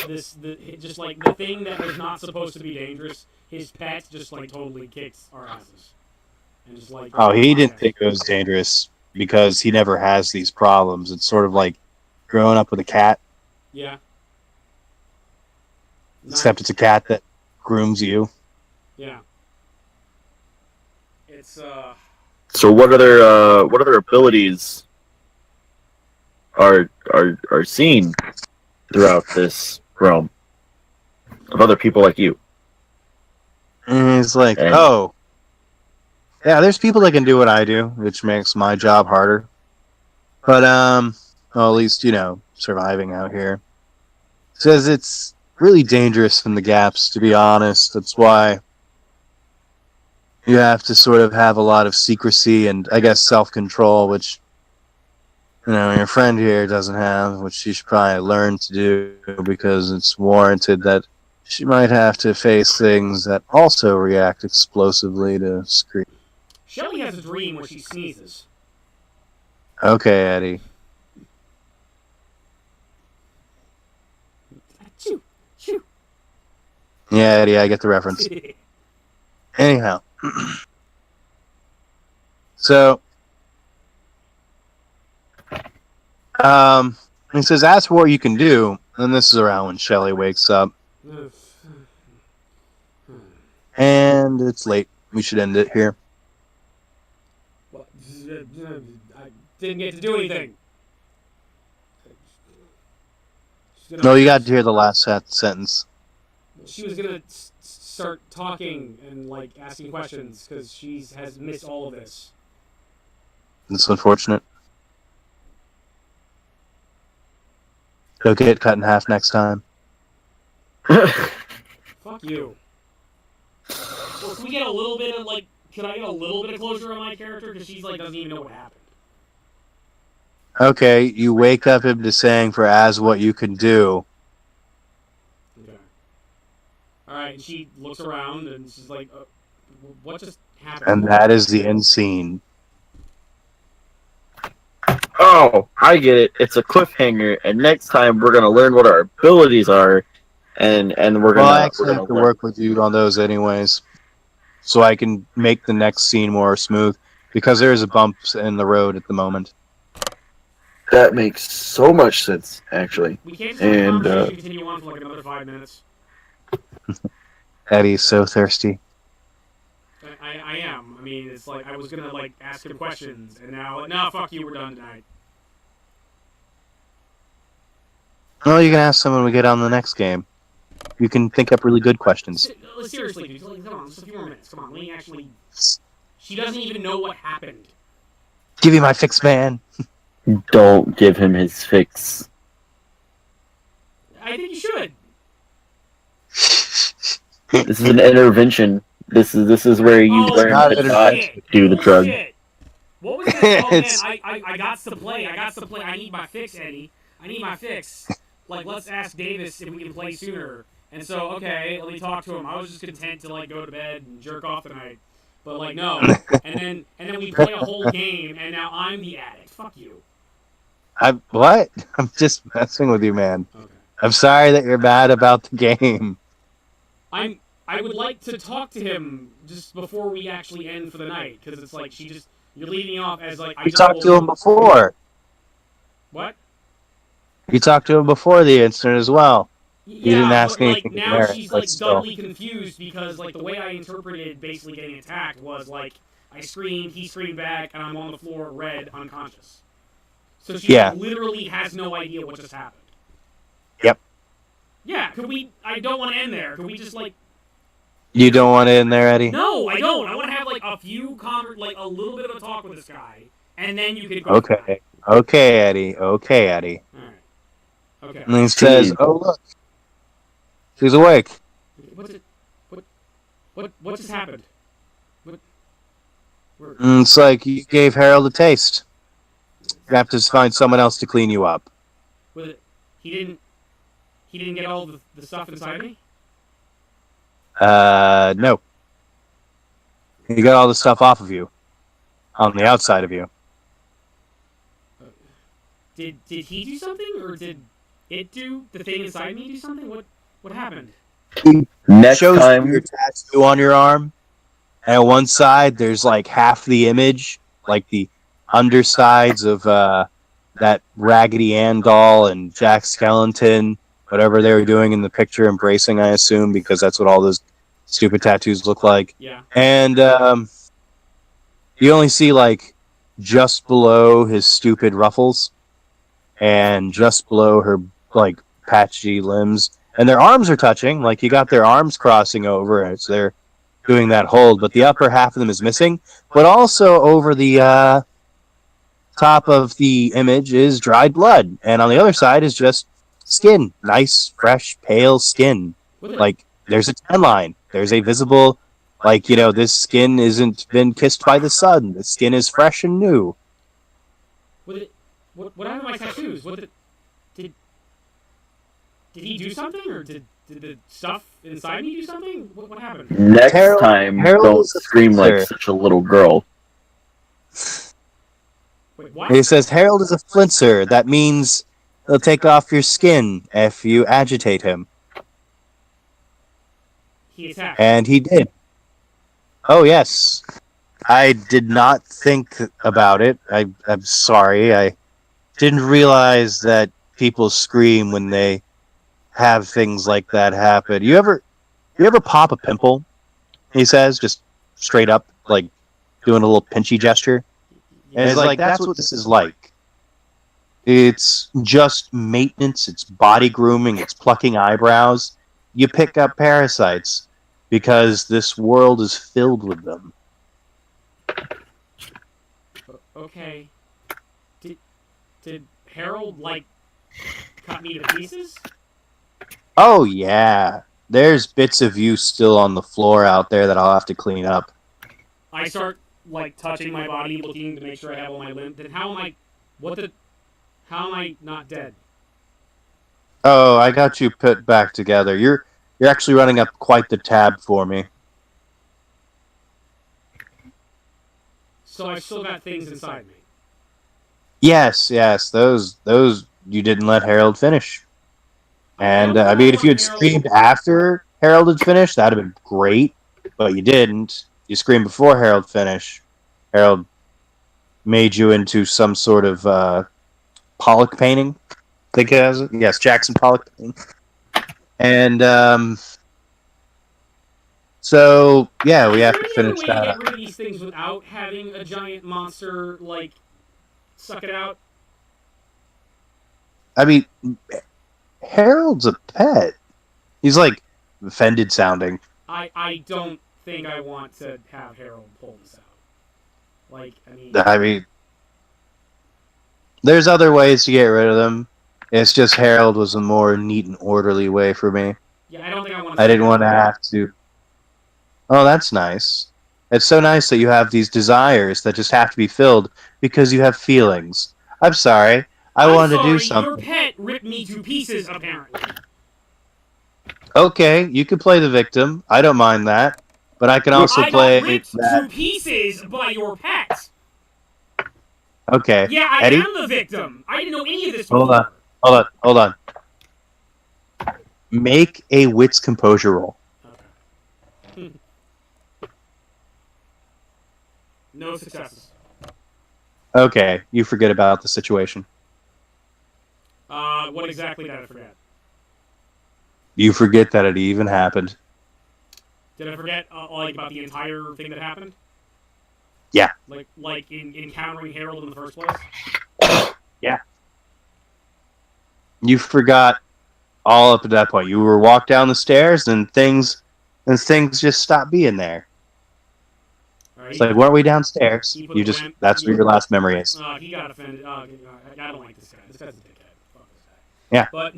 but just like the thing that was not supposed to be dangerous, his pet just like totally kicks our asses. And just like,
Oh, he didn't think it was dangerous because he never has these problems. It's sort of like growing up with a cat,
Yeah.
except it's a cat that grooms you.
Yeah. It's
So what other abilities are seen throughout this realm of other people like you?
And he's like,
And-
oh, yeah, there's people that can do what I do, which makes my job harder. But, well, at least, surviving out here. Says it's really dangerous in the gaps, to be honest. That's why you have to sort of have a lot of secrecy and, I guess, self-control, which, your friend here doesn't have, which she should probably learn to do because it's warranted that she might have to face things that also react explosively to scream.
Shelly has a dream where she sneezes.
Okay, Eddie.
Achoo, achoo.
Yeah, Eddie, I get the reference. Anyhow. So, he says, ask for what you can do. And this is around when Shelly wakes up. And it's late. We should end it here.
What? I didn't get to do anything.
No, you got to hear the last sentence.
She was gonna start talking and like asking questions because she has missed all of this.
It's unfortunate. Go get cut in half next time.
Fuck you. Well, can we get a little bit of like? Can I get a little bit of closure on my character because she's like doesn't even know what happened.
Okay, you wake up into saying for as what you can do.
Okay. All right, and she looks around and she's like, "What just happened?"
And that is the end scene.
Oh, I get it. It's a cliffhanger, and next time we're gonna learn what our abilities are, and we're gonna.
Well, I actually
we're
have to
gonna
work with you on those anyways, so I can make the next scene more smooth, because there's bumps in the road at the moment.
That makes so much sense, actually.
We can't just have
And,
the conversation continue on for like another 5 minutes.
Eddie's so thirsty.
I am. I mean, it's like I was gonna like ask him questions, and now no, fuck you, we're done tonight.
Well, you can ask someone when we get on the next game. You can think up really good questions.
Seriously, dude, like, come on, just a few more minutes. Come on, let me actually. She doesn't even know what happened.
Give me my fix, man.
Don't give him his fix.
I think you should.
This is an intervention. This is where you learn
not
to
an
not
shit.
do the drug.
Shit. What was this? Oh man,
It's-
I got to play. I need my fix, Eddie. I need my fix. Like, let's ask Davis if we can play sooner. And so, okay, let me talk to him. I was just content to like go to bed and jerk off tonight. But like, no. And then we play a whole game, and now I'm the addict. Fuck you.
What? I'm just messing with you, man.
Okay.
I'm sorry that you're mad about the game.
I would like to talk to him just before we actually end for the night, because it's like you're leading me off as like I
You
just
talked to him before.
What?
You talked to him before the incident as well.
Yeah,
didn't ask
but like
anything
now
generic,
she's
but
like
still.
doubly confused because like the way I interpreted basically getting attacked was like I screamed, he screamed back, and I'm on the floor, red, unconscious. So she
Yeah.
like, literally has no idea what just happened.
Yep.
Yeah, could we? I don't want to end there. Could we just like?
You don't want it in there, Eddie?
No, I don't. I want to have like like a little bit of a talk with this guy, and then you could go.
Okay. Okay, Eddie. Okay, Eddie.
All right. Okay.
And he says, "Oh look, she's awake."
What's it? What just happened? What?
And it's like you gave Harold a taste. You have to find someone else to clean you up.
Was it? He didn't. He didn't get all the stuff inside me.
No. You got all the stuff off of you, on the outside of you.
Did he do something, or did it do the thing inside me do something? What happened?
Next
Shows
time,
your tattoo on your arm, and on one side there's like half the image, like the undersides of that Raggedy Ann doll and Jack Skellington, whatever they were doing in the picture, embracing, I assume, because that's what all those stupid tattoos look like.
Yeah.
And you only see like just below his stupid ruffles, and just below her like patchy limbs, and their arms are touching. Like you got their arms crossing over as they're doing that hold, but the upper half of them is missing. But also over the top of the image is dried blood, and on the other side is just skin, nice, fresh, pale skin. Like there's a tan line. There's a visible, like, you know, this skin isn't been kissed by the sun. The skin is fresh and new.
What happened to my tattoos? Did he do something, or did the stuff inside me do something? What happened?
next time,
Harold
don't
is a
scream like
flincher.
such a little girl.
Wait, what?
He says Harold is a flincher. That means he'll take off your skin if you agitate him.
He attacked.
And he did. Oh, yes. I did not think about it. I'm sorry. I didn't realize that people scream when they have things like that happen. You ever pop a pimple? He says, just straight up, like doing a little pinchy gesture. And it's like, that's what this is like. It's just maintenance, it's body grooming, it's plucking eyebrows. You pick up parasites because this world is filled with them.
Okay. Did Harold like cut me to pieces?
Oh, yeah. There's bits of you still on the floor out there that I'll have to clean up.
I start like touching my body, looking to make sure I have all my limbs. Then how am I? How am I not dead?
Oh, I got you put back together. You're actually running up quite the tab for me.
So I've still got things inside me.
Yes, those you didn't let Harold finish. And I mean, if you had screamed after Harold had finished, that'd have been great. But you didn't. You screamed before Harold finished. Harold made you into some sort of Pollock painting. I think it has it. Yes, Jackson Pollock painting. And so yeah, we have to finish that
Get
up.
rid of these things without having a giant monster like suck it out.
I mean, Harold's a pet. He's like offended sounding.
I don't think I want to have Harold pull this out. Like,
I mean, there's other ways to get rid of them. It's just Harold was a more neat and orderly way for me.
Yeah, I don't think I want.
I didn't want to have to. Oh, that's nice. It's so nice that you have these desires that just have to be filled because you have feelings. I'm sorry. I wanted to do something.
Your pet ripped me to pieces, apparently.
Okay, you could play the victim. I don't mind that. But I can also play
I got ripped
that.
to pieces by your pet.
Okay.
Yeah, I
Eddie?
am the victim. I didn't know any of this before.
Hold on. Make a wits composure roll.
Okay. No successes.
Okay, you forget about the situation.
What exactly did I forget?
You forget that it even happened.
Did I forget like about the entire thing that happened?
Yeah.
Like in encountering Harold in the first place?
Yeah. You forgot all up to that point. You were walked down the stairs and things just stopped being there.
Right,
It's like, weren't we downstairs?
he put
You
the
just
lamp-
that's
he-
where your last memory is.
he got offended. I don't like this guy. This guy's a dickhead. Fuck this guy.
Yeah.
But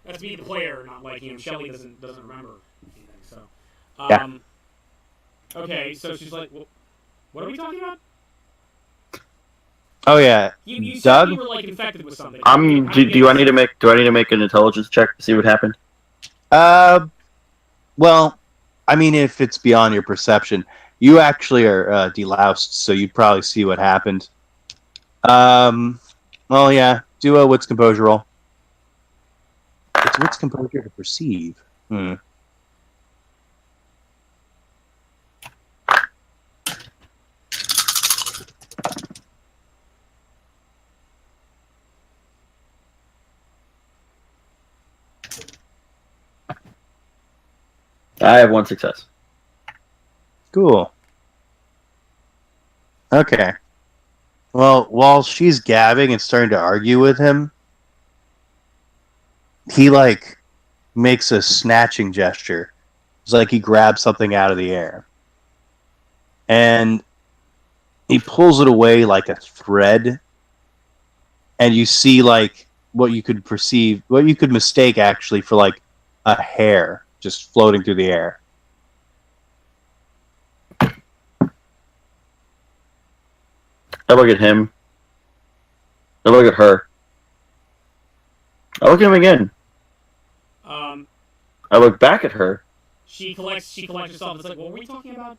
that's me, the player, not liking him. Shelly doesn't remember anything. So,
Yeah.
okay. So she's like, what are we talking about?
Oh yeah.
You said
Doug?
we were like infected with something.
Do I need to make an intelligence check to see what happened?
Well, I mean, if it's beyond your perception, you actually are deloused, so you'd probably see what happened. Well, yeah. Do a wits composure roll. It's wits composure to perceive.
I have 1 success.
Cool. Okay. Well, while she's gabbing and starting to argue with him, he like makes a snatching gesture. It's like he grabs something out of the air. And he pulls it away like a thread. And you see like what you could mistake actually for like a hair just floating through the air.
I look at him. I look at her. I look at him again. I look back at her.
She collects herself. It's like, what were we talking about?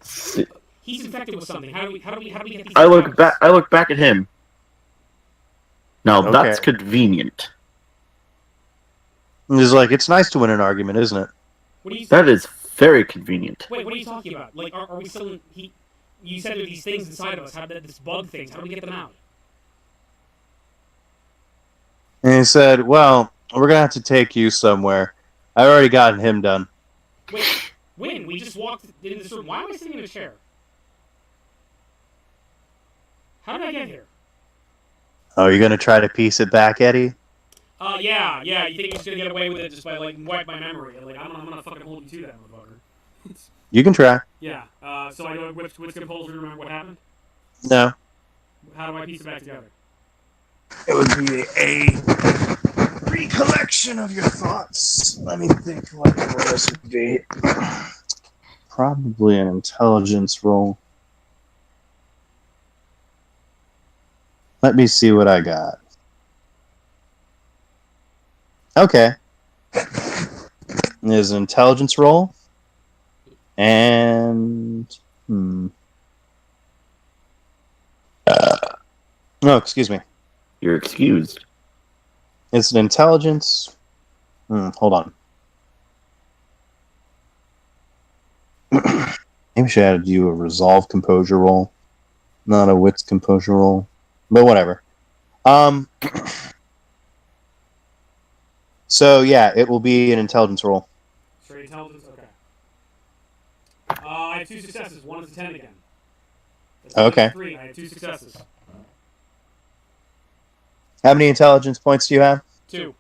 He's infected with something. How do we get these?
I look back at him. Now
Okay.
that's convenient.
And he's like, it's nice to win an argument, isn't it?
What are you?
That is very convenient.
Wait, what are you talking about? Like, are we still? You said there are these things inside of us. This bug things. How do we get them out?
And he said, well, we're going to have to take you somewhere. I've already gotten him done.
Wait, when? We just walked in this room. Why am I sitting in a chair? How did I get here?
Oh, you're going to try to piece it back, Eddie?
Yeah. You think you're just gonna get away with it just by like wipe my memory? Like, I'm gonna fucking hold you to that, motherfucker.
You can try.
Yeah. So I know which compulsory. Remember what happened?
No.
How do I piece it back together?
It would be a recollection of your thoughts. Let me think what this would be. Probably an intelligence roll. Let me see what I got. Okay. There's an intelligence roll. And... no, excuse me.
You're excused.
It's an intelligence... hold on. Maybe I should have to do a resolve composure roll. Not a wits composure roll. But whatever. So, yeah, it will be an intelligence roll.
Straight intelligence? Okay. I have 2 successes. 1 is a 10 again. That's
Okay.
3. I have 2 successes.
How many intelligence points do you have?
2.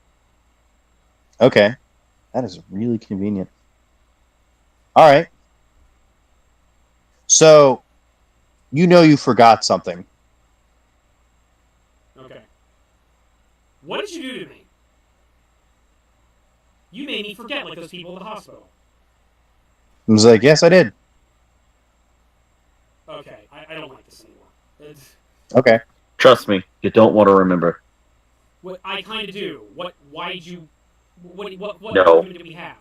Okay. That is really convenient. All right. So, you forgot something.
Okay. What did you do to me? You made me forget like those people at the hospital.
I was like, yes, I did.
Okay, I don't like this anymore.
Okay.
Trust me, you don't want to remember.
What I kind of do. Why did you? What
No.
argument do we have?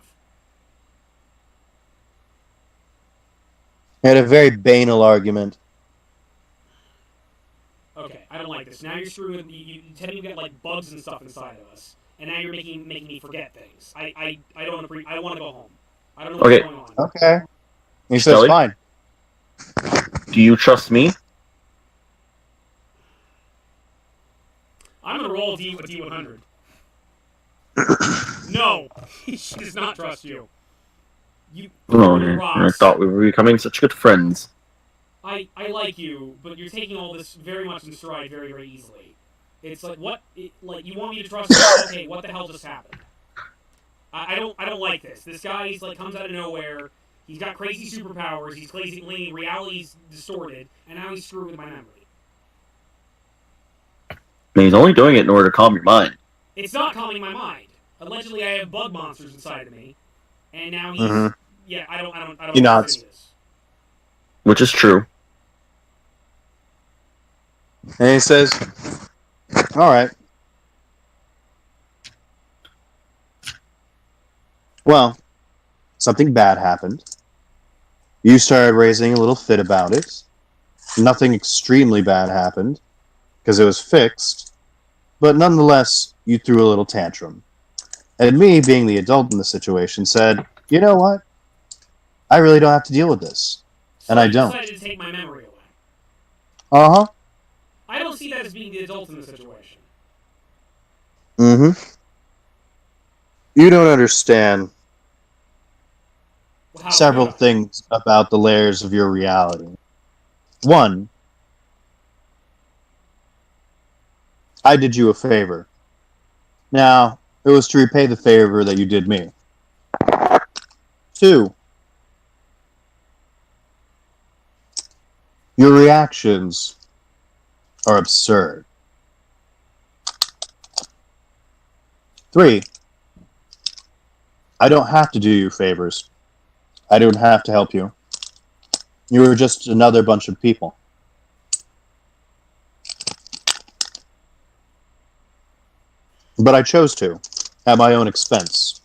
I had a very banal argument.
Okay, I don't like this. Now you're screwing. You tell me you got like bugs and stuff inside of us, and now you're making me forget things. I don't agree. I want to go home. I don't know what's
Okay.
going on.
Okay. He says,
Shelley?
fine.
Do you trust me?
I'm gonna roll a D100. No, she does not trust you. You
Oh,
the
I
rocks.
thought we were becoming such good friends.
I like you, but you're taking all this very much in stride very, very easily. It's like, what? Like, you want me to trust you? Okay, what the hell just happened? I don't like this. This guy's, like, comes out of nowhere. He's got crazy superpowers. He's crazy, reality's distorted, and now he's screwed with my memory.
I mean, he's only doing it in order to calm your mind.
It's not calming my mind. Allegedly, I have bug monsters inside of me, and now he's
Mhm.
yeah. I don't
He
trust
nods.
any of this.
Which is true.
And he says, "All right. Well, something bad happened. You started raising a little fit about it. Nothing extremely bad happened because it was fixed, but nonetheless, you threw a little tantrum. And me, being the adult in the situation, said, you know what? I really don't have to deal with this.
So
And I
you
don't.
decided to take my memory away.
Uh-huh.
I don't see that as being the adult in the situation.
Mm-hmm. You don't understand
How
several
could I?
things about the layers of your reality. One, I did you a favor. Now, it was to repay the favor that you did me. Two, your reactions are absurd. Three, I don't have to do you favors. I don't have to help you. You were just another bunch of people. But I chose to, at my own expense.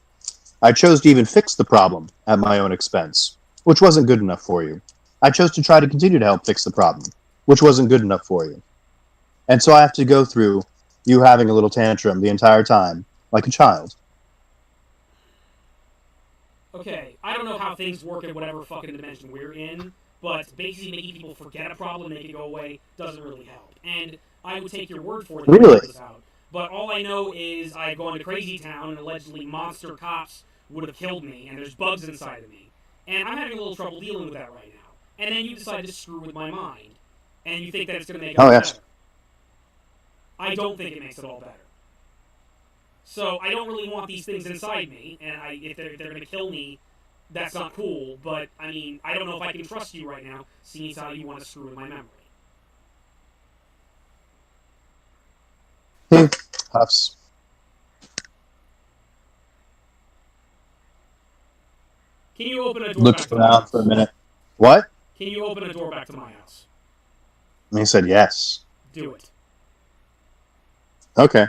I chose to even fix the problem at my own expense, which wasn't good enough for you. I chose to try to continue to help fix the problem, which wasn't good enough for you. And so I have to go through you having a little tantrum the entire time, like a child.
Okay, I don't know how things work in whatever fucking dimension we're in, but basically making people forget a problem, make it go away, doesn't really help. And I would take your word for it to
Really?
figure this out. But all I know is I've gone to Crazy Town and allegedly monster cops would have killed me, and there's bugs inside of me. And I'm having a little trouble dealing with that right now. And then you decide to screw with my mind, and you think that it's going to make it
Oh,
all
yes.
better. I don't think it makes it all better. So I don't really want these things inside me, and if they're going to kill me, that's not cool. But I mean, I don't know if I can trust you right now, seeing as how you want to screw with my memory.
Huffs.
Can you open a door
Looks
back to my
around
house?
for a minute. What?
Can you open a door back to my house?
And he said yes.
Do it.
Okay.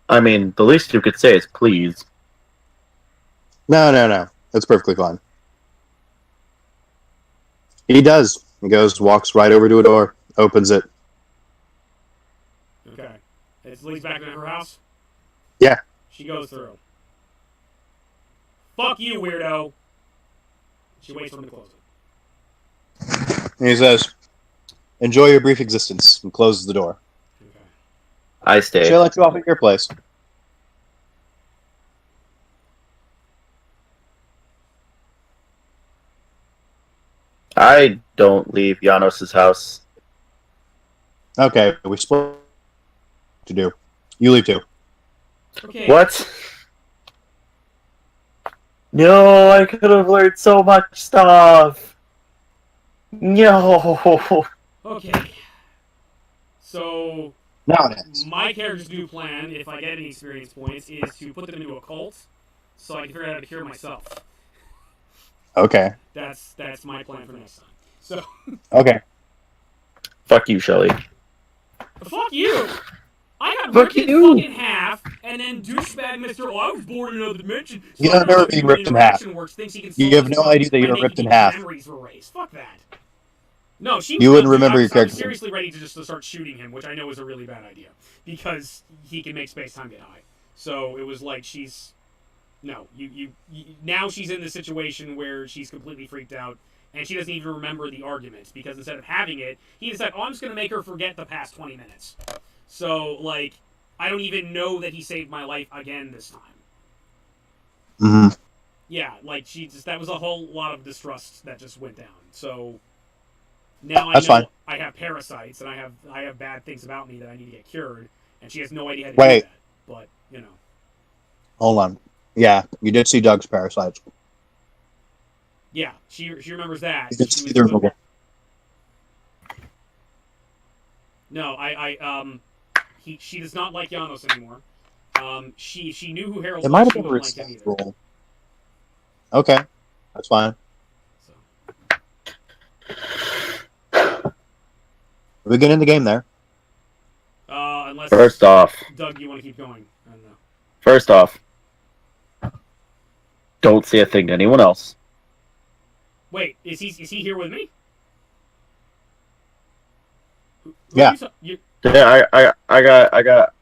I mean, the least you could say is please.
No. That's perfectly fine. He does. He goes, walks right over to a door, opens it.
Okay. It leads back to her house?
Yeah.
She goes through. Fuck you, weirdo! She waits for him to close it.
And he says, enjoy your brief existence, and closes the door.
Okay.
I stay.
She'll let you off at your place.
I don't leave Janos' house.
Okay, we split to do. You leave too.
Okay.
What? No, I could have learned so much stuff. No.
Okay. So,
Now it ends.
my character's new plan, if I get any experience points, is to put them into a cult, so I can figure out how to cure myself.
Okay.
That's my plan for next time. So,
Okay.
Fuck you, Shelly.
fuck you! I got
Fuck
ripped in
you.
fucking half, and then douchebag Mr. Oh, I was born in another dimension. So
You
I
have
don't know
never
how
been
human
ripped in half.
interaction works. Thinks he can
You
solve
have
this
no
problem
idea that
by
you were
making
ripped in
people's
half.
Memories were erased. Fuck that. No, she.
You wouldn't
no, dude,
remember
I
your
was
character.
seriously ready to just start shooting him, which I know is a really bad idea because he can make space time get high. So it was like she's. No, you now she's in the situation where she's completely freaked out and she doesn't even remember the argument because instead of having it, he decided, oh, I'm just going to make her forget the past 20 minutes. So, like, I don't even know that he saved my life again this time.
Mm-hmm.
Yeah, like that was a whole lot of distrust that just went down. So now I
That's
know
fine.
I have parasites and I have bad things about me that I need to get cured, and she has no idea how to do
Wait.
that. But you know,
Hold on. Yeah, you did see Doug's parasites.
yeah, she remembers that.
You did
She
see
was
the removal.
no, she does not like Janos anymore. She knew who Harold
It
was.
might have
She
been a
wouldn't like him either.
respectful. Okay, that's fine.
So,
We get in the game there.
unless
First off,
Doug, you want to keep going? I don't know.
first off, don't say a thing to anyone else.
Wait, is he here with me? Who
Yeah.
Yeah, I got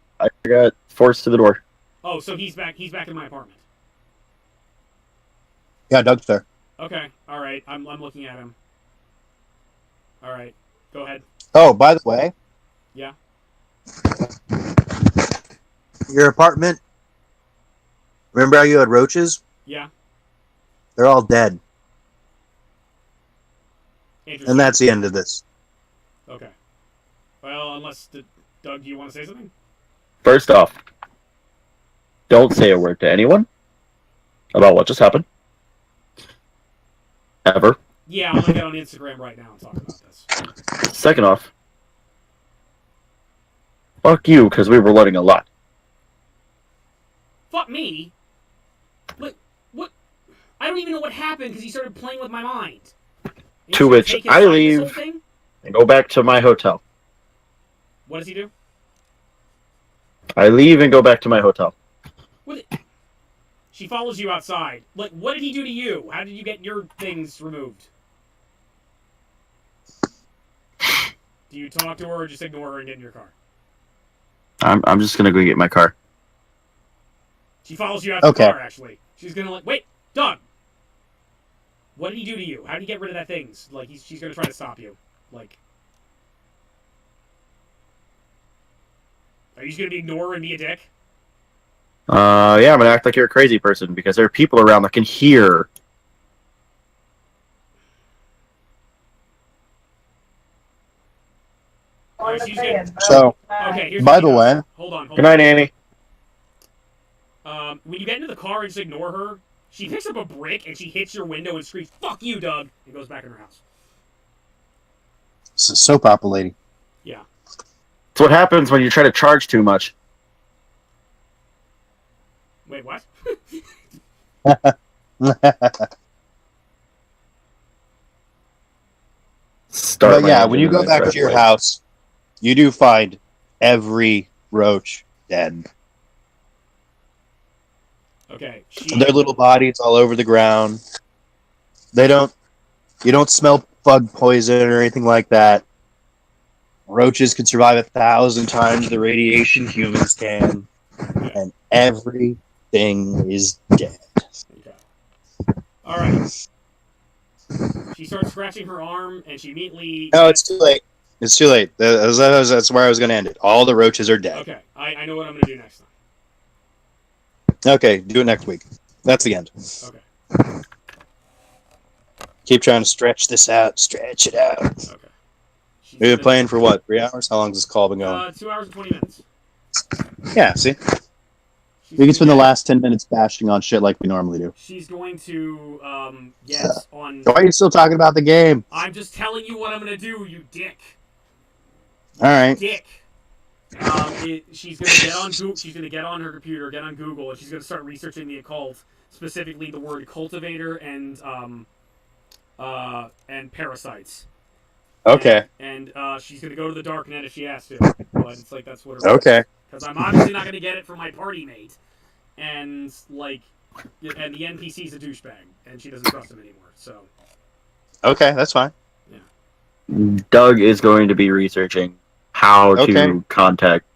forced to the door.
Oh, so he's back in my apartment.
Yeah, Doug's there.
Okay, all right. I'm looking at him. All right, go ahead.
Oh, by the way.
Yeah.
Your apartment. Remember how you had roaches?
Yeah.
They're all dead.
Interesting.
And that's the end of this.
Okay. Well, unless Doug, do you want to say something?
First off, don't say a word to anyone about what just happened. Ever.
Yeah, I'm gonna get on Instagram right now and talk about this.
Second off, fuck you, because we were learning a lot.
Fuck me. What? I don't even know what happened because he started playing with my mind.
To which I leave and go back to my hotel.
What does he do?
I leave and go back to my hotel.
She follows you outside. Like, what did he do to you? How did you get your things removed? Do you talk to her or just ignore her and get in your car?
I'm just gonna go get my car.
She follows you out to the car, actually. She's gonna wait, Doug! What did he do to you? How did he get rid of that things? Like, she's gonna try to stop you. Like, are you just gonna ignore her and be a dick?
Yeah, I'm gonna act like you're a crazy person because there are people around that can hear.
So,
okay,
by the way,
hold on.
Good night, Annie.
When you get into the car and just ignore her, she picks up a brick and she hits your window and screams, "Fuck you, Doug!" and goes back in her house.
it's a soap opera lady.
Yeah.
It's what happens when you try to charge too much.
Wait, what?
But yeah, when you go back to your house, you do find every roach dead.
Okay.
Their little bodies all over the ground. You don't smell bug poison or anything like that. Roaches can survive 1,000 times the radiation humans can. And everything is dead.
Okay. Alright. She starts scratching her arm and she immediately...
No, it's too late. It's too late. That's where I was going to end it. All the roaches are dead.
Okay. I know what I'm going to do next time.
Okay, do it next week. That's the end.
Okay.
Keep trying to stretch this out. Stretch it out.
Okay.
We've been playing for what, 3 hours? How long has this call been going?
2 hours and 20 minutes.
Yeah, see? We can spend the last 10 minutes bashing on shit like we normally do.
She's going to, yes, on...
Why are you still talking about the game?
I'm just telling you what I'm going to do, you dick.
Alright.
Dick. She's going to get on Google, she's going to get on her computer, get on Google, and she's going to start researching the occult, specifically the word cultivator and parasites.
Okay.
And she's going to go to the dark net if she has to, but it's like that's what her...
Okay.
Because I'm obviously not going to get it from my party mate. And, like, and the NPC's a douchebag, and she doesn't trust him anymore, so...
Okay, that's fine.
Yeah.
Doug is going to be researching how to contact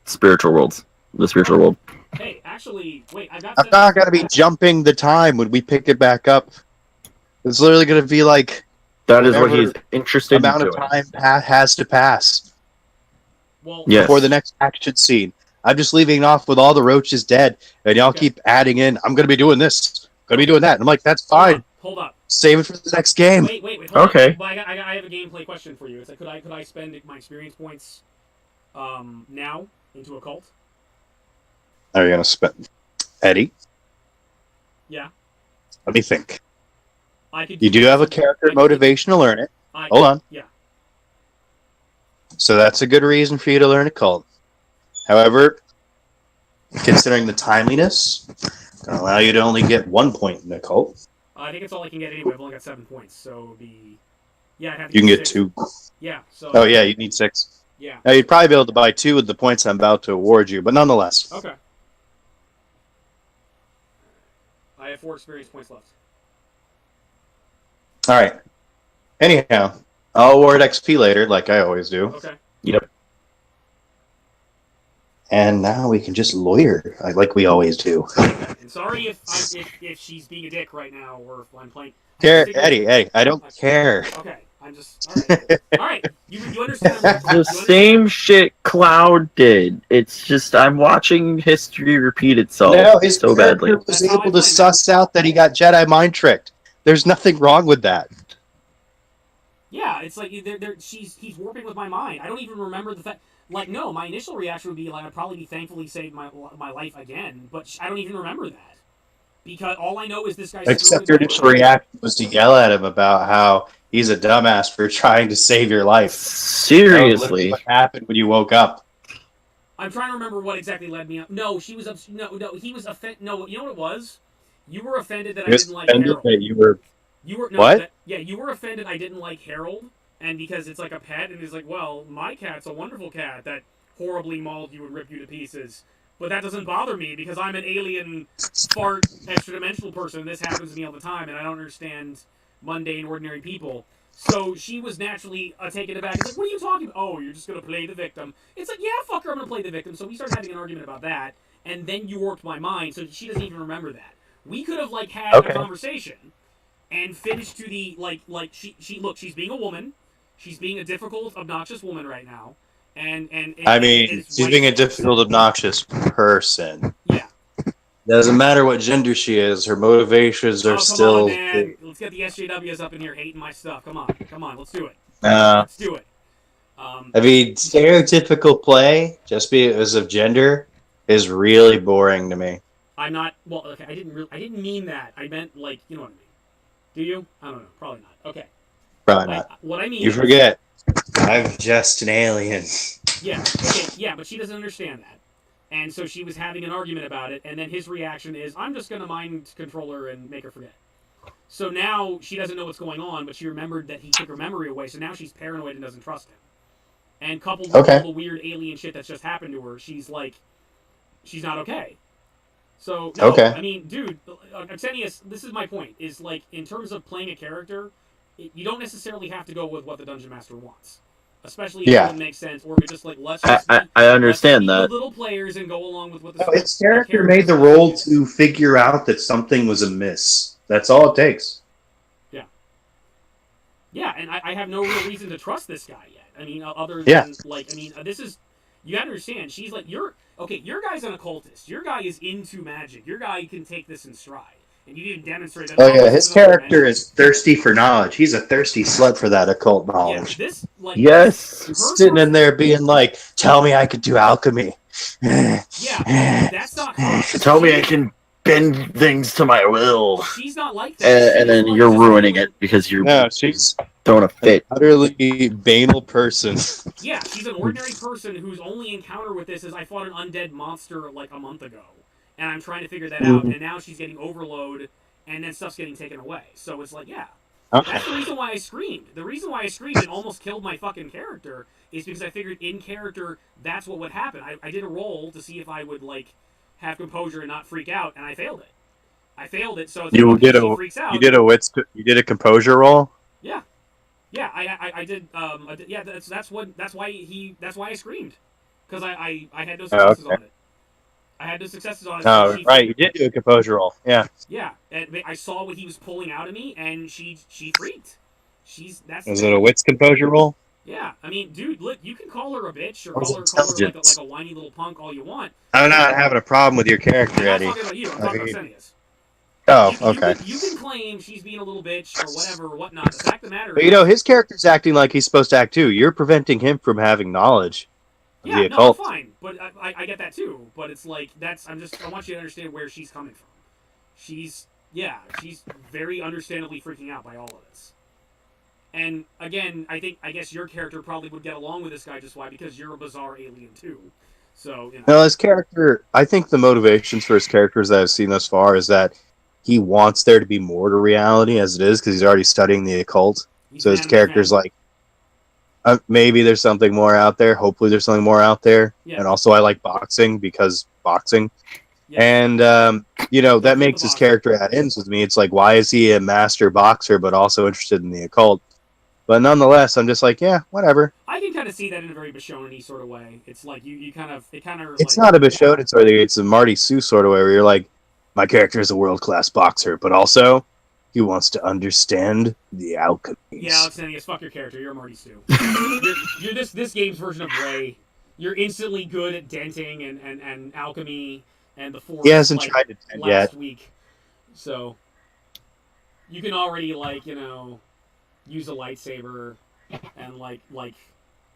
spiritual worlds. The spiritual world.
Hey, actually, wait, I got...
I'm not going to be jumping the time when we pick it back up. It's literally going to be like...
That is what he's interested in
amount of time has to pass
well,
yes.
before the next action scene.
I'm just leaving off with all the roaches dead, and y'all
Okay.
keep adding in. I'm gonna be doing this. Gonna be doing that. And I'm like, that's fine.
Hold up.
Save it for the next game.
Wait. Hold
Okay.
on. But I have a gameplay question for you. It's like, could I spend my experience points now into a cult?
Are you gonna spend Eddie?
Yeah.
Let me think.
I could.
You do have a character motivation to learn it. Hold on.
Yeah.
So that's a good reason for you to learn a cult. However, considering the timeliness, it'll allow you to only get 1 point in the cult.
I think it's all I can get anyway. I've only got 7 points, so it'd be. Yeah, I'd have to
You can get
6.
2.
Yeah. So.
Oh yeah, you need 6.
Yeah.
Now you'd probably be able to buy 2 with the points I'm about to award you, but nonetheless.
Okay. I have 4 experience points left.
All right. Anyhow, I'll award XP later, like I always do.
Okay.
Yep.
And now we can just lawyer, like we always do.
And sorry if she's being a dick right now, or if I'm playing.
Eddie, I don't care.
Okay, I'm just all right. All right, you understand?
The same shit Cloud did. It's just I'm watching history repeat itself
No, his
so badly.
character was able to suss out that he got Jedi mind tricked. There's nothing wrong with that.
Yeah, it's like he's warping with my mind. I don't even remember the fact. Like, no, my initial reaction would be like, I'd probably be thankful he saved my life again, but I don't even remember that. Because all I know is this guy's...
Except your initial reaction was to yell at him about how he's a dumbass for trying to save your life.
Seriously.
What happened when you woke up?
I'm trying to remember what exactly led me up. No, she was... No, he was offended... No, you know what it was? You were offended that I didn't like Harold.
That you were...
You were... No,
what?
You were offended I didn't like Harold. And because it's like a pet, and he's like, well, my cat's a wonderful cat that horribly mauled you and ripped you to pieces. But that doesn't bother me because I'm an alien, fart, extra-dimensional person, and this happens to me all the time, and I don't understand mundane, ordinary people. So she was naturally taken aback. It's like, what are you talking about? Oh, you're just going to play the victim. It's like, yeah, fuck her, I'm going to play the victim. So we started having an argument about that, and then you warped my mind, so she doesn't even remember that. We could have, like, had a conversation and finished to the, like look, she's being a woman. She's being a difficult, obnoxious woman right now, and
I mean, she's being a difficult, obnoxious person.
Yeah.
Doesn't matter what gender she is, her motivations are
On,
still.
man. Let's get the SJWs up in here hating my stuff. Come on, let's do it. Let's do it.
I mean, stereotypical play just because of gender is really boring to me.
I'm not. Well, okay, I didn't mean that. I meant like, you know what I mean. Do you? I don't know. Probably not. Okay.
Probably not.
What I mean.
You forget. I'm just an alien.
Yeah. Okay. Yeah, but she doesn't understand that, and so she was having an argument about it, and then his reaction is, "I'm just gonna mind control her and make her forget." So now she doesn't know what's going on, but she remembered that he took her memory away. So now she's paranoid and doesn't trust him. And coupled with all the weird alien shit that's just happened to her, she's like, she's not okay. So no, I mean, dude, Artenius, this is my point. Is like, in terms of playing a character, you don't necessarily have to go with what the dungeon master wants, especially if it doesn't make sense, or if you're just like, let's just
I understand that.
Little players and go along with what the
Its character made the role to figure out that something was amiss. That's all it takes.
Yeah, and I have no real reason to trust this guy yet. I mean, other than like, I mean, this is, you understand? She's like, your guy's an occultist. Your guy is into magic. Your guy can take this in stride. And you didn't demonstrate that.
Oh yeah, his character is thirsty for knowledge. He's a thirsty slut for that occult knowledge.
Yeah, this, like,
sitting in there being like, "Tell me I could do alchemy."
Yeah, that's not her.
Tell me I can bend things to my will.
She's not like that.
And then you're ruining it because you're
she's
throwing a fit.
Utterly banal person.
Yeah, she's an ordinary person whose only encounter with this is I fought an undead monster like a month ago. And I'm trying to figure that out, and now she's getting overload, and then stuff's getting taken away. So it's like, yeah. That's the reason why I screamed. The reason why I screamed and almost killed my fucking character is because I figured in character that's what would happen. I did a roll to see if I would, like, have composure and not freak out, and I failed it. So it's
you did a composure roll.
Yeah, I did. Yeah, that's why I screamed, because I had no successes on it. I had no successes on it.
Oh, right, you did do a composure roll. Yeah.
Yeah, and I saw what he was pulling out of me, and she freaked.
Was it a wits composure roll?
Yeah, I mean, dude, look, you can call her a bitch or
Or
call her like
intelligence.
a whiny little punk all you want.
I'm not having a problem with your character,
I'm not
Eddie.
talking about you. I'm
I
talking about
mean,
Senius.
oh, okay.
You can claim she's being a little bitch or whatever or whatnot. The fact of the matter
But you know,
is,
his character's acting like he's supposed to act too. You're preventing him from having knowledge of
yeah,
the
no, I'm
occult.
fine, but I get that too. But it's like I want you to understand where she's coming from. She's very understandably freaking out by all of this. And again, I guess your character probably would get along with this guy just why because you're a bizarre alien too. So you know.
No, his character, I think the motivations for his characters that I've seen thus far is that he wants there to be more to reality as it is because he's already studying the occult.
He's
So
an
his
anime
character's
fan.
like, maybe there's something more out there. Hopefully, there's something more out there.
Yeah.
And also, I like boxing because boxing.
Yes.
And you know that
Don't kill
makes
the
his
boxer.
character at ends with me. It's like, why is he a master boxer but also interested in the occult? But nonetheless, I'm just like, yeah, whatever.
I can kind of see that in a very Bishonen-y sort of way. It's like you kind of
It's
like
not a Bishonen sort of. It's a Marty Sue sort of way where you're like, my character is a world class boxer, but also he wants to understand the alchemies.
yeah, Alexanius, fuck your character. You're Marty Stu. You're this game's version of Ray. You're instantly good at denting and alchemy and the force.
He hasn't
like
tried to dent
last
yet.
week, so you can already use a lightsaber and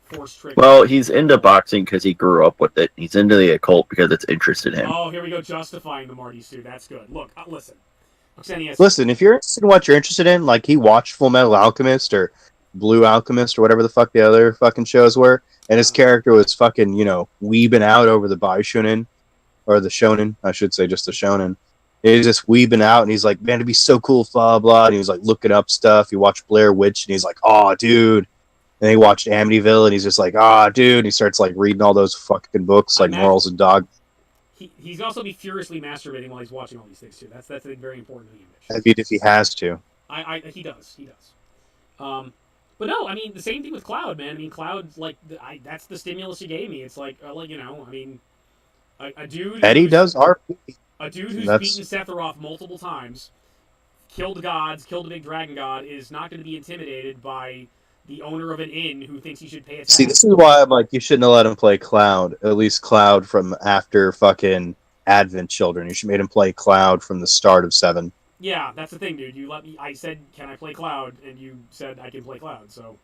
force trick.
Well, he's into boxing because he grew up with it. He's into the occult because it's interested him.
Oh, here we go, justifying the Marty Stu. That's good. Look, listen, Xenius.
Listen, if you're interested in what you're interested in, like he watched Full Metal Alchemist or Blue Alchemist or whatever the fuck the other fucking shows were, and his character was fucking, weebing out over the Shonen, or the Shonen, I should say, just the Shonen. He's just weebing out, and he's like, man, it'd be so cool, blah, blah. And he was like looking up stuff. He watched Blair Witch, and he's like, oh, dude. And he watched Amityville, and he's just like, ah, dude. And he starts like reading all those fucking books, like Morals and Dog.
He's also be furiously masturbating while he's watching all these things too. That's a very important thing.
I mean, if he has to.
He does. But no, I mean the same thing with Cloud, man. I mean Cloud's like that's the stimulus you gave me. It's like I mean a dude.
Eddie does RP.
A dude who's beaten Sephiroth multiple times, killed gods, killed a big dragon god, is not going to be intimidated by the owner of an inn who thinks he should pay attention.
See, this is why I'm like, you shouldn't have let him play Cloud. At least Cloud from after fucking Advent Children. You should have made him play Cloud from the start of 7.
Yeah, that's the thing, dude. You let me. I said, "Can I play Cloud?" And you said, "I can play Cloud." So.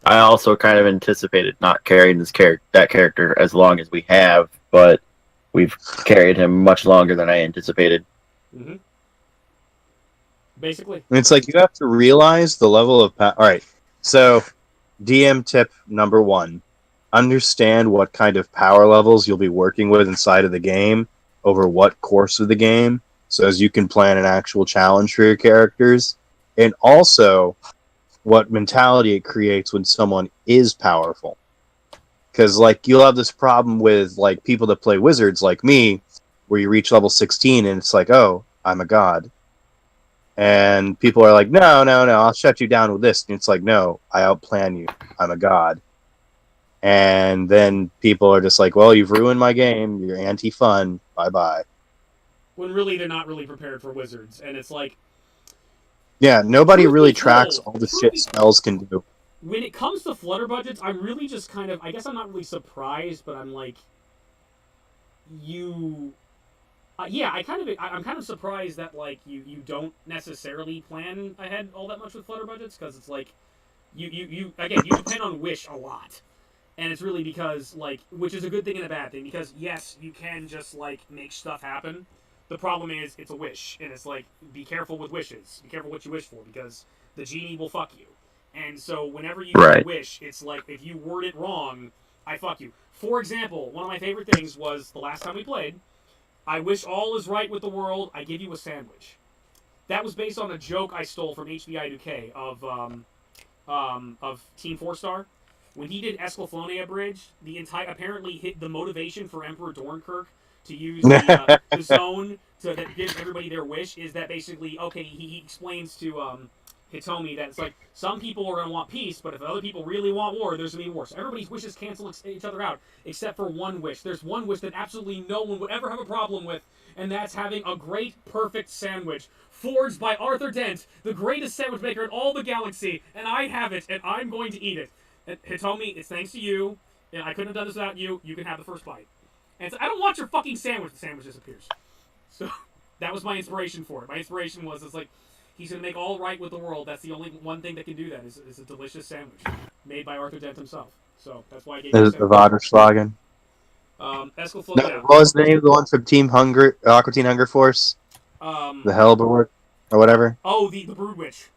I also kind of anticipated not carrying that character as long as we have, but we've carried him much longer than I anticipated.
Mm-hmm. Basically.
And it's like you have to realize the level of power. All right, so DM tip number 1: understand what kind of power levels you'll be working with inside of the game over what course of the game, so as you can plan an actual challenge for your characters, and also what mentality it creates when someone is powerful. Because like you'll have this problem with like people that play wizards like me, where you reach level 16 and it's like, oh, I'm a god. And people are like, no, I'll shut you down with this. And it's like, no, I outplan you. I'm a god. And then people are just like, well, you've ruined my game. You're anti-fun. Bye-bye.
When really they're not really prepared for wizards. And it's like...
Yeah, nobody really tracks all the shit spells can do.
When it comes to Flutter budgets, I'm really just kind of... I guess I'm not really surprised, but I'm like... I'm kind of surprised that like you don't necessarily plan ahead all that much with Flutter budgets, because it's like you depend on Wish a lot, and it's really because like, which is a good thing and a bad thing, because yes, you can just like make stuff happen. The problem is it's a wish, and it's like, be careful with wishes. Be careful what you wish for, because the genie will fuck you. And so whenever you wish, it's like if you word it wrong, I fuck you. For example, one of my favorite things was the last time we played. I wish all is right with the world. I give you a sandwich. That was based on a joke I stole from HBI2K of Team 4-Star. When he did Escaflonia Bridge, apparently hit the motivation for Emperor Dornkirk to use the zone to give everybody their wish is that basically, okay, he explains to Hitomi that it's like, some people are going to want peace, but if other people really want war, there's going to be war. So everybody's wishes cancel each other out, except for one wish. There's one wish that absolutely no one would ever have a problem with, and that's having a great, perfect sandwich forged by Arthur Dent, the greatest sandwich maker in all the galaxy, and I have it, and I'm going to eat it. Hitomi, it's thanks to you. And I couldn't have done this without you. You can have the first bite. And so, I don't want your fucking sandwich. The sandwich disappears. So that was my inspiration for it. My inspiration was it's like he's gonna make all right with the world. That's the only one thing that can do that is a delicious sandwich made by Arthur Dent himself. So that's why I gave you a
The
sandwich.
Vaderschlagen.
Escaflowne,
No,
yeah.
what was the name of the one from Team Hunger, Aqua Teen Hunger Force? The Hellboard, or whatever.
Oh, the Brood Witch.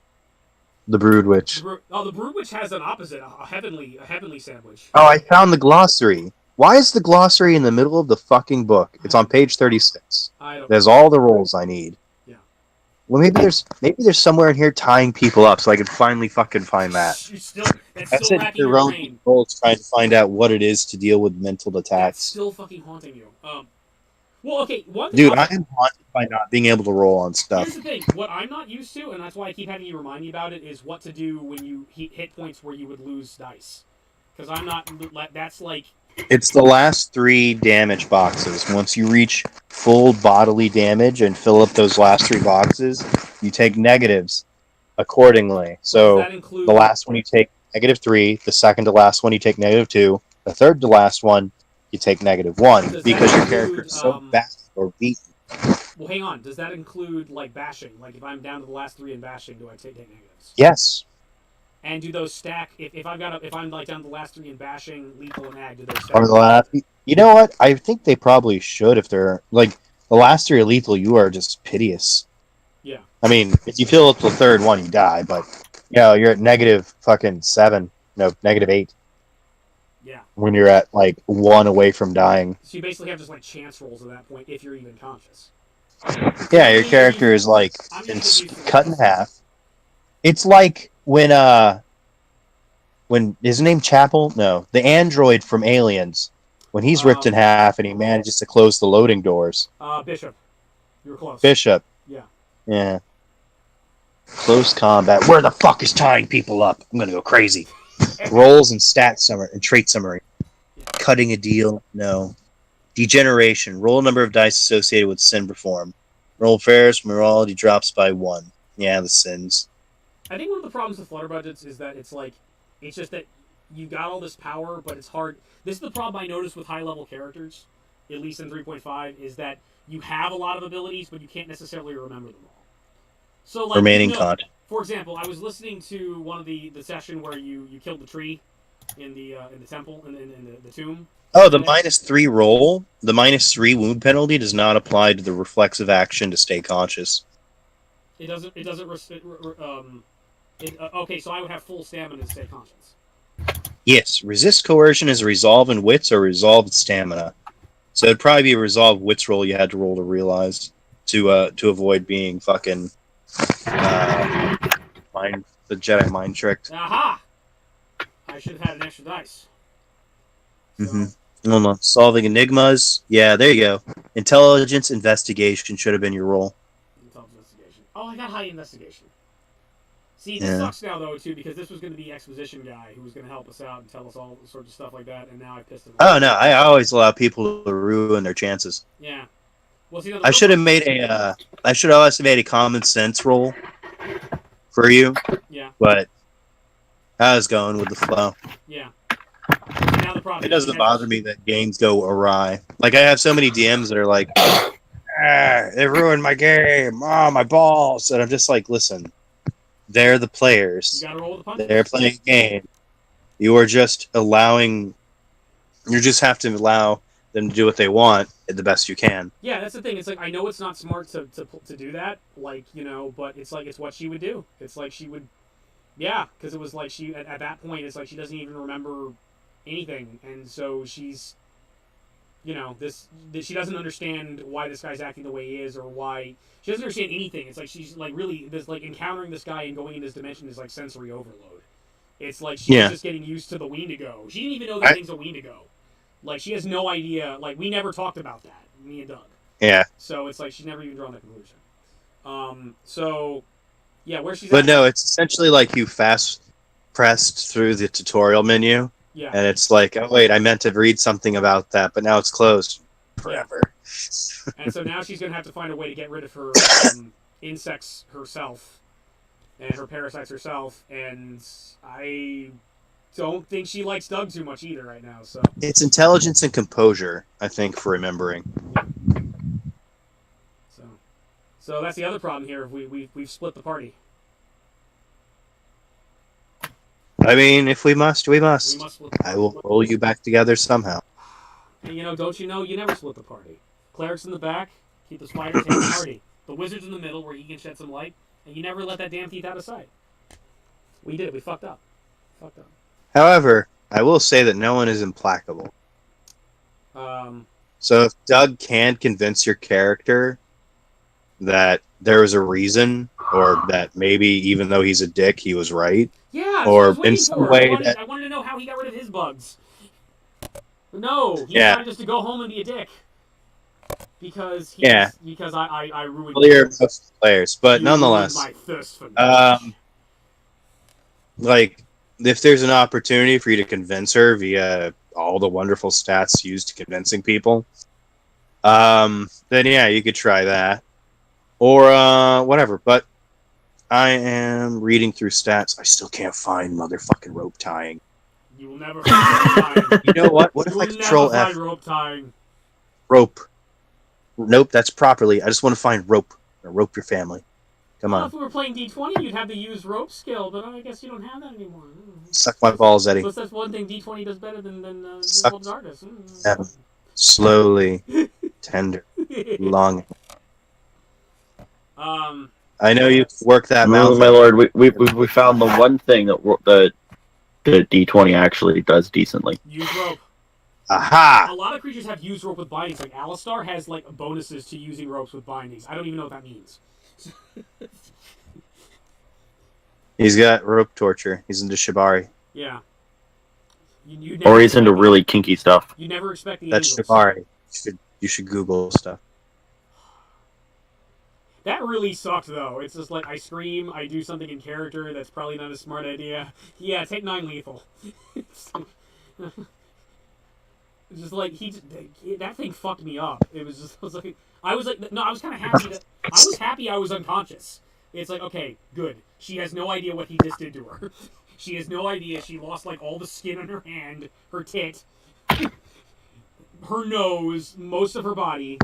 The Brood Witch.
The Brood Witch has an opposite, a heavenly sandwich.
Oh, I found the glossary. Why is the glossary in the middle of the fucking book? It's on page 36. There's all the roles I need.
Yeah.
Well, maybe there's somewhere in here tying people up, so I can finally fucking find that.
That's
That's
still
it.
racking your
Your
brain.
role is trying to find out what it is to deal with mental
That's
attacks.
still fucking haunting you. Well, okay, one thing.
Dude, I am haunted by not being able to roll on stuff.
Here's the thing. What I'm not used to, and that's why I keep having you remind me about it, is what to do when you hit points where you would lose dice. Because I'm not. That's like.
It's the last 3 damage boxes. Once you reach full bodily damage and fill up those last 3 boxes, you take negatives accordingly. So
Does that include
the last one you take -3, the second to last one you take -2, the third to last one you take -1
Does
because
that
your
include,
character is so bad or beaten.
Well, hang on. Does that include like bashing? Like if I'm down to the last 3 in bashing, do I take negatives?
Yes.
And do those stack? If I'm like down to the last 3 in bashing, lethal, and ag, do those stack?
Or the last, you know what? I think they probably should if they're like the last 3 are lethal. You are just piteous.
Yeah.
I mean, if you fill up the third one, you die. But you're at -7. No, -8
Yeah.
when you're at like 1 away from dying.
So you basically have just like chance rolls at that point if you're even conscious.
Yeah, your character is like cut in half. It's like when is his name Chapel? No, the android from Aliens. When he's ripped in half and he manages to close the loading doors.
Bishop. You were close.
Bishop.
Yeah.
Yeah. Close combat. Where the fuck is tying people up? I'm gonna go crazy. Rolls and stat summary and trait summary. Cutting a deal. No. Degeneration. Roll number of dice associated with sin performed. Roll fairest morality drops by 1. Yeah, the sins.
I think one of the problems with Flutter budgets is that it's just that you got all this power, but it's hard. This is the problem I noticed with high-level characters, at least in 3.5, is that you have a lot of abilities, but you can't necessarily remember them all. So, like,
remaining content.
For example, I was listening to one of the session where you killed the tree in the temple in the tomb.
Oh, the -3 roll, the -3 wound penalty does not apply to the reflexive action to stay conscious.
It doesn't. Okay, so I would have full stamina to stay conscious.
Yes, resist coercion is a resolve in wits or resolved stamina. So it'd probably be a resolved wits roll you had to roll to realize to avoid being fucking the Jedi mind tricked.
Aha! I should have had an extra dice. So,
Hold on. Solving enigmas. Yeah, there you go. Intelligence investigation should have been your roll.
Investigation. Oh, I got high investigation. See, this sucks now, though, too, because this was going to be exposition guy who was going to help us out and tell us all sorts of stuff like that, and now I pissed him off.
Oh, no. I always allow people to ruin their chances.
Yeah. Well, see,
I should have made I should have also made a common sense roll for you.
Yeah.
But I was going with the flow.
Yeah. Now the problem
It doesn't bother me that games go awry. Like, I have so many DMs that are like, they ruined my game. Oh, my balls. And I'm just like, listen, they're the players.
You gotta roll with the punches.
They're playing a game. You are just allowing, you just have to allow them to do what they want the best you can.
Yeah, that's the thing. It's like, I know it's not smart to do that, like, but it's like, it's what she would do. It's like she would, yeah, because it was like she, at that point, it's like she doesn't even remember anything, and so she's, she doesn't understand why this guy's acting the way he is, or why, she doesn't understand anything. It's like she's like really, this like encountering this guy and going in this dimension is like sensory overload. It's like she's just getting used to the Wendigo. She didn't even know that thing's a Wendigo. Like, she has no idea. Like, we never talked about that, me and Doug.
Yeah.
So it's like she's never even drawn that conclusion. So, yeah, where she's
But
at.
no, it's essentially like you fast pressed through the tutorial menu.
Yeah.
And it's like, oh, wait, I meant to read something about that, but now it's closed forever.
And so now she's going to have to find a way to get rid of her insects herself and her parasites herself. And I don't think she likes Doug too much either right now. So
It's intelligence and composure, I think, for remembering.
so that's the other problem here. We've split the party.
I mean, if we must, we must.
We must split the
I
party.
will roll you back together somehow.
And don't you know, you never split the party. Clerics in the back, keep the spiders in the party. The wizard's in the middle where he can shed some light, and you never let that damn thief out of sight. We did it. We fucked up.
However, I will say that no one is implacable. So if Doug can convince your character that there was a reason, or that maybe even though he's a dick, he was right,
yeah,
or
in some
way
I wanted to know how he got rid of his bugs. But no, he decided just to go home and be a dick. Because I ruined
most players, but nonetheless,
my thirst for knowledge.
Like, if there's an opportunity for you to convince her via all the wonderful stats used to convincing people, then yeah, you could try that. Or whatever. But I am reading through stats. I still can't find motherfucking rope tying.
You will never find rope tying.
You know what? What if
you
I
will
control
never
F?
find rope tying.
Rope. Nope, that's properly. I just want to find rope. Or rope your family. Come on.
If we were playing D20, you'd have the use rope skill, but I guess you don't have that anymore.
Suck my balls, Eddie.
That's one thing D20 does better than
Suck
Darkness.
them. Slowly. Tender. Long. I know you work that mouth.
My lord, we found the one thing that the D20 actually does decently.
Use rope.
Aha!
A lot of creatures have use rope with bindings. Like Alistar has like bonuses to using ropes with bindings. I don't even know what that means.
He's got rope torture. He's into shibari.
Yeah.
Or he's into really kinky stuff.
You never expect the
That's
angels.
shibari. You should Google stuff.
That really sucked, though. It's just like, I scream, I do something in character that's probably not a smart idea. Yeah, take 9 lethal. It's just like, that thing fucked me up. It was just, I was kind of happy that, I was happy I was unconscious. It's like, okay, good. She has no idea what he just did to her. She has no idea. She lost, like, all the skin on her hand, her tit, her nose, most of her body.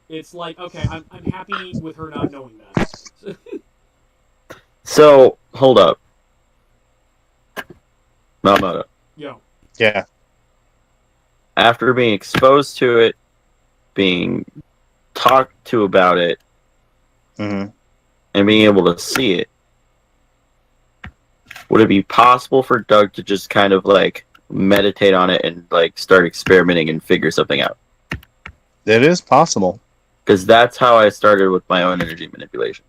It's like, okay, I'm happy with her not knowing that.
So, hold up. Mamata.
Yo.
Yeah.
After being exposed to it, being talked to about it, and being able to see it, would it be possible for Doug to just kind of, like, meditate on it and, like, start experimenting and figure something out?
It is possible.
Because that's how I started with my own energy manipulation.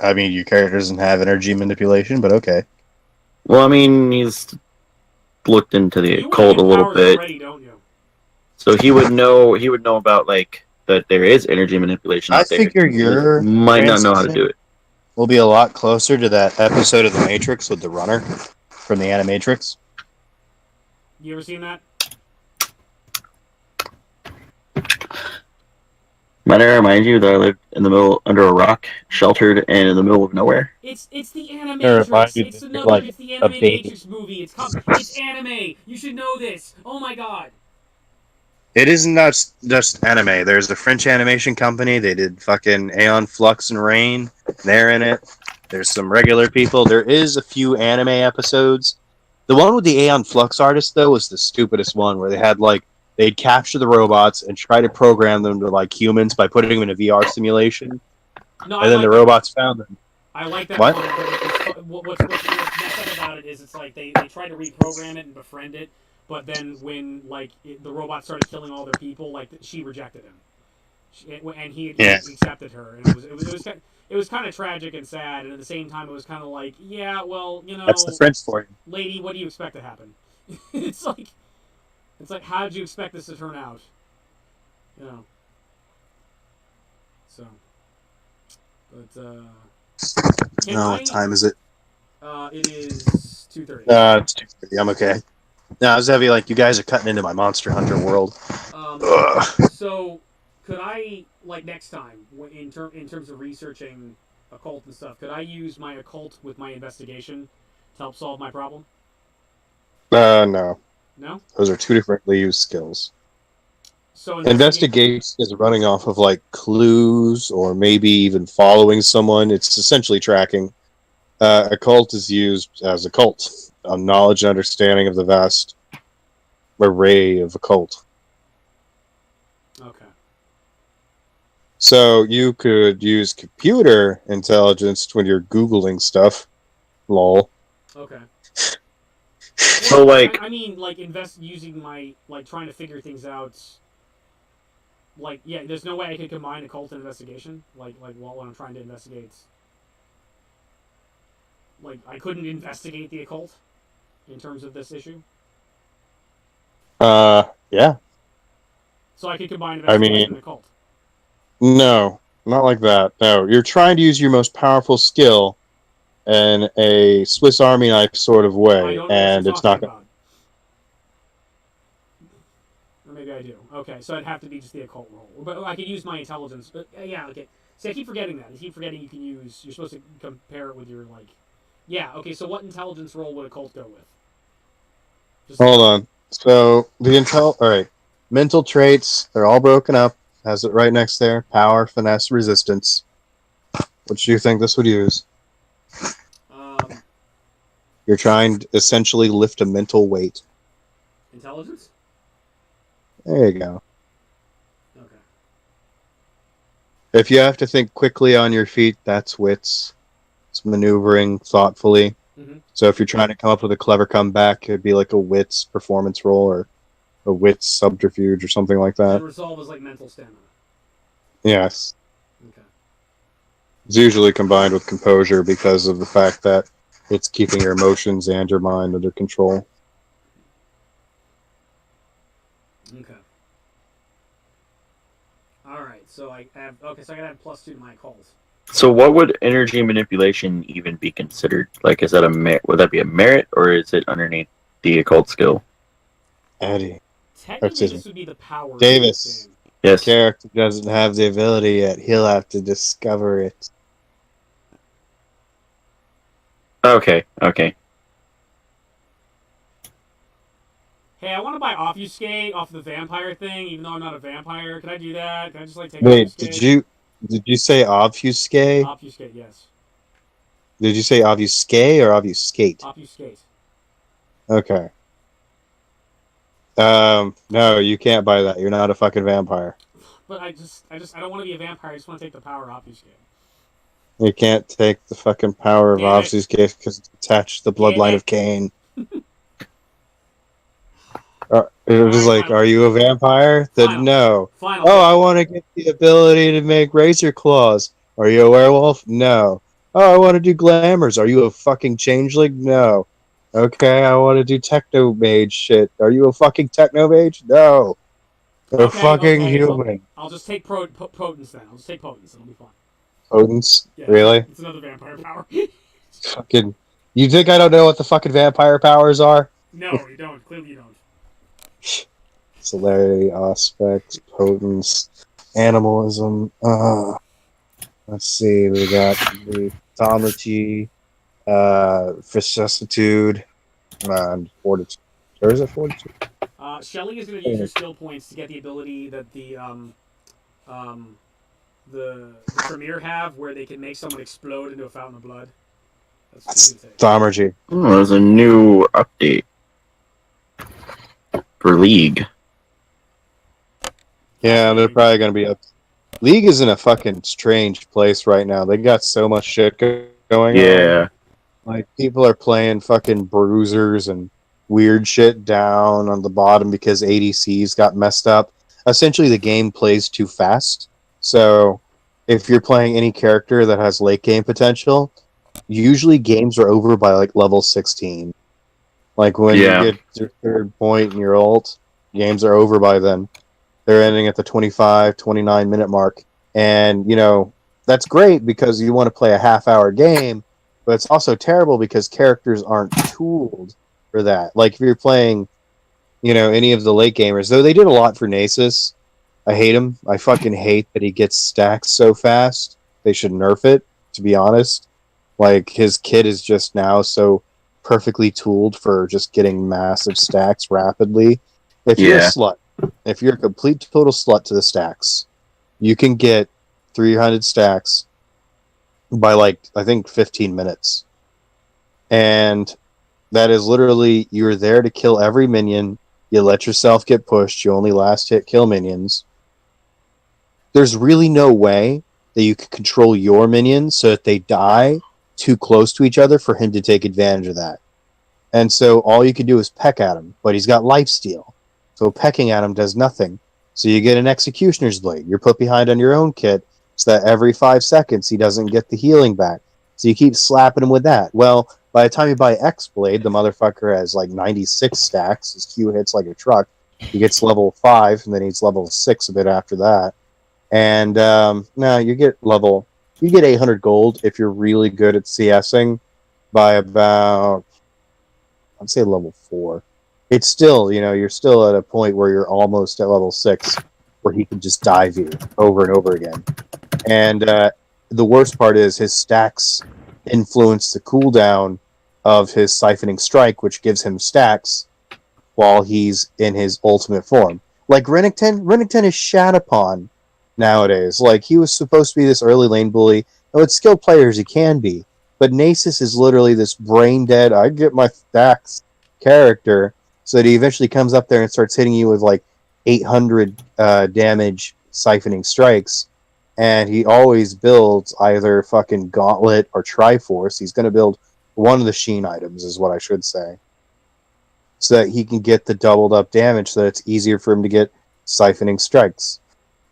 I mean, your character doesn't have energy manipulation, but okay.
Well, I mean, he's looked into the occult a little bit.
Already, don't you?
So he would know about, like, that there is energy manipulation out there.
I figure your
might not know how to do it.
Will be a lot closer to that episode of The Matrix with the runner from the Animatrix.
You ever seen that?
Might I remind you that I lived in the middle, under a rock, sheltered, and in the middle of nowhere?
It's the Animatrix. It's the
baby.
Animatrix movie. It's anime. You should know this. Oh my god.
It isn't just anime. There's a French animation company. They did fucking Aeon Flux and Rain. They're in it. There's some regular people. There is a few anime episodes. The one with the Aeon Flux artist, though, was the stupidest one, where they had, like, they'd capture the robots and try to program them to like humans by putting them in a VR simulation.
No,
and then the robots found them.
I like that
What?
one, but what's messed up about it is it's like they try to reprogram it and befriend it, but then when like the robots started killing all their people, like she rejected him, and he accepted her, and it was kind of tragic and sad, and at the same time it was kind of like, yeah, well, you know,
That's the French for you.
Lady, what do you expect to happen? It's like, how did you expect this to turn out? You know. So. But,
what time is it?
It is 2:30.
It's 2:30. I'm okay. No, I was heavy. Like, you guys are cutting into my Monster Hunter world.
So, could I, like, next time, in terms of researching occult and stuff, could I use my occult with my investigation to help solve my problem?
No.
No.
Those are two differently used skills.
So
Investigate is running off of like clues or maybe even following someone. It's essentially tracking. Occult is used as occult, a knowledge and understanding of the vast array of occult.
Okay.
So you could use computer intelligence when you're Googling stuff. Lol.
Okay.
So, like,
I mean, like using my trying to figure things out. Like, yeah, there's no way I could combine occult and investigation. Like when I'm trying to investigate. Like, I couldn't investigate the occult in terms of this issue.
Yeah.
So I could combine
I
investigation and
mean,
occult.
no, not like that. No, you're trying to use your most powerful skill in a Swiss Army knife sort of
I
way,
don't know what
and
you're
it's
talking
not going.
about. Or maybe I do. Okay, so it'd have to be just the occult roll. But I could use my intelligence. But yeah, okay. See, I keep forgetting that. I keep forgetting you can use. You're supposed to compare it with your like. Yeah. Okay. So what intelligence roll would occult go with? Just
Hold on. So the intel. All right. Mental traits. They're all broken up. Has it right next there. Power, finesse, resistance. Which do you think this would use?
Um,
You're trying to essentially lift a mental weight.
intelligence.
There you go.
Okay.
If you have to think quickly on your feet, that's wits. It's maneuvering thoughtfully.
Mm-hmm.
So if you're trying to come up with a clever comeback, it'd be like a wits performance roll or a wits subterfuge or something like that.
And resolve is like mental stamina.
Yes.
Okay.
It's usually combined with composure because of the fact that it's keeping your emotions and your mind under control.
Okay. All right. So I have So I gotta add +2 to my calls.
so what would energy manipulation even be considered? Like, is that would that be a merit, or is it underneath the occult skill?
Eddie.
Technically,
Excuse
this would be the power.
Davis.
Of this game.
Yes.
Character doesn't have the ability yet. He'll have to discover it.
Okay. Okay.
Hey, I want to buy Obfuscate off the vampire thing, even though I'm not a vampire. Can I do that? Can I just like take
Wait,
Obfuscate?
did you say obfuscate?
Obfuscate, yes.
Did you say obfuscate or obfuscate?
Obfuscate.
Okay. No, you can't buy that. You're not a fucking vampire.
But I don't want to be a vampire. I just want to take the power of Obfuscate.
You can't take the fucking power of
Damn it.
obfuscate because it's attached to the
Damn
bloodline
it.
of Cain. It was
Alright,
like,
fine.
are you a vampire? Then
Fine.
no.
Fine.
Oh, I want to get the ability to make razor claws. Are you a werewolf? No. Oh, I want to do glamours. Are you a fucking changeling? No. Okay, I want to do techno mage shit. Are you a fucking techno mage? No. You're fucking human.
I'll just take Potence then. I'll just take Potence. It'll be fine.
Potence?
Yeah,
Really?
It's another vampire power.
Fucking. You think I don't know what the fucking vampire powers are?
No, you don't. Clearly you don't.
Celerity, aspect, potence, animalism. Let's see. We got the mythology, vicissitude, and fortitude. Or is it fortitude?
Shelly is going to use her skill points to get the ability that the Tremere have, where they can make someone explode into a fountain of blood. That's
Thaumaturgy.
Oh, there's a new update for League.
Yeah, they're probably going to be up. League is in a fucking strange place right now. They got so much shit going on.
Yeah.
Like, people are playing fucking bruisers and weird shit down on the bottom because ADCs got messed up. Essentially, the game plays too fast. So, if you're playing any character that has late game potential, usually games are over by like level 16. Like, when you get your third point in your ult, games are over by then. They're ending at the 25, 29 minute mark. And, you know, that's great because you want to play a half-hour game, but it's also terrible because characters aren't tooled for that. Like, if you're playing, you know, any of the late gamers, though they did a lot for Nasus. I hate him. I fucking hate that he gets stacked so fast. They should nerf it, to be honest. Like, his kit is just now so
perfectly tooled for just getting massive stacks rapidly. If you're a
Yeah.
slut, if you're a complete total slut to the stacks, you can get 300 stacks by like I think 15 minutes. And that is literally you're there to kill every minion. You let yourself get pushed. You only last hit kill minions. There's really no way that you can control your minions so that they die too close to each other for him to take advantage of that. And so all you can do is peck at him, but he's got lifesteal. So pecking at him does nothing. So you get an Executioner's Blade. You're put behind on your own kit so that every 5 seconds he doesn't get the healing back. So you keep slapping him with that. Well, by the time you buy X-Blade, the motherfucker has like 96 stacks. His Q hits like a truck. He gets level 5, and then he's level 6 a bit after that. And now you get 800 gold if you're really good at CSing by about, I'd say level 4. It's still, you're still at a point where you're almost at level 6 where he can just dive you over and over again. And the worst part is his stacks influence the cooldown of his Siphoning Strike, which gives him stacks while he's in his ultimate form. Like Renekton is shat upon nowadays. Like, he was supposed to be this early lane bully. And with skilled players, he can be. But Nasus is literally this brain-dead, I get my stacks character, so that he eventually comes up there and starts hitting you with, like, 800 damage Siphoning Strikes. And he always builds either fucking Gauntlet or Triforce. He's going to build one of the Sheen items, is what I should say. So that he can get the doubled up damage, so that it's easier for him to get Siphoning Strikes.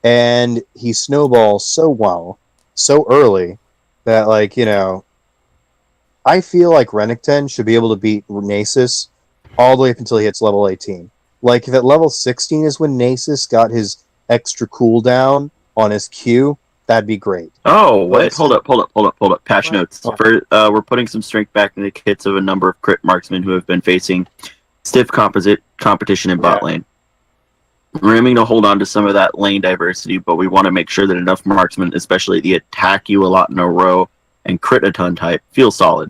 And he snowballs so well, so early, that, like, I feel like Renekton should be able to beat Nasus all the way up until he hits level 18. Like, if at level 16 is when Nasus got his extra cooldown on his Q, that'd be great.
Oh, wait, hold up. Patch notes. We're putting some strength back in the kits of a number of crit marksmen who have been facing stiff competition in bot lane. We're aiming to hold on to some of that lane diversity, but we want to make sure that enough marksmen, especially the attack you a lot in a row and crit a ton type, feel solid.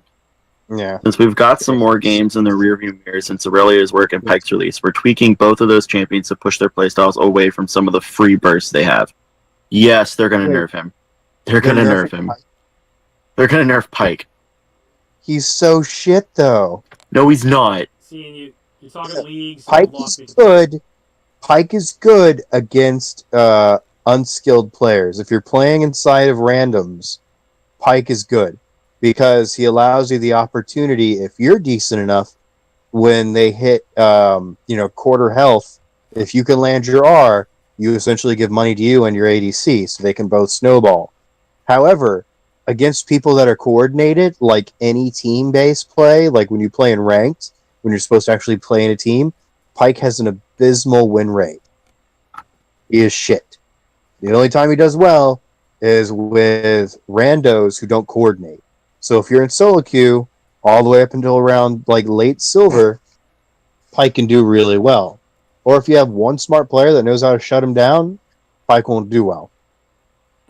Yeah.
Since we've got some more games in the rearview mirror since Aurelia's work and Pyke's release, we're tweaking both of those champions to push their playstyles away from some of the free bursts they have. Yes, they're going to nerf him. They're going to nerf him. They're going to nerf Pyke.
He's so shit, though.
No, he's not.
Seeing you're talking leagues.
Pyke is good. Pyke is good against unskilled players. If you're playing inside of randoms, Pyke is good because he allows you the opportunity, if you're decent enough, when they hit quarter health, if you can land your R, you essentially give money to you and your ADC, so they can both snowball. However, against people that are coordinated, like any team-based play, like when you play in ranked, when you're supposed to actually play in a team, Pyke has an abysmal win rate. He is shit. The only time he does well is with randos who don't coordinate. So if you're in solo queue, all the way up until around like late silver, Pyke can do really well. Or if you have one smart player that knows how to shut him down, Pyke won't do well.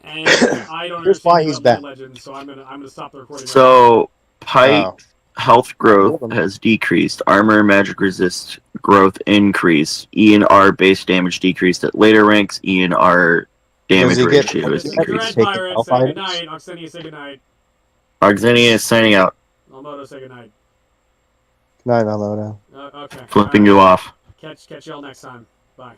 And I don't
Here's why he's bad.
Legends, so I'm gonna stop the recording.
So Pyke health growth has decreased. Armor and magic resist growth increased. E and R base damage decreased at later ranks. E and R damage ratio is increased.
Good night. Oxenia, say good night.
Oxenia is signing out.
Almodo, say good night.
Good night, Almodo.
Okay.
Flipping you off.
Catch y'all next time. Bye.